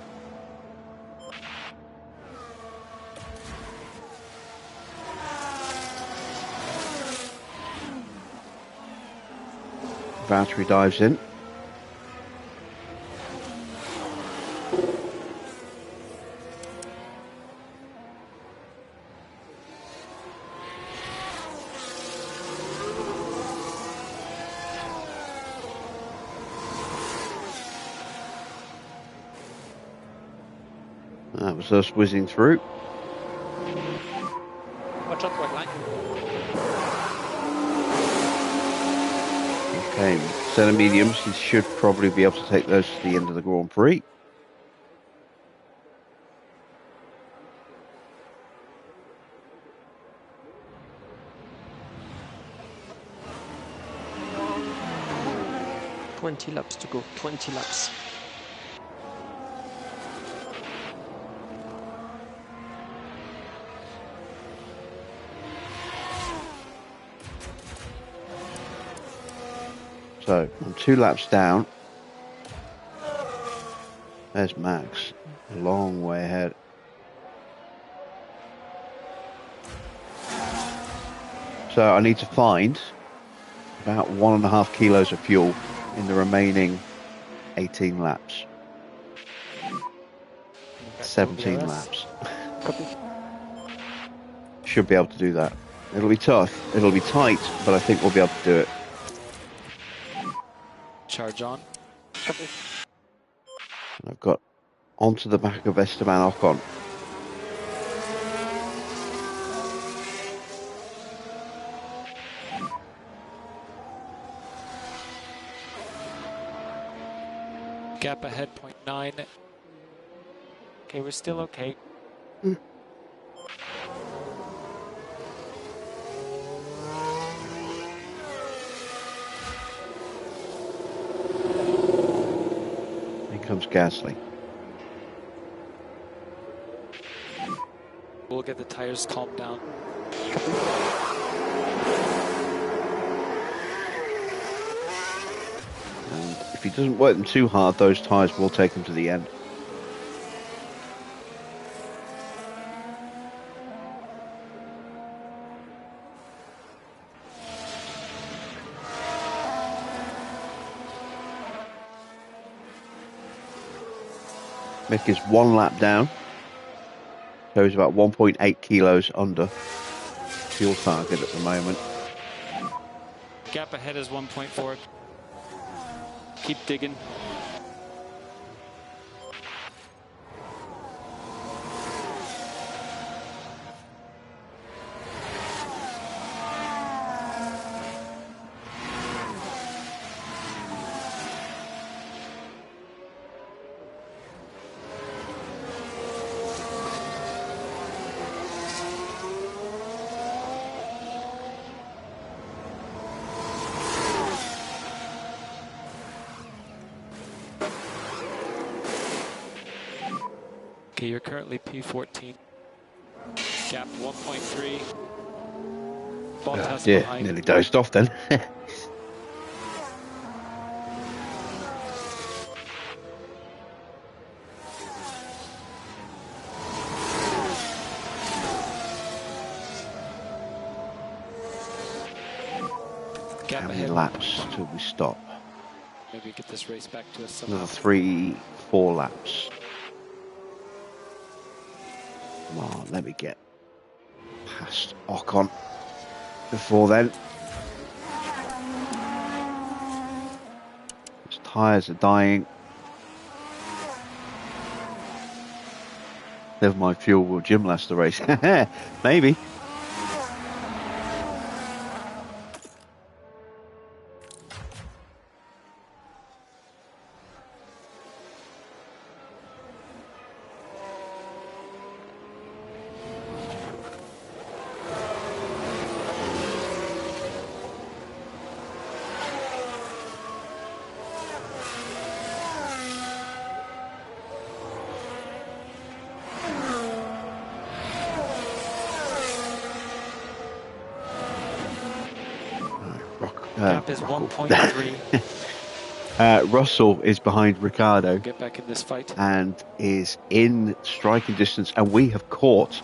[SPEAKER 1] Valtteri dives in. That was us whizzing through.
[SPEAKER 7] Watch out, white line.
[SPEAKER 1] Okay, set of mediums. He should probably be able to take those to the end of the Grand Prix.
[SPEAKER 7] Laps to go. 20 laps.
[SPEAKER 1] So, I'm 2 laps down. There's Max. A long way ahead. So, I need to find about 1.5 kilos of fuel in the remaining 18 laps. 17 laps. Should be able to do that. It'll be tough. It'll be tight, but I think we'll be able to do it.
[SPEAKER 6] Charge on.
[SPEAKER 1] And I've got onto the back of Esteban Ocon.
[SPEAKER 6] Gap ahead, 0.9. Okay, we're still okay.
[SPEAKER 1] Here comes Gasly.
[SPEAKER 6] We'll get the tires calmed down.
[SPEAKER 1] And if he doesn't work them too hard, those tyres will take him to the end. Mick is 1 lap down. So he's about 1.8 kilos under fuel target at the moment.
[SPEAKER 6] Gap ahead is 1.4. Keep digging. Okay, you're currently P14. Gap 1.3. Bottas
[SPEAKER 1] Yeah,
[SPEAKER 6] behind.
[SPEAKER 1] nearly dozed off then.
[SPEAKER 6] Gap
[SPEAKER 1] How many
[SPEAKER 6] ahead.
[SPEAKER 1] laps till we stop?
[SPEAKER 6] Maybe get this race back to us somehow.
[SPEAKER 1] Another 3-4 laps. Come on, let me get past Ocon before then. His tyres are dying. Never mind, fuel will Jim last the race. Maybe.
[SPEAKER 6] Gap is 1.3.
[SPEAKER 1] Russell is behind Ricciardo
[SPEAKER 6] Get back in this fight.
[SPEAKER 1] and is in striking distance, and we have caught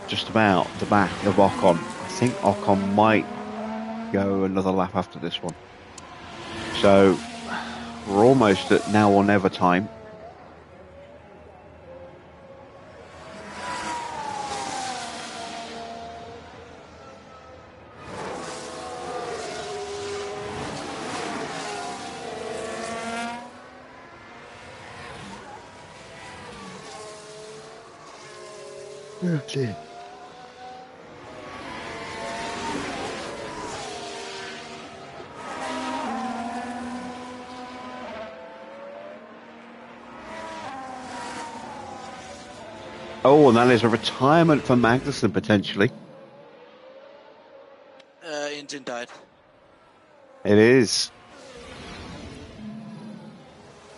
[SPEAKER 1] just about the back of Ocon. I think Ocon might go another lap after this one. So we're almost at now or never time. Yeah. Oh, and that is a retirement for Magnussen potentially.
[SPEAKER 9] Engine died.
[SPEAKER 1] It is.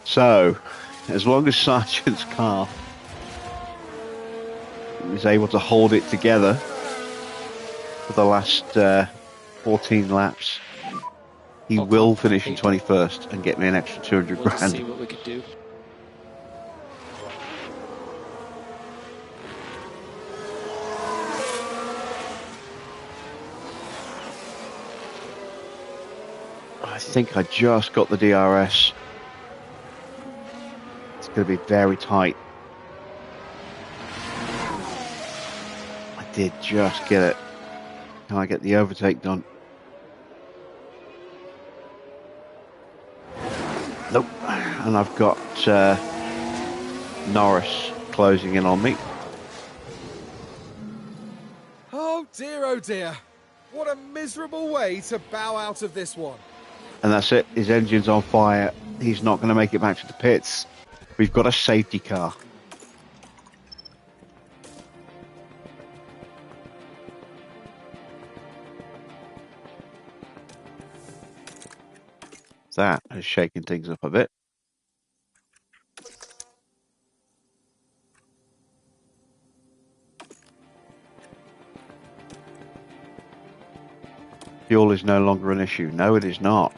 [SPEAKER 1] So, as long as Sargent's car is able to hold it together for the last 14 laps, he will finish in 21st and get me an extra 200
[SPEAKER 6] We'll just
[SPEAKER 1] grand.
[SPEAKER 6] see what we can do.
[SPEAKER 1] I think I just got the DRS. It's going to be very tight. I did just get it. Can I get the overtake done? Nope. And I've got Norris closing in on me.
[SPEAKER 2] Oh dear, what a miserable way to bow out of this one.
[SPEAKER 1] And that's it. His engine's on fire. He's not going to make it back to the pits. We've got a safety car. That has shaken things up a bit. Fuel is no longer an issue. No, it is not.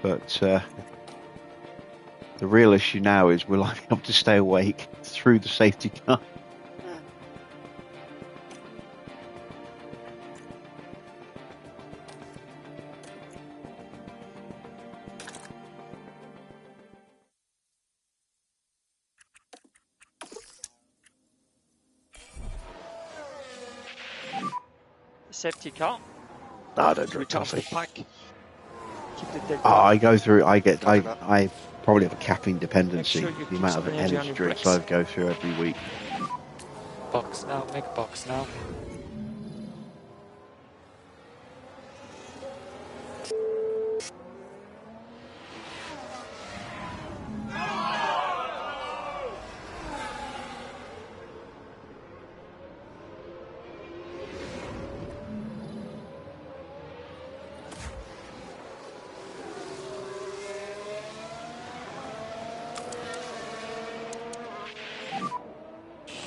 [SPEAKER 1] But the real issue now is will I be able to stay awake through the safety car?
[SPEAKER 7] Safety car.
[SPEAKER 1] No, I don't drink
[SPEAKER 7] Recharge the
[SPEAKER 1] coffee.
[SPEAKER 7] pack. Keep the tail.
[SPEAKER 1] I go through. I probably have a caffeine dependency.
[SPEAKER 7] Make sure you
[SPEAKER 1] The
[SPEAKER 7] keep
[SPEAKER 1] amount
[SPEAKER 7] some
[SPEAKER 1] of
[SPEAKER 7] energy on
[SPEAKER 1] energy
[SPEAKER 7] your
[SPEAKER 1] drinks
[SPEAKER 7] brakes.
[SPEAKER 1] I go through every week.
[SPEAKER 6] Box now, make box now.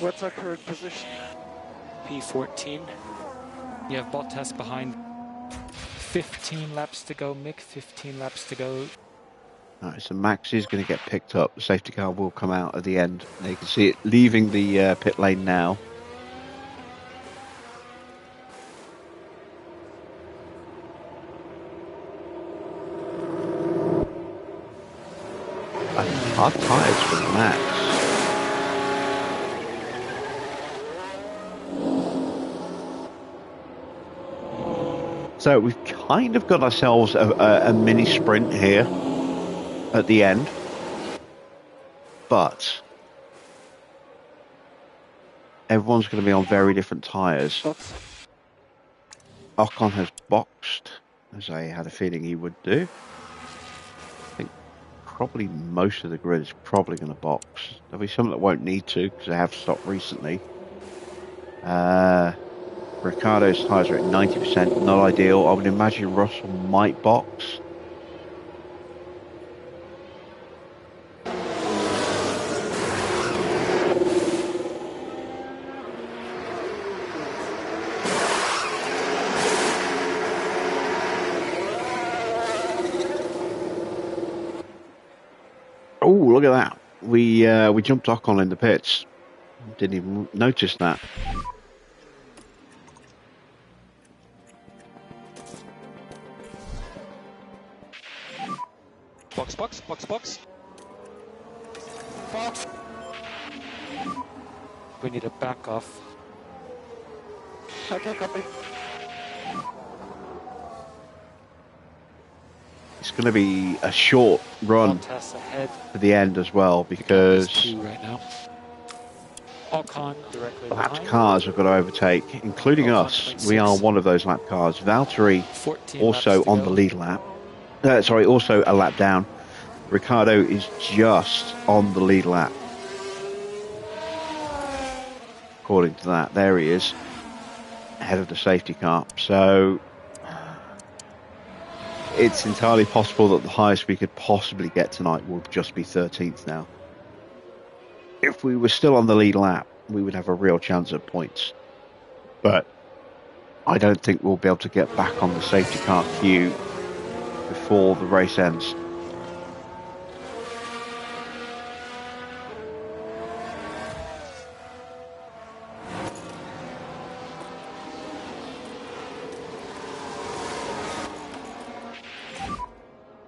[SPEAKER 8] What's our current position?
[SPEAKER 6] P14. You have Bottas behind. 15 laps to go, Mick. 15 laps to go.
[SPEAKER 1] Alright, so Max is going to get picked up. The safety car will come out at the end. Now you can see it leaving the pit lane now. Hard tyres for Max. So we've kind of got ourselves a mini sprint here at the end, but everyone's going to be on very different tyres. Ocon has boxed, as I had a feeling he would do. I think probably most of the grid is probably going to box. There'll be some that won't need to because they have stopped recently. Ricciardo's tyres are at 90%, not ideal. I would imagine Russell might box. Oh, look at that. We jumped Ocon in the pits. Didn't even notice that.
[SPEAKER 7] Box, box, box, box. Box.
[SPEAKER 6] We need a back off.
[SPEAKER 8] Okay, copy.
[SPEAKER 1] It's going to be a short run to the end as well because
[SPEAKER 6] right now. Ocon directly
[SPEAKER 1] lapped
[SPEAKER 6] behind.
[SPEAKER 1] cars have got to overtake, including
[SPEAKER 6] Ocon
[SPEAKER 1] us.
[SPEAKER 6] 26.
[SPEAKER 1] We are one of those lap cars. Valtteri
[SPEAKER 6] 14
[SPEAKER 1] also
[SPEAKER 6] laps to
[SPEAKER 1] on
[SPEAKER 6] go.
[SPEAKER 1] the lead lap. Also a lap down. Ricciardo is just on the lead lap. According to that, there he is, ahead of the safety car. So it's entirely possible that the highest we could possibly get tonight will just be 13th now. If we were still on the lead lap, we would have a real chance at points. But I don't think we'll be able to get back on the safety car queue before the race ends.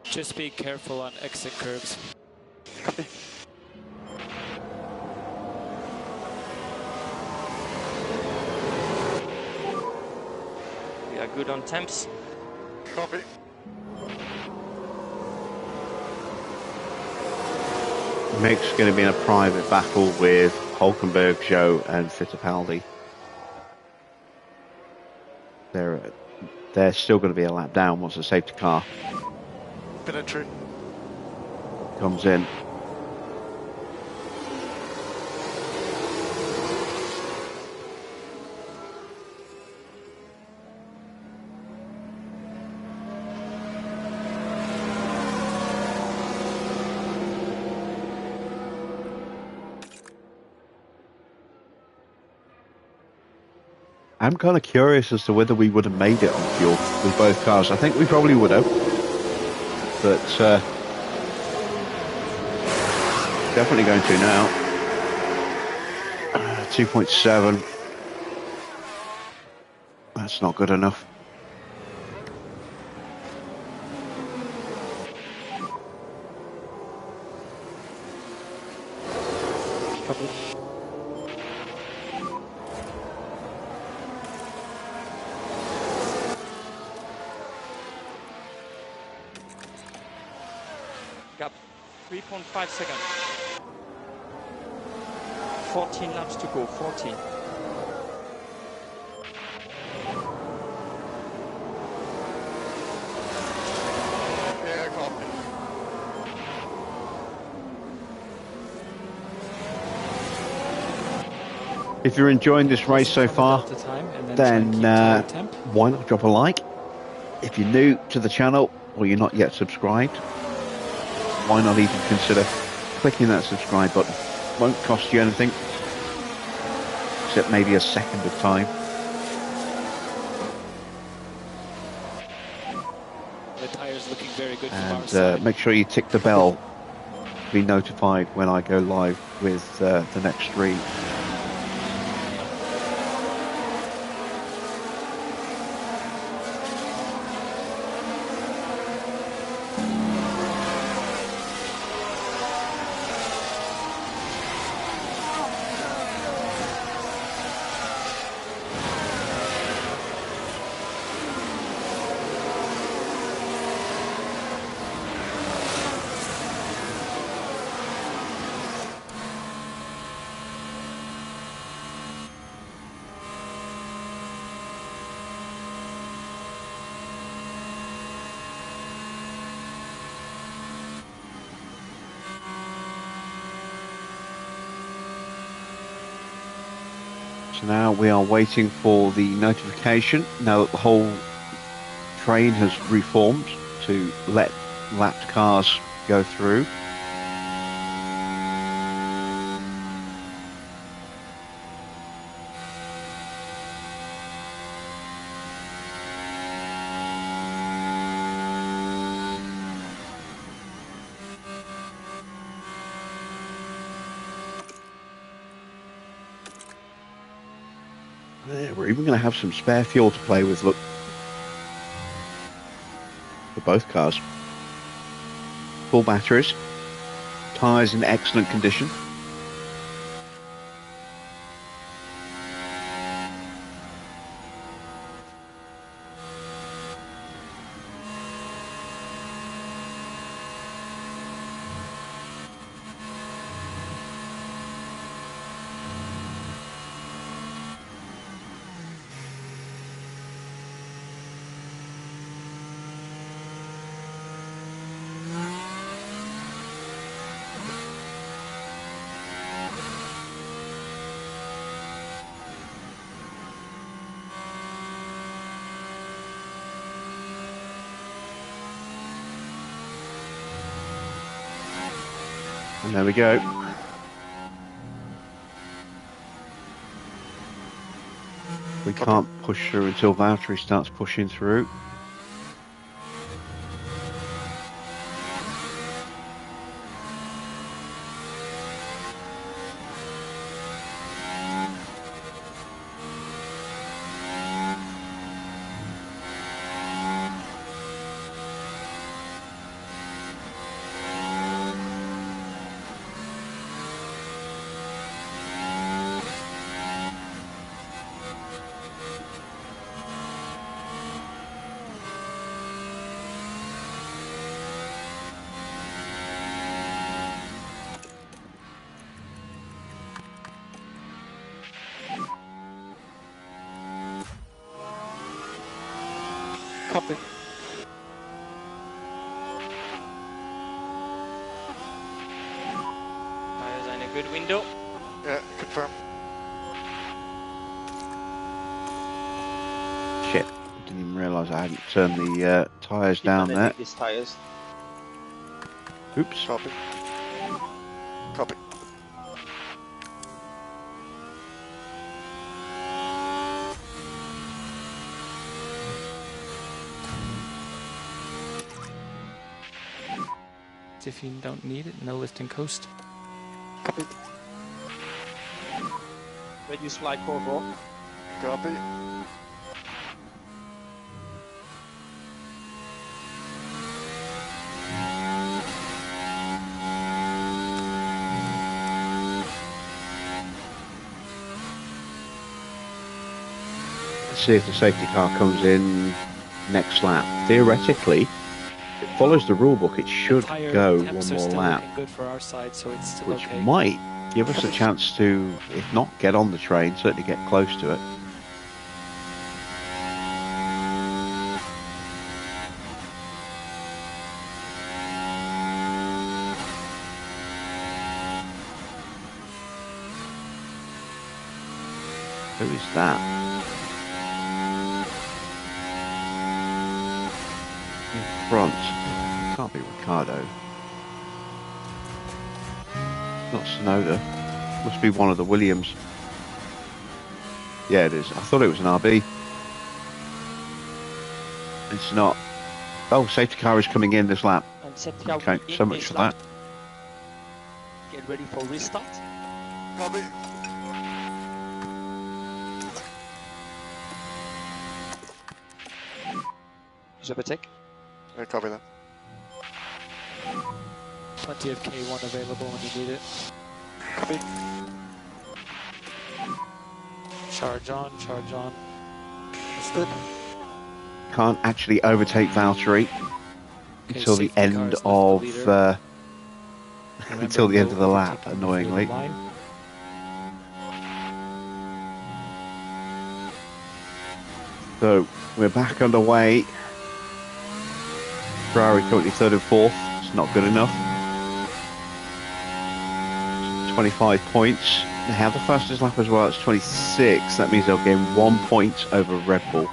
[SPEAKER 6] Just be careful on exit curves.
[SPEAKER 7] We are good on temps.
[SPEAKER 8] Copy.
[SPEAKER 1] Mick's going to be in a private battle with Hulkenberg, Joe and Fittipaldi. They're still going to be a lap down once the safety car
[SPEAKER 8] Penetrate.
[SPEAKER 1] comes in. I'm kind of curious as to whether we would have made it on fuel with both cars. I think we probably would have. But definitely going to now. 2.7. That's not good enough.
[SPEAKER 7] Gap 3.5 seconds. 14 laps to go, 14.
[SPEAKER 8] Yeah, copy.
[SPEAKER 1] If you're enjoying this race so far, then why not drop a like? If you're new to the channel or you're not yet subscribed, why not even consider clicking that subscribe button? Won't cost you anything. exit maybe a second of time.
[SPEAKER 6] The tyres looking very good from our
[SPEAKER 1] And
[SPEAKER 6] side.
[SPEAKER 1] make sure you tick the bell to be notified when I go live with the next stream. So now we are waiting for the notification. Now that the whole train has reformed to let lapped cars go through. We're even going to have some spare fuel to play with, look, for both cars. Full batteries, tyres in excellent condition. And there we go. We can't push through until Valtteri starts pushing through.
[SPEAKER 7] Copy. Tires are in a good window.
[SPEAKER 5] Yeah, confirm.
[SPEAKER 1] Shit, didn't even realise I hadn't turned the tyres
[SPEAKER 7] Keep
[SPEAKER 1] down there.
[SPEAKER 7] managing these tires.
[SPEAKER 1] Oops.
[SPEAKER 5] Copy. Copy.
[SPEAKER 6] If you don't need it, no lift and coast.
[SPEAKER 5] Copy.
[SPEAKER 7] Reduce flight overall.
[SPEAKER 5] Copy.
[SPEAKER 1] Let's see if the safety car comes in next lap. Theoretically, if it follows the rule book, it should
[SPEAKER 6] Tire
[SPEAKER 1] go one
[SPEAKER 6] temps are
[SPEAKER 1] more
[SPEAKER 6] still
[SPEAKER 1] lap,
[SPEAKER 6] looking good for our side, so it's still
[SPEAKER 1] which
[SPEAKER 6] okay.
[SPEAKER 1] might give us a chance to, if not get on the train, certainly get close to it. Who is that? In front. It can't be Ricardo. Not Sonoda. Must be one of the Williams. Yeah, it is. I thought it was an RB. It's not. Oh, safety car is coming in this lap.
[SPEAKER 7] And safety car
[SPEAKER 1] Okay,
[SPEAKER 7] in
[SPEAKER 1] so much
[SPEAKER 7] this
[SPEAKER 1] for
[SPEAKER 7] lap.
[SPEAKER 1] that.
[SPEAKER 7] Get ready for restart.
[SPEAKER 5] Copy.
[SPEAKER 7] Overtake.
[SPEAKER 5] Yeah, copy that.
[SPEAKER 6] Plenty of K1 available when you need it.
[SPEAKER 5] Copy.
[SPEAKER 6] Charge on, charge on.
[SPEAKER 5] Understood.
[SPEAKER 1] Can't actually overtake Valtteri
[SPEAKER 6] Okay,
[SPEAKER 1] until the
[SPEAKER 6] safety
[SPEAKER 1] end
[SPEAKER 6] cars left
[SPEAKER 1] of
[SPEAKER 6] the leader.
[SPEAKER 1] until the end of the
[SPEAKER 6] no
[SPEAKER 1] lap.
[SPEAKER 6] overtaking before the
[SPEAKER 1] Annoyingly.
[SPEAKER 6] line.
[SPEAKER 1] So we're back underway. Ferrari currently third and fourth. It's not good enough. 25 points. They have the fastest lap as well. It's 26. That means they'll gain 1 point over Red Bull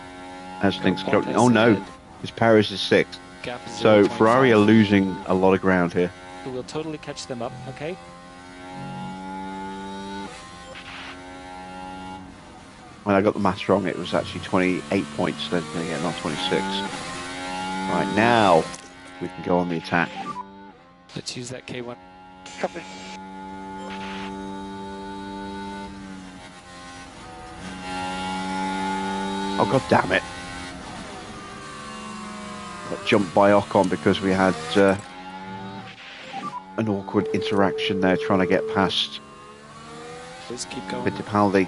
[SPEAKER 1] as things currently. Oh no, because Paris is sixth.
[SPEAKER 6] Gap is
[SPEAKER 1] So
[SPEAKER 6] 0.5.
[SPEAKER 1] Ferrari are losing a lot of ground here.
[SPEAKER 6] We'll totally catch them up, okay?
[SPEAKER 1] When I got the maths wrong, it was actually 28 points. They're going to get not 26. Right now, we can go on the attack.
[SPEAKER 6] Let's use that K1.
[SPEAKER 5] Copy.
[SPEAKER 1] Oh, god damn it. Got jumped by Ocon because we had an awkward interaction there trying to get past
[SPEAKER 6] Just keep going.
[SPEAKER 1] Fittipaldi.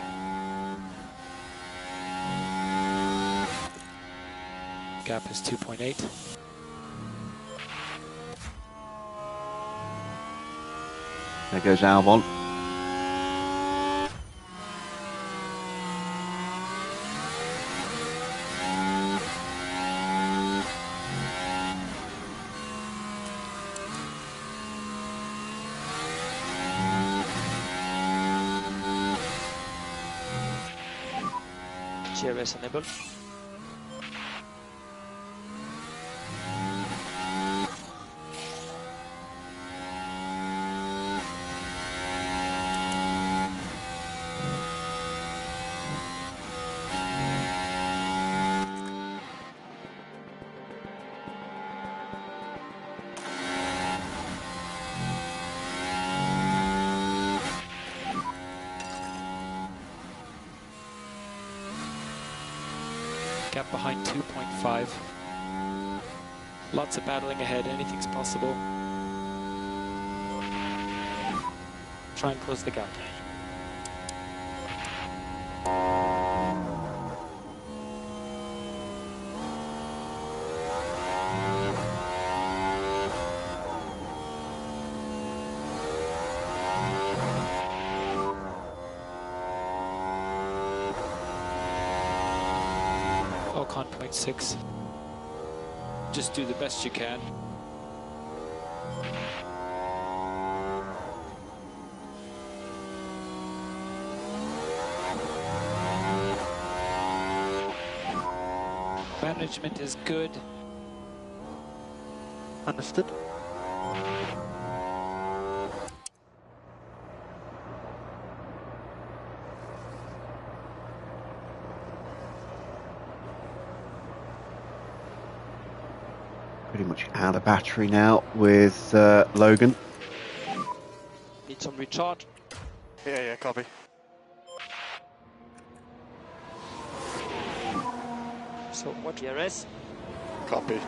[SPEAKER 6] Gap is 2.8.
[SPEAKER 1] There goes Albon.
[SPEAKER 7] GRS enable.
[SPEAKER 6] Gap behind 2.5. Lots of battling ahead. Anything's possible. Try and close the gap. Ocon 0.6. Just do the best you can. Management is good.
[SPEAKER 5] Understood.
[SPEAKER 1] Pretty much out of battery now with Logan.
[SPEAKER 7] Need some recharge.
[SPEAKER 5] Yeah, copy.
[SPEAKER 7] So what GRS?
[SPEAKER 5] Copy.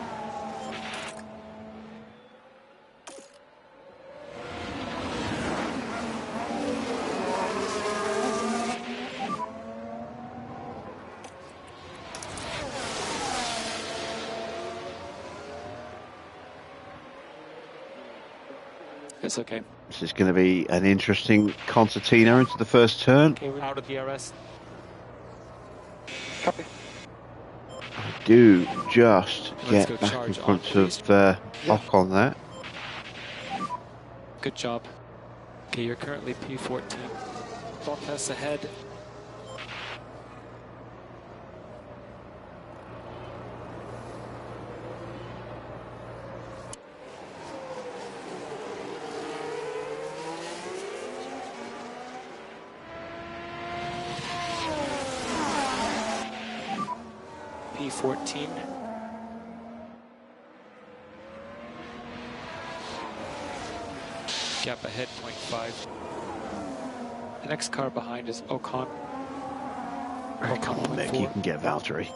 [SPEAKER 6] It's okay.
[SPEAKER 1] This is going to be an interesting concertina into the first turn.
[SPEAKER 6] Okay, we're out of the RS.
[SPEAKER 5] Copy.
[SPEAKER 1] I do just
[SPEAKER 6] Let's
[SPEAKER 1] get
[SPEAKER 6] go
[SPEAKER 1] back in
[SPEAKER 6] charge
[SPEAKER 1] front
[SPEAKER 6] on, please.
[SPEAKER 1] of Ocon there.
[SPEAKER 6] Good job. Okay, you're currently P14. Bottas ahead. P14. Gap ahead, 0.5. The next car behind is Ocon.
[SPEAKER 1] Right, come on, Mick, you can get Valtteri.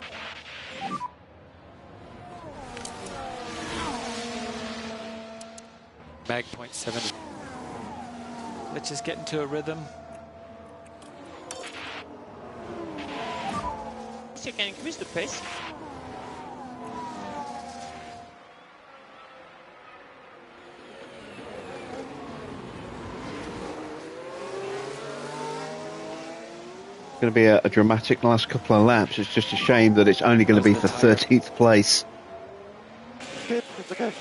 [SPEAKER 6] Mag 0.7. Let's just get into a rhythm.
[SPEAKER 7] So you can increase the pace.
[SPEAKER 1] It's going to be a dramatic last couple of laps. It's just a shame that it's only going to be for 13th place.
[SPEAKER 5] Good, it's okay.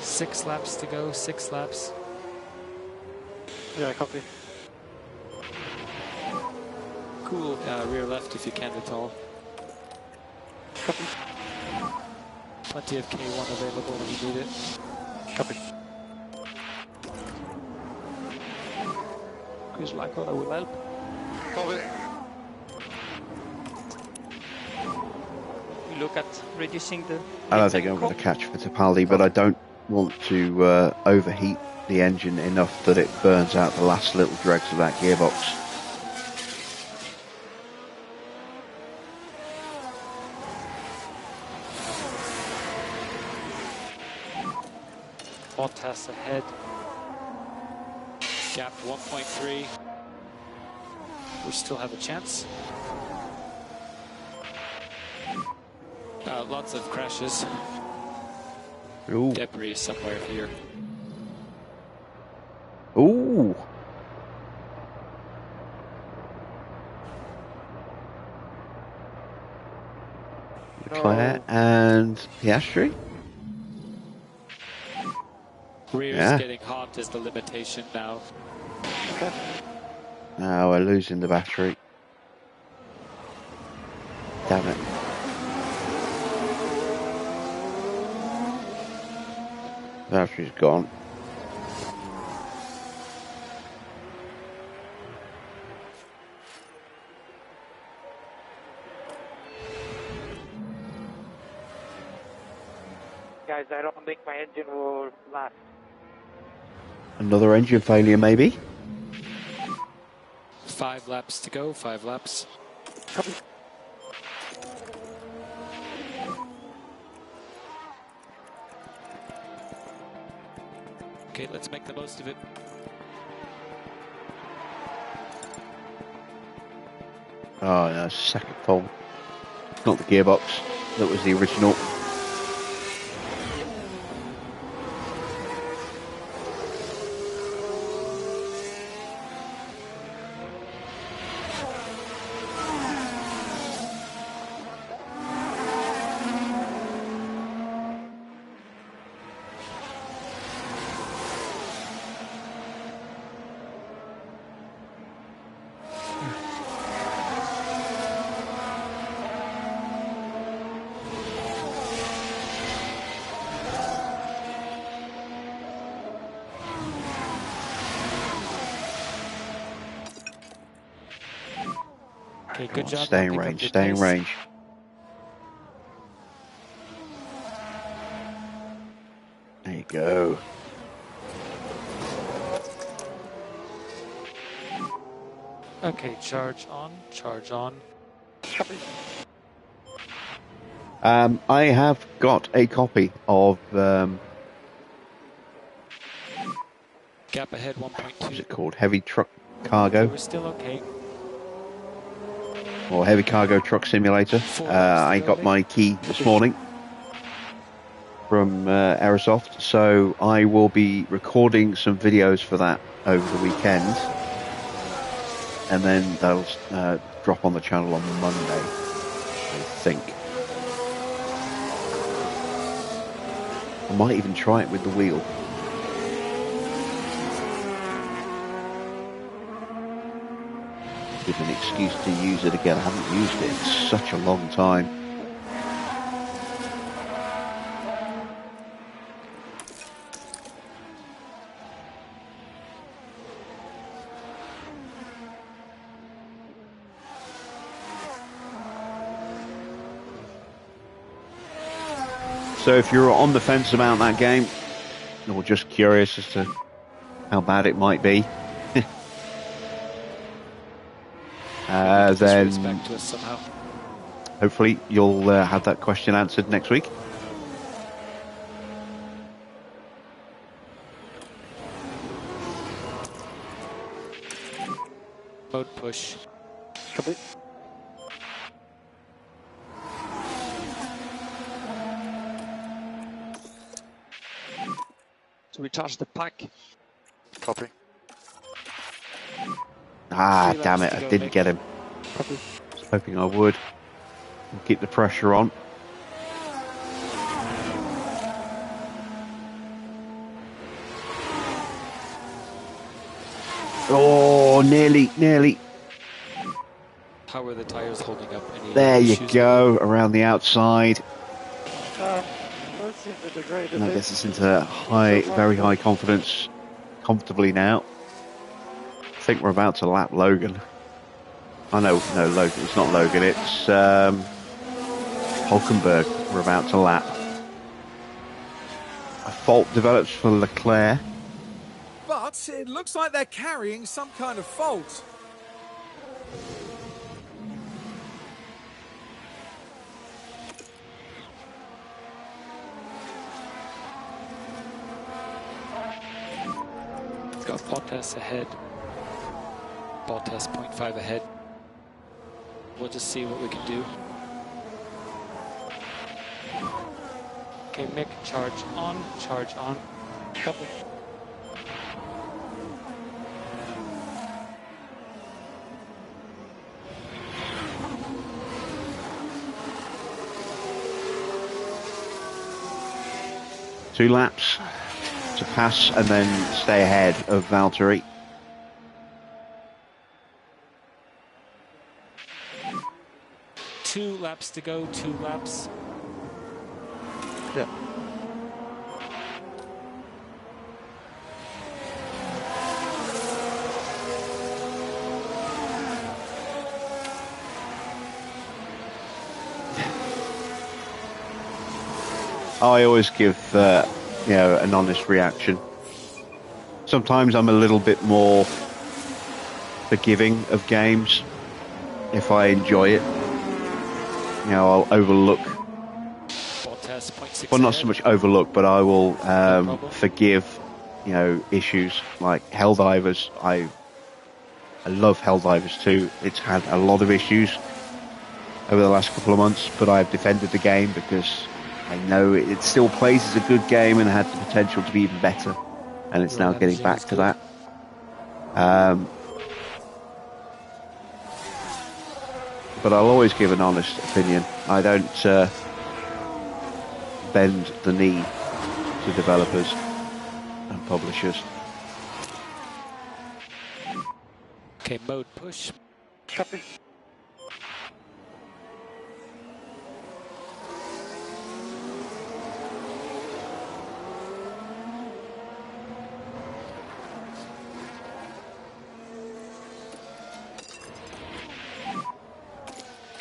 [SPEAKER 6] Six laps to go, 6 laps.
[SPEAKER 5] Yeah, copy.
[SPEAKER 6] Cool, rear left if you can at all.
[SPEAKER 5] Copy.
[SPEAKER 6] Plenty of K1 available when you need it.
[SPEAKER 5] Copy.
[SPEAKER 7] Chris Lyko, that will help.
[SPEAKER 5] Copy.
[SPEAKER 7] We look at reducing the...
[SPEAKER 1] I don't think I'm going to catch Fittipaldi, but I don't want to overheat the engine enough that it burns out the last little dregs of that gearbox.
[SPEAKER 6] Bottas ahead. Gap 1.3. We still have a chance. Lots of crashes.
[SPEAKER 1] Ooh.
[SPEAKER 6] Debris somewhere here.
[SPEAKER 1] Ooh. Leclerc and Piastri.
[SPEAKER 6] Rear is getting hot is the limitation now.
[SPEAKER 1] Now we're losing the battery. Damn it. Battery's gone.
[SPEAKER 8] Guys, I don't think my engine will last.
[SPEAKER 1] Another engine failure, maybe?
[SPEAKER 6] 5 laps to go, 5 laps.
[SPEAKER 5] Copy.
[SPEAKER 6] Okay, let's make the most of it.
[SPEAKER 1] Oh, no, second fault. Not the gearbox. That was the original.
[SPEAKER 6] Okay, good job.
[SPEAKER 1] Stay in range, stay in range. There you go.
[SPEAKER 6] Okay, charge on, charge on.
[SPEAKER 1] I have got a copy of
[SPEAKER 6] Gap ahead 1.2.
[SPEAKER 1] what's it called? Heavy Truck Cargo,
[SPEAKER 6] We're still okay.
[SPEAKER 1] or Heavy Cargo Truck Simulator. I got my key this morning from Aerosoft, so I will be recording some videos for that over the weekend, and then they'll drop on the channel on Monday, I think. I might even try it with the wheel. Give an excuse to use it again. I haven't used it in such a long time. So if you're on the fence about that game, or just curious as to how bad it might be, then
[SPEAKER 6] back to us somehow.
[SPEAKER 1] hopefully you'll have that question answered next week.
[SPEAKER 6] Mode push.
[SPEAKER 5] Copy.
[SPEAKER 7] To recharge the pack.
[SPEAKER 5] Copy.
[SPEAKER 1] Ah,
[SPEAKER 6] 3
[SPEAKER 1] damn
[SPEAKER 6] laps
[SPEAKER 1] it,
[SPEAKER 6] to
[SPEAKER 1] I
[SPEAKER 6] go,
[SPEAKER 1] didn't
[SPEAKER 6] Mick.
[SPEAKER 1] get him.
[SPEAKER 5] Copy.
[SPEAKER 1] I was hoping I would. Keep the pressure on. Oh, nearly.
[SPEAKER 6] How are the tires holding up? Any
[SPEAKER 1] There you
[SPEAKER 6] issues?
[SPEAKER 1] go, around the outside.
[SPEAKER 5] Let's see if it degrade a
[SPEAKER 1] And that
[SPEAKER 5] bit.
[SPEAKER 1] gets us into very high confidence comfortably now. I think we're about to lap Logan. Oh no, Logan. It's not Logan. It's Hulkenberg. We're about to lap. A fault develops for Leclerc.
[SPEAKER 2] But it looks like they're carrying some kind of fault.
[SPEAKER 6] It's got Bottas ahead. Bottas 0.5 ahead. We'll just see what we can do. Okay, Mick, charge on.
[SPEAKER 5] Copy.
[SPEAKER 1] Two laps to pass and then stay ahead of Valtteri.
[SPEAKER 6] Two laps to go, 2 laps.
[SPEAKER 1] Yeah. I always give, an honest reaction. Sometimes I'm a little bit more forgiving of games if I enjoy it. I'll overlook.
[SPEAKER 6] Bottas 0.6
[SPEAKER 1] Well, not
[SPEAKER 6] ahead.
[SPEAKER 1] so much overlook, but I will
[SPEAKER 6] problem.
[SPEAKER 1] forgive, issues like Helldivers. I love Helldivers too. It's had a lot of issues over the last couple of months, but I've defended the game because I know it still plays as a good game and had the potential to be even better. And it's now getting back to that. But I'll always give an honest opinion. I don't bend the knee to developers and publishers.
[SPEAKER 6] Okay, mode push.
[SPEAKER 5] Copy.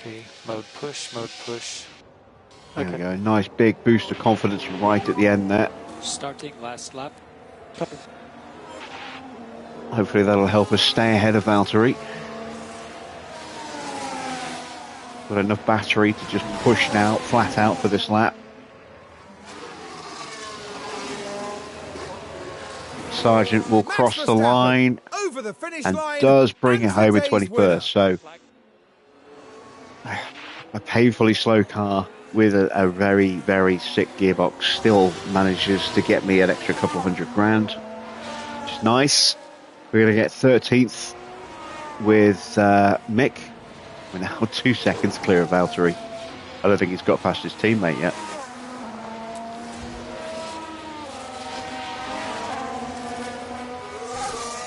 [SPEAKER 6] Okay, mode push.
[SPEAKER 1] There we go. Nice big boost of confidence right at the end there.
[SPEAKER 6] Starting last lap.
[SPEAKER 5] Copy.
[SPEAKER 1] Hopefully that'll help us stay ahead of Valtteri. Got enough battery to just push now, flat out for this lap. Sargent will
[SPEAKER 2] Max
[SPEAKER 1] cross the
[SPEAKER 2] Verstappen
[SPEAKER 1] line
[SPEAKER 2] over the finish
[SPEAKER 1] and
[SPEAKER 2] line
[SPEAKER 1] does bring it
[SPEAKER 2] and
[SPEAKER 1] home in
[SPEAKER 2] today's winner.
[SPEAKER 1] 21st. So a painfully slow car with a very, very sick gearbox still manages to get me an extra couple $100,000, which is nice. We're going to get 13th with Mick. We're now 2 seconds clear of Valtteri. I don't think he's got past his teammate yet.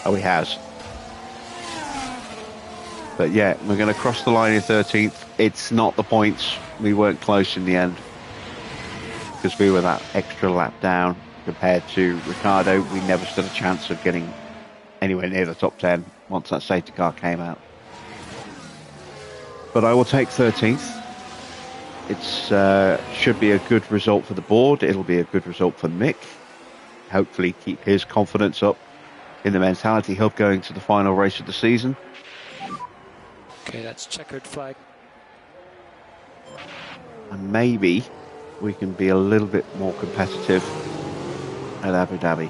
[SPEAKER 1] Oh, he has. But yeah, we're going to cross the line in 13th. It's not the points. We weren't close in the end because we were that extra lap down compared to Ricardo. We never stood a chance of getting anywhere near the top 10 once that safety car came out. But I will take 13th. It's should be a good result for the board. It'll be a good result for Mick. Hopefully keep his confidence up in the mentality hub going to the final race of the season.
[SPEAKER 6] Okay, that's checkered flag.
[SPEAKER 1] And maybe we can be a little bit more competitive at Abu Dhabi.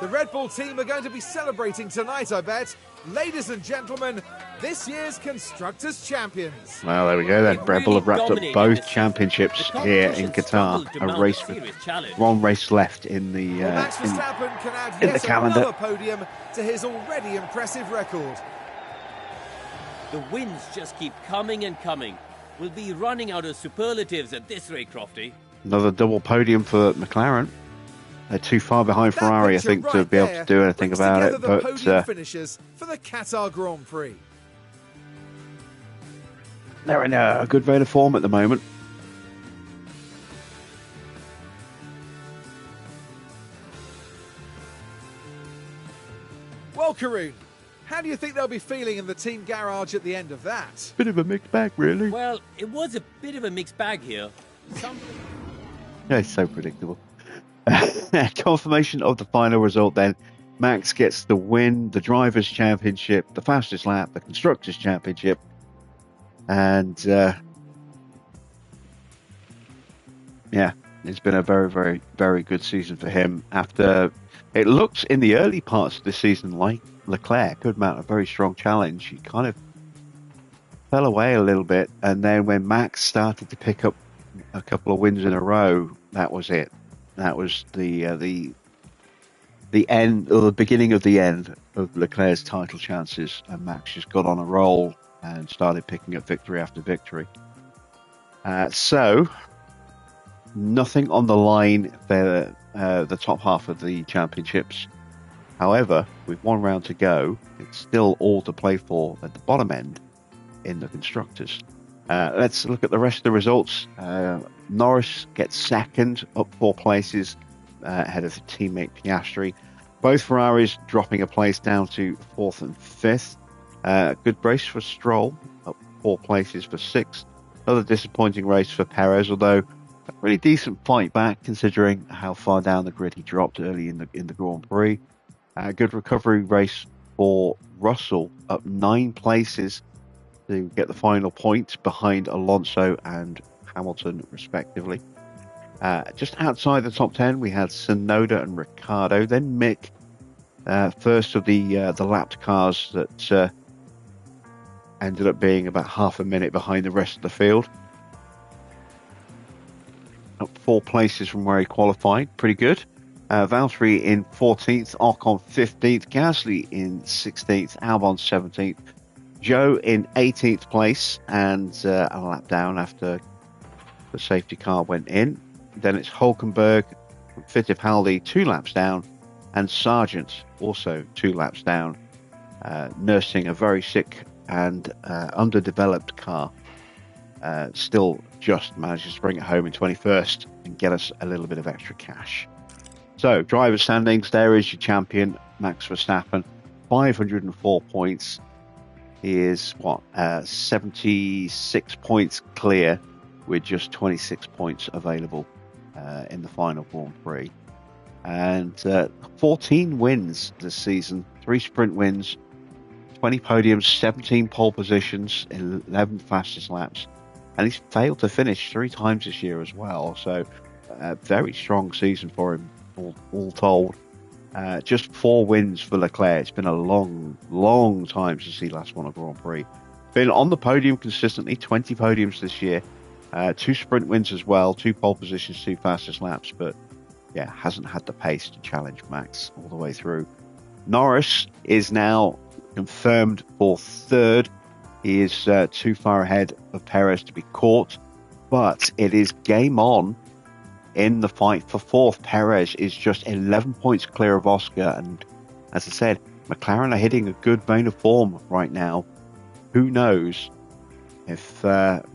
[SPEAKER 2] The Red Bull team are going to be celebrating tonight, I bet. Ladies and gentlemen, this year's Constructors' Champions.
[SPEAKER 1] Well, there we go then. Red Bull have wrapped up both championships here in Qatar. A race with one race left in the
[SPEAKER 2] Max Verstappen can add
[SPEAKER 1] in the
[SPEAKER 2] yet
[SPEAKER 1] calendar.
[SPEAKER 2] another podium to his already impressive record.
[SPEAKER 3] The wins just keep coming and coming. We'll be running out of superlatives at this rate, Crofty.
[SPEAKER 1] Another double podium for McLaren. They're too far behind Ferrari, I think, to be able to do anything about it.
[SPEAKER 2] But
[SPEAKER 1] But
[SPEAKER 2] finishes for the Qatar Grand Prix.
[SPEAKER 1] they're in a good vein of form at the moment.
[SPEAKER 2] Well, Karun, how do you think they'll be feeling in the team garage at the end of that?
[SPEAKER 1] Bit of a mixed bag, really.
[SPEAKER 3] Well, it was a bit of a mixed bag here.
[SPEAKER 1] Yeah, it's so predictable. Confirmation of the final result then. Max gets the win, the Drivers' Championship, the fastest lap, the Constructors' Championship. And, yeah, it's been a very, very, very good season for him. After it looked in the early parts of the season like Leclerc could mount a very strong challenge. He kind of fell away a little bit. And then when Max started to pick up a couple of wins in a row, that was it. That was the end, or the beginning of the end of Leclerc's title chances, and Max just got on a roll and started picking up victory after victory. So, nothing on the line for the top half of the championships. However, with one round to go, it's still all to play for at the bottom end in the constructors. Let's look at the rest of the results. Norris gets second, up 4 places ahead of teammate Piastri. Both Ferraris dropping a place down to 4th and 5th. Good race for Stroll, up 4 places for 6th. Another disappointing race for Perez, although a really decent fight back considering how far down the grid he dropped early in the Grand Prix. Good recovery race for Russell, up 9 places to get the final point behind Alonso and Hamilton, respectively. Just outside the top 10, we had Tsunoda and Ricciardo. Then Mick, first of the lapped cars that ended up being about half a minute behind the rest of the field. Up 4 places from where he qualified. Pretty good. Valtteri in 14th, Ocon 15th, Gasly in 16th, Albon 17th, Joe in 18th place and a lap down after the safety car went in. Then it's Hulkenberg, Fittipaldi 2 laps down, and Sargent also 2 laps down, nursing a very sick and underdeveloped car. Still just manages to bring it home in 21st and get us a little bit of extra cash. So, driver standings, there is your champion, Max Verstappen, 504 points. He is, 76 points clear with just 26 points available in the final Grand Prix. And 14 wins this season, 3 sprint wins, 20 podiums, 17 pole positions, 11 fastest laps. And he's failed to finish 3 times this year as well. So, a very strong season for him, all told. Just 4 wins for Leclerc. It's been a long time since he last won a Grand Prix. Been on the podium consistently, 20 podiums this year. 2 sprint wins as well, 2 pole positions, 2 fastest laps. But yeah, hasn't had the pace to challenge Max all the way through. Norris is now confirmed for 3rd. He is too far ahead of Perez to be caught. But it is game on in the fight for 4th. Perez is just 11 points clear of Oscar, and as I said, McLaren are hitting a good vein of form right now. Who knows if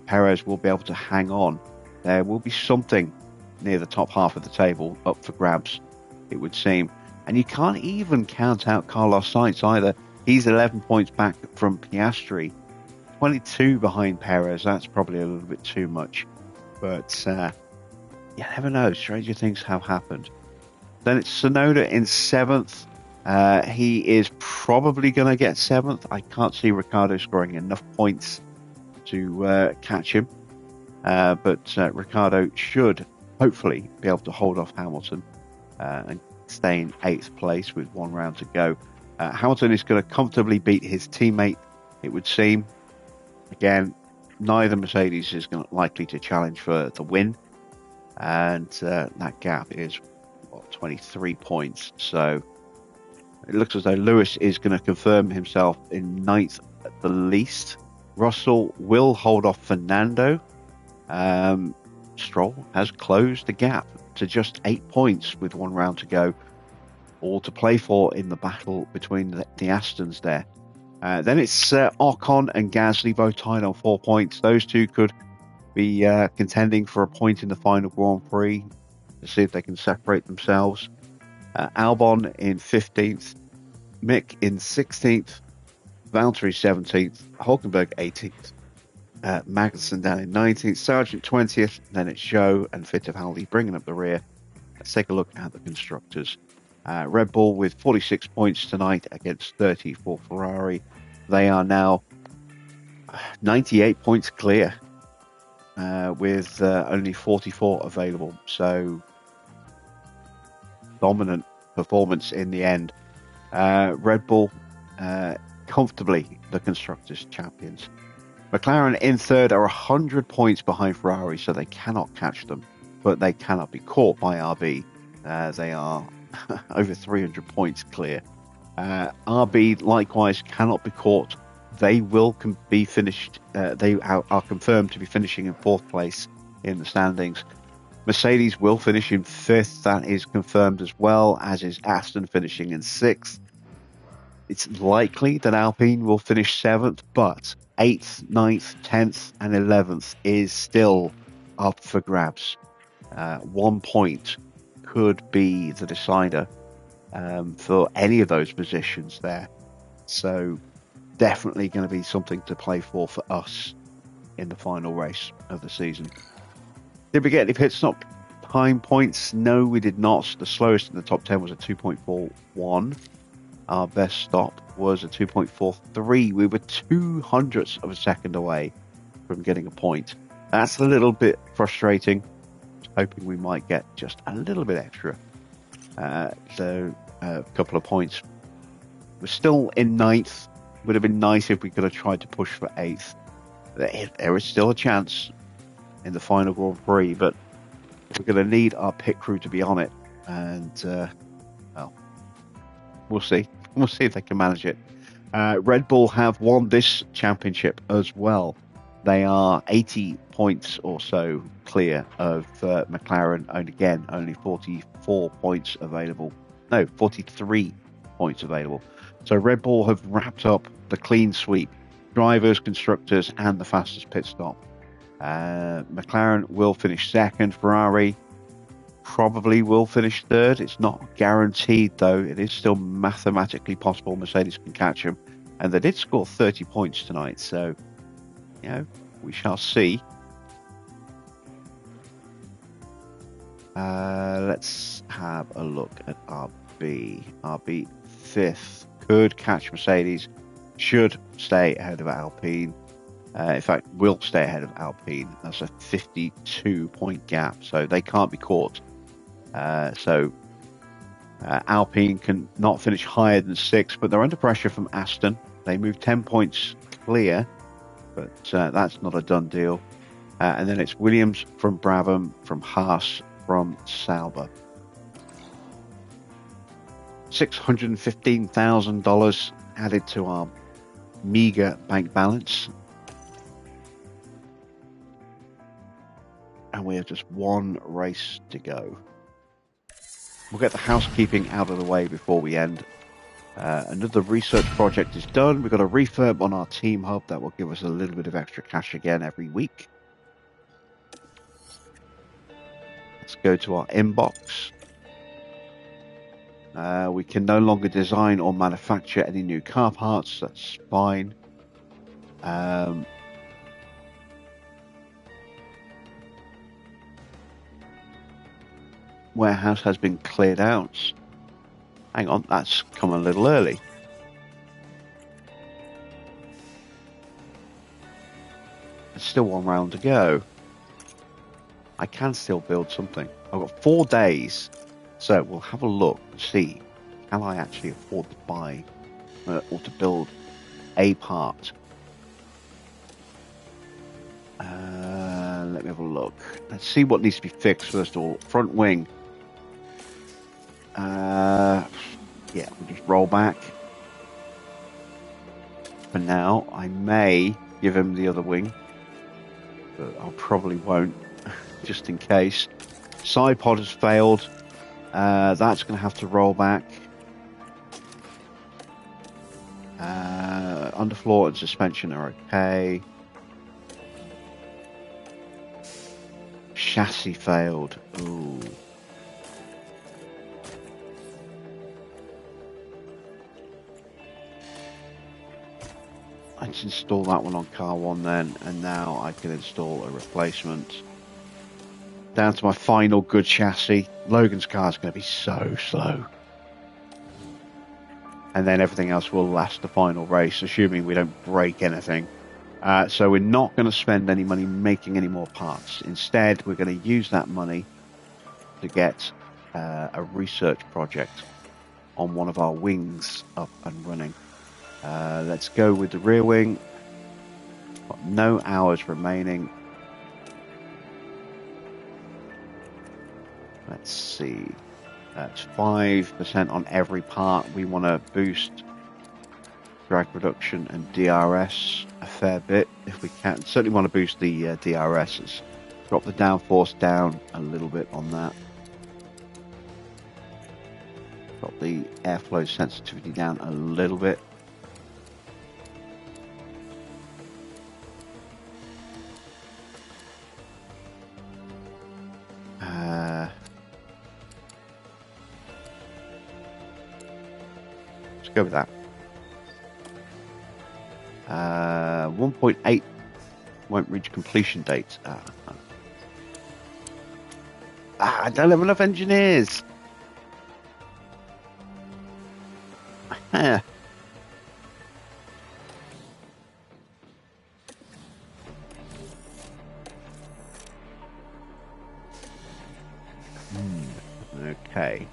[SPEAKER 1] Perez will be able to hang on, there will be something near the top half of the table up for grabs, it would seem. And you can't even count out Carlos Sainz either. He's 11 points back from Piastri, 22 behind Perez. That's probably a little bit too much. But you never know. Stranger things have happened. Then it's Tsunoda in 7th. He is probably going to get 7th. I can't see Ricciardo scoring enough points to catch him. But Ricciardo should hopefully be able to hold off Hamilton and stay in 8th place with 1 round to go. Hamilton is going to comfortably beat his teammate, it would seem. Again, neither Mercedes is likely to challenge for the win. And that gap is 23 points. So it looks as though Lewis is going to confirm himself in 9th at the least. Russell will hold off Fernando. Stroll has closed the gap to just 8 points with 1 round to go. All to play for in the battle between the Astons there. Then it's Ocon and Gasly both tied on 4 points. Those two could be contending for a point in the final Grand Prix to see if they can separate themselves. Albon in 15th, Mick in 16th, Valtteri 17th, Hulkenberg 18th, Magnussen down in 19th, Sargent 20th, then it's Zhou and Fittipaldi bringing up the rear. Let's take a look at the constructors. Red Bull with 46 points tonight against 30 for Ferrari. They are now 98 points clear with only 44 available. So dominant performance in the end. Red Bull comfortably the constructors champions. McLaren in 3rd are 100 points behind Ferrari, so they cannot catch them, but they cannot be caught by RB. They are over 300 points clear. RB likewise cannot be caught. They will be finished. They are confirmed to be finishing in 4th place in the standings. Mercedes will finish in 5th. That is confirmed as well, as is Aston finishing in 6th. It's likely that Alpine will finish 7th, but 8th, 9th, 10th and 11th is still up for grabs. 1 point could be the decider for any of those positions there. So definitely going to be something to play for us in the final race of the season. Did we get any pit stop time points? No, we did not. The slowest in the top 10 was a 2.41. Our best stop was a 2.43. We were 200ths of a second away from getting a point. That's a little bit frustrating. Hoping we might get just a little bit extra. So a couple of points. We're still in 9th. Would have been nice if we could have tried to push for 8th. There is still a chance in the final Grand Prix, but we're going to need our pit crew to be on it. And, well, we'll see. We'll see if they can manage it. Red Bull have won this championship as well. They are 80 points or so clear of McLaren, and again, only 44 points available. No, 43 points available. So Red Bull have wrapped up the clean sweep. Drivers, constructors, and the fastest pit stop. McLaren will finish 2nd. Ferrari probably will finish 3rd. It's not guaranteed, though. It is still mathematically possible Mercedes can catch them. And they did score 30 points tonight, so you know, we shall see. Let's have a look at RB. RB 5th could catch Mercedes, should stay ahead of Alpine. In fact, will stay ahead of Alpine. That's a 52-point gap, so they can't be caught. Alpine can not finish higher than 6th, but they're under pressure from Aston. They move 10 points clear, but that's not a done deal. And then it's Williams from Brabham, from Haas, from Sauber. $615,000 added to our meager bank balance. And we have just one race to go. We'll get the housekeeping out of the way before we end. Another research project is done. We've got a refurb on our team hub that will give us a little bit of extra cash again every week. Let's go to our inbox. We can no longer design or manufacture any new car parts. That's fine. Warehouse has been cleared out. Hang on, that's come a little early. There's still one round to go. I can still build something. I've got 4 days. So we'll have a look and see, can I actually afford to buy or to build a part? Let me have a look. Let's see what needs to be fixed first of all. Front wing. Yeah, we'll just roll back. For now, I may give him the other wing, but I probably won't, just in case. Side pod has failed. That's going to have to roll back. Underfloor and suspension are okay. Chassis failed. Ooh. Let's install that one on car 1 then, and now I can install a replacement. Down to my final good chassis. Logan's car is going to be so slow. And then everything else will last the final race, assuming we don't break anything. So we're not going to spend any money making any more parts. Instead, we're going to use that money to get a research project on one of our wings up and running. Let's go with the rear wing. Got no hours remaining. Let's see. That's 5% on every part. We want to boost drag reduction and DRS a fair bit if we can. Certainly want to boost the DRSs. Drop the downforce down a little bit on that. Drop the airflow sensitivity down a little bit. Let's go with that. 1.8 won't reach completion date. I don't have enough engineers. Okay.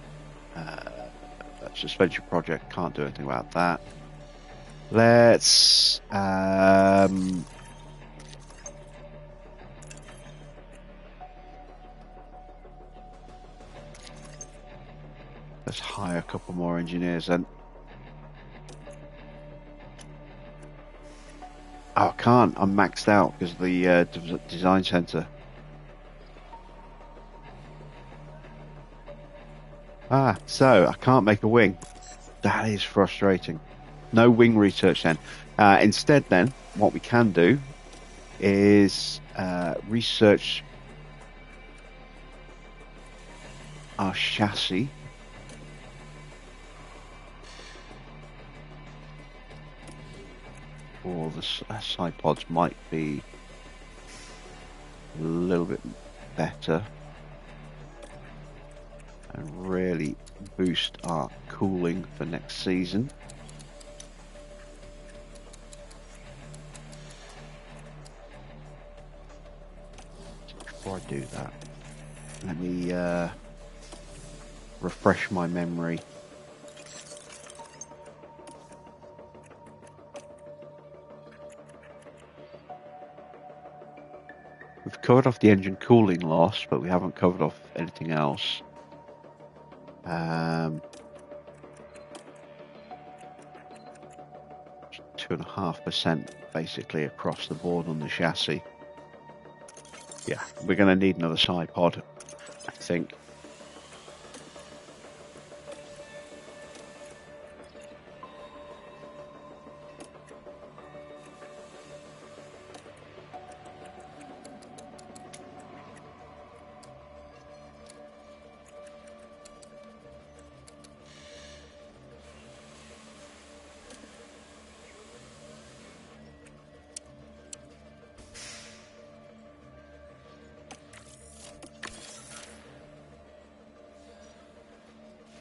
[SPEAKER 1] Suspension project, can't do anything about that. Let's hire a couple more engineers then. Oh, I can't. I'm maxed out because of the design center. So I can't make a wing. That is frustrating. No wing research then. Instead then, what we can do is research our chassis. Or the side pods might be a little bit better. And really boost our cooling for next season. Before I do that, let me refresh my memory. We've covered off the engine cooling loss, but we haven't covered off anything else. 2.5% basically across the board on the chassis. Yeah, we're going to need another side pod, I think.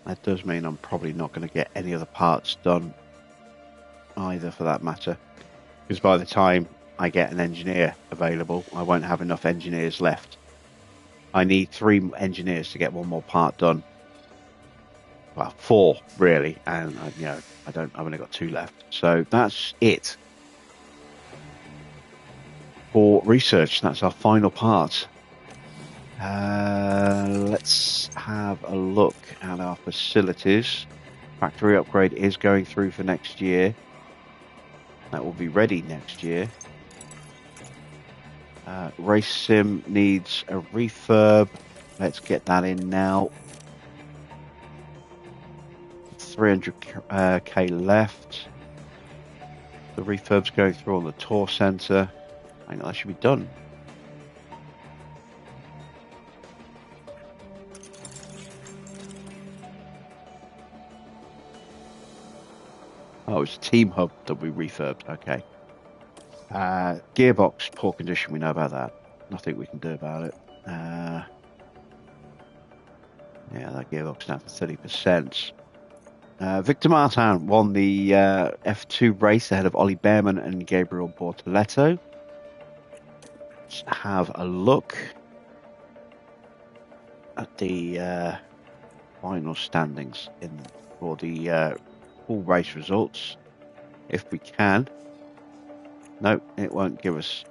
[SPEAKER 1] that does mean I'm probably not going to get any other parts done either, for that matter, because by the time I get an engineer available, I won't have enough engineers left. I need 3 engineers to get one more part done. Well, 4 really, and I've only got 2 left. So that's it for research. That's our final part. Let's have a look at our facilities. Factory upgrade is going through for next year. That will be ready next year. Race sim needs a refurb. Let's get that in now. 300k left. The refurb's going through on the tour center. I think that should be done. Oh, it's Team Hub that we refurbed. Okay. Gearbox, poor condition. We know about that. Nothing we can do about it. Yeah, that gearbox now for 30%. Victor Martin won the F2 race ahead of Ollie Behrman and Gabriel Bortoletto. Let's have a look at the final standings for the full race results, if we can. No, it won't give us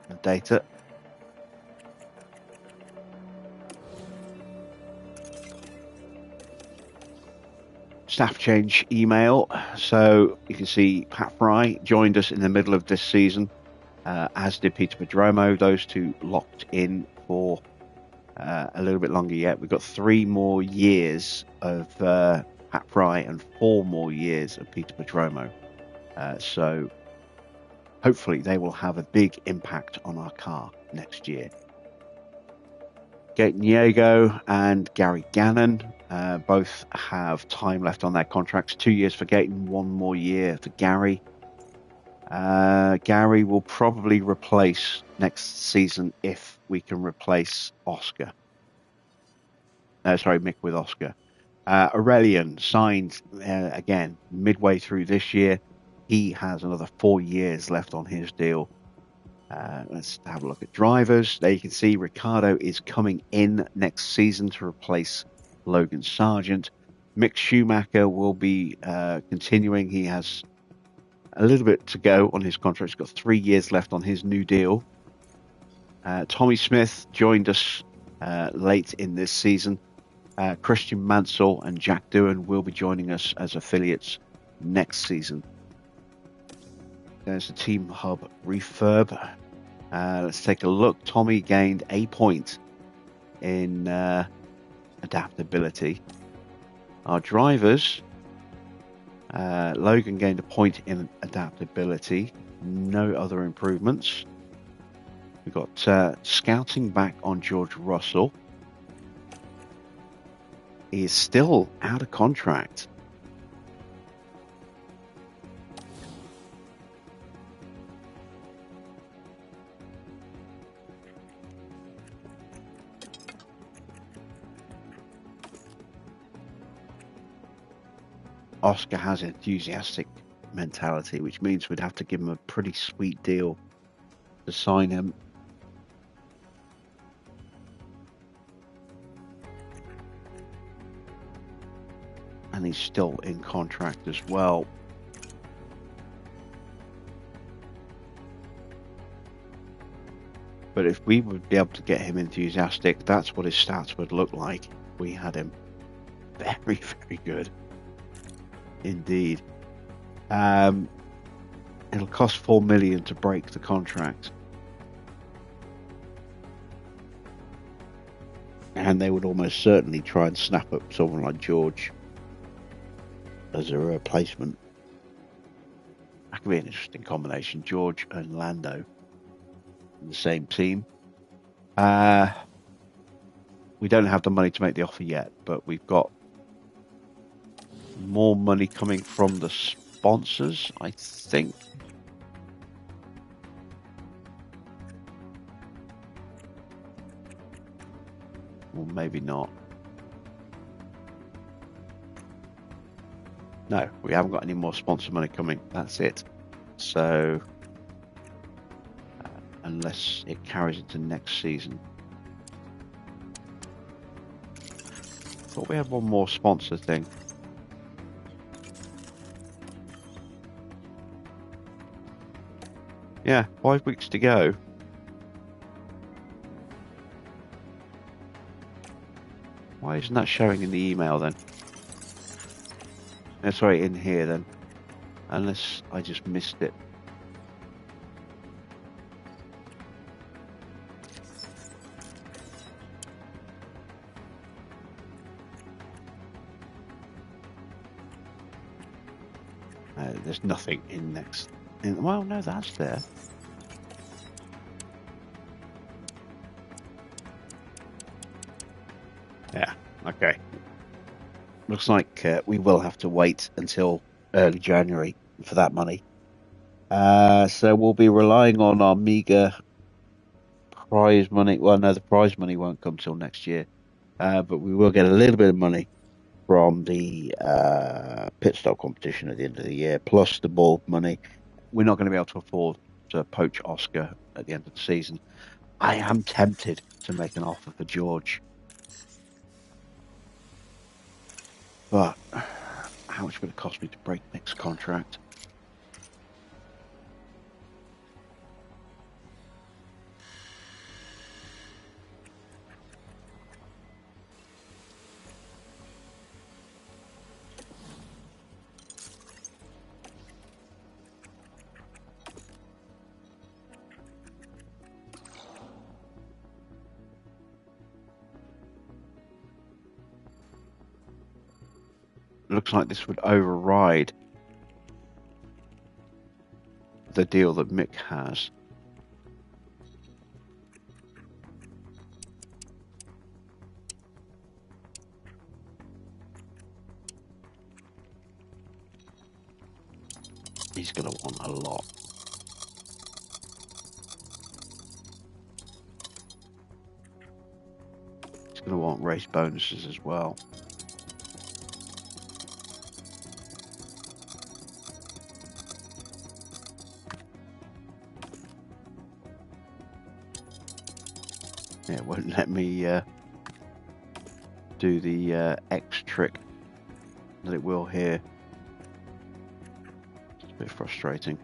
[SPEAKER 1] the data. Staff change email. So you can see Pat Fry joined us in the middle of this season, as did Peter Pedromo. Those two locked in for a little bit longer yet. We've got 3 more years of Pat Fry and 4 more years of Peter Pedromo. So hopefully they will have a big impact on our car next year. Gaten Diego and Gary Gannon both have time left on their contracts. 2 years for Gaten, 1 more year for Gary. Gary will probably replace next season if we can replace Oscar. Mick with Oscar. Aurelian signed again midway through this year. He has another 4 years left on his deal. Let's have a look at drivers. There you can see Ricardo is coming in next season to replace Logan Sargent. Mick Schumacher will be continuing. He has a little bit to go on his contract. He's got 3 years left on his new deal. Tommy Smith joined us late in this season. Christian Mansell and Jack Doohan will be joining us as affiliates next season. There's the Team Hub refurb. Let's take a look. Tommy gained a point in adaptability. Our drivers, Logan gained a point in adaptability. No other improvements. We've got scouting back on George Russell. He is still out of contract. Oscar has enthusiastic mentality, which means we'd have to give him a pretty sweet deal to sign him. And he's still in contract as well. But if we would be able to get him enthusiastic, that's what his stats would look like. We had him very, very good. Indeed. It'll cost 4 million to break the contract. And they would almost certainly try and snap up someone like George as a replacement. That could be an interesting combination. George and Lando in the same team. We don't have the money to make the offer yet, but we've got more money coming from the sponsors, I think. Or maybe not. No, we haven't got any more sponsor money coming. That's it. So, unless it carries into next season. Thought we had one more sponsor thing. Yeah, 5 weeks to go. Why isn't that showing in the email then? Sorry, in here then. Unless I just missed it. There's nothing in next. Well, no, that's there. Yeah, okay. Looks like we will have to wait until early January for that money. So we'll be relying on our meager prize money. Well, no, the prize money won't come till next year. But we will get a little bit of money from the pit stop competition at the end of the year, plus the ball money. We're not going to be able to afford to poach Oscar at the end of the season. I am tempted to make an offer for George. But how much would it cost me to break Nick's contract? Looks like this would override the deal that Mick has. He's going to want a lot. He's going to want race bonuses as well. Yeah, it won't let me do the X trick that it will here. It's a bit frustrating.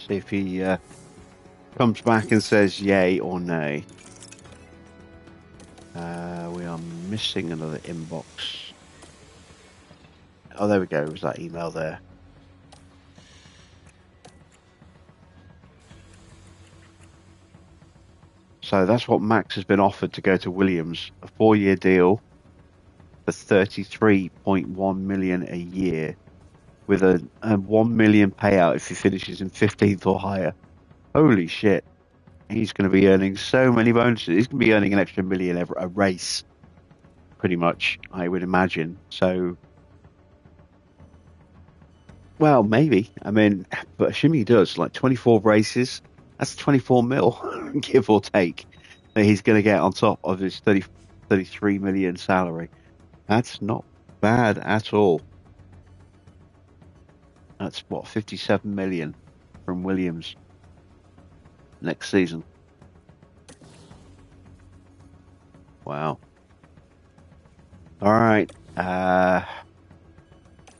[SPEAKER 1] See if he comes back and says yay or nay. We are missing another inbox. Oh, there we go. It was that email there. So that's what Max has been offered to go to Williams. A 4-year deal for 33.1 million a year, with a 1 million payout if he finishes in 15th or higher. Holy shit. He's going to be earning so many bonuses. He's going to be earning an extra million every a race, pretty much, I would imagine. So, well, maybe. I mean, but assuming he does, like 24 races, that's 24 mil, give or take, that he's going to get on top of his 33 million salary. That's not bad at all. That's what, 57 million from Williams next season. Wow. All right.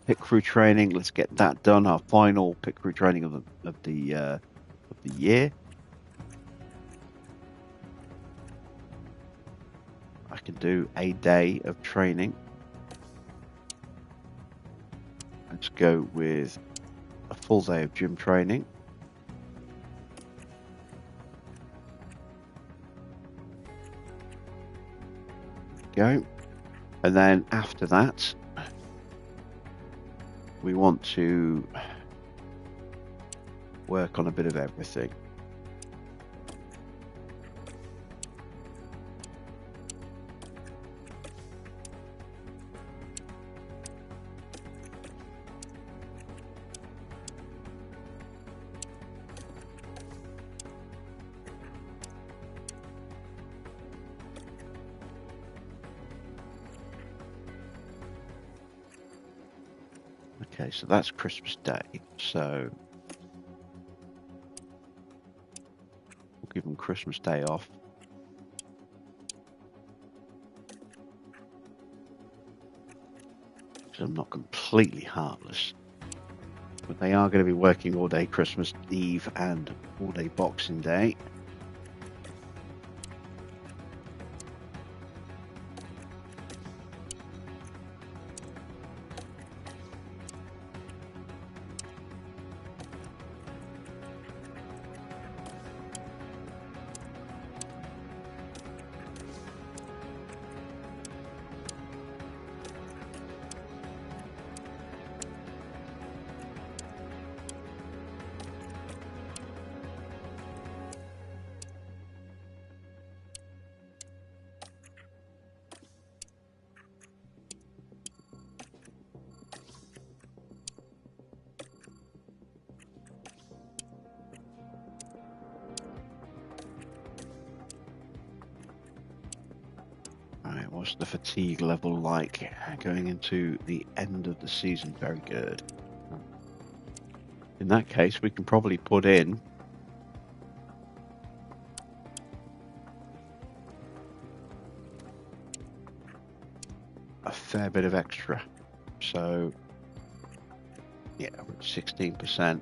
[SPEAKER 1] Pit crew training. Let's get that done. Our final pit crew training of the year. I can do a day of training. Let's go with a full day of gym training. go. And then after that, we want to work on a bit of everything. Okay, so that's Christmas Day. So we'll give them Christmas Day off. So I'm not completely heartless. But they are going to be working all day Christmas Eve and all day Boxing Day. What's the fatigue level like going into the end of the season? Very good. In that case, we can probably put in a fair bit of extra. So, yeah, 16%.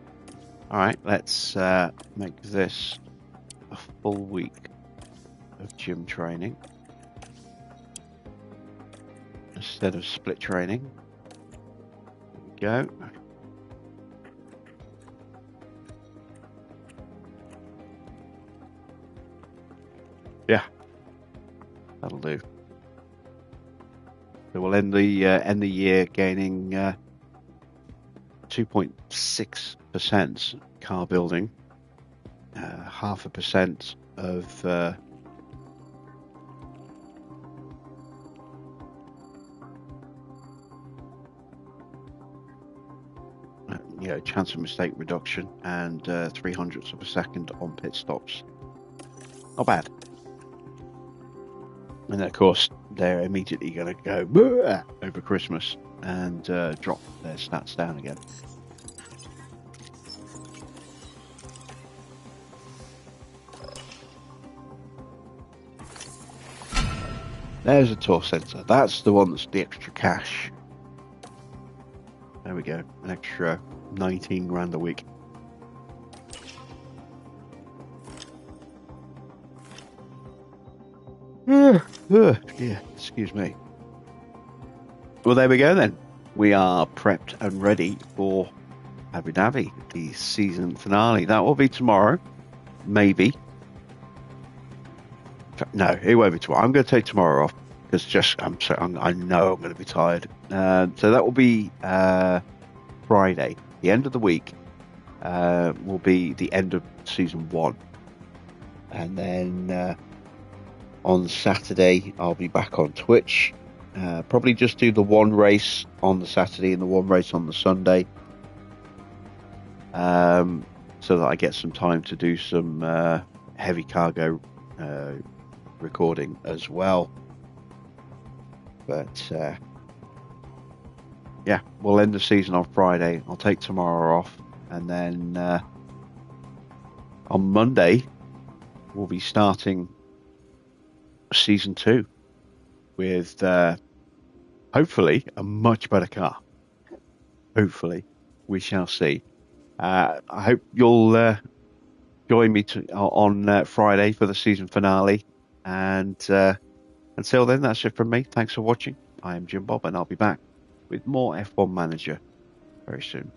[SPEAKER 1] All right, let's make this a full week of gym training instead of split training. There we go. Yeah, that'll do. So we'll end the year gaining 2.6% car building, 0.5% of chance of mistake reduction, and 0.03 of a second on pit stops. Not bad. And then, of course, they're immediately going to go over Christmas and drop their stats down again. There's a tour centre. That's the one that's the extra cash. There we go. An extra 19 grand a week. Yeah, excuse me. Well, there we go then. We are prepped and ready for Abu Dhabi, the season finale. That will be tomorrow, maybe. No, it won't be tomorrow. I'm going to take tomorrow off because I know I'm going to be tired. So that will be Friday. The end of the week will be the end of season 1, and then on Saturday I'll be back on Twitch. Probably just do the one race on the Saturday and the one race on the Sunday, so that I get some time to do some heavy cargo recording as well. But yeah, we'll end the season on Friday. I'll take tomorrow off, and then on Monday we'll be starting season 2 with hopefully a much better car. Hopefully, we shall see. I hope you'll join me on Friday for the season finale. And until then, that's it from me. Thanks for watching. I am Jim Bob, and I'll be back with more F1 Manager very soon.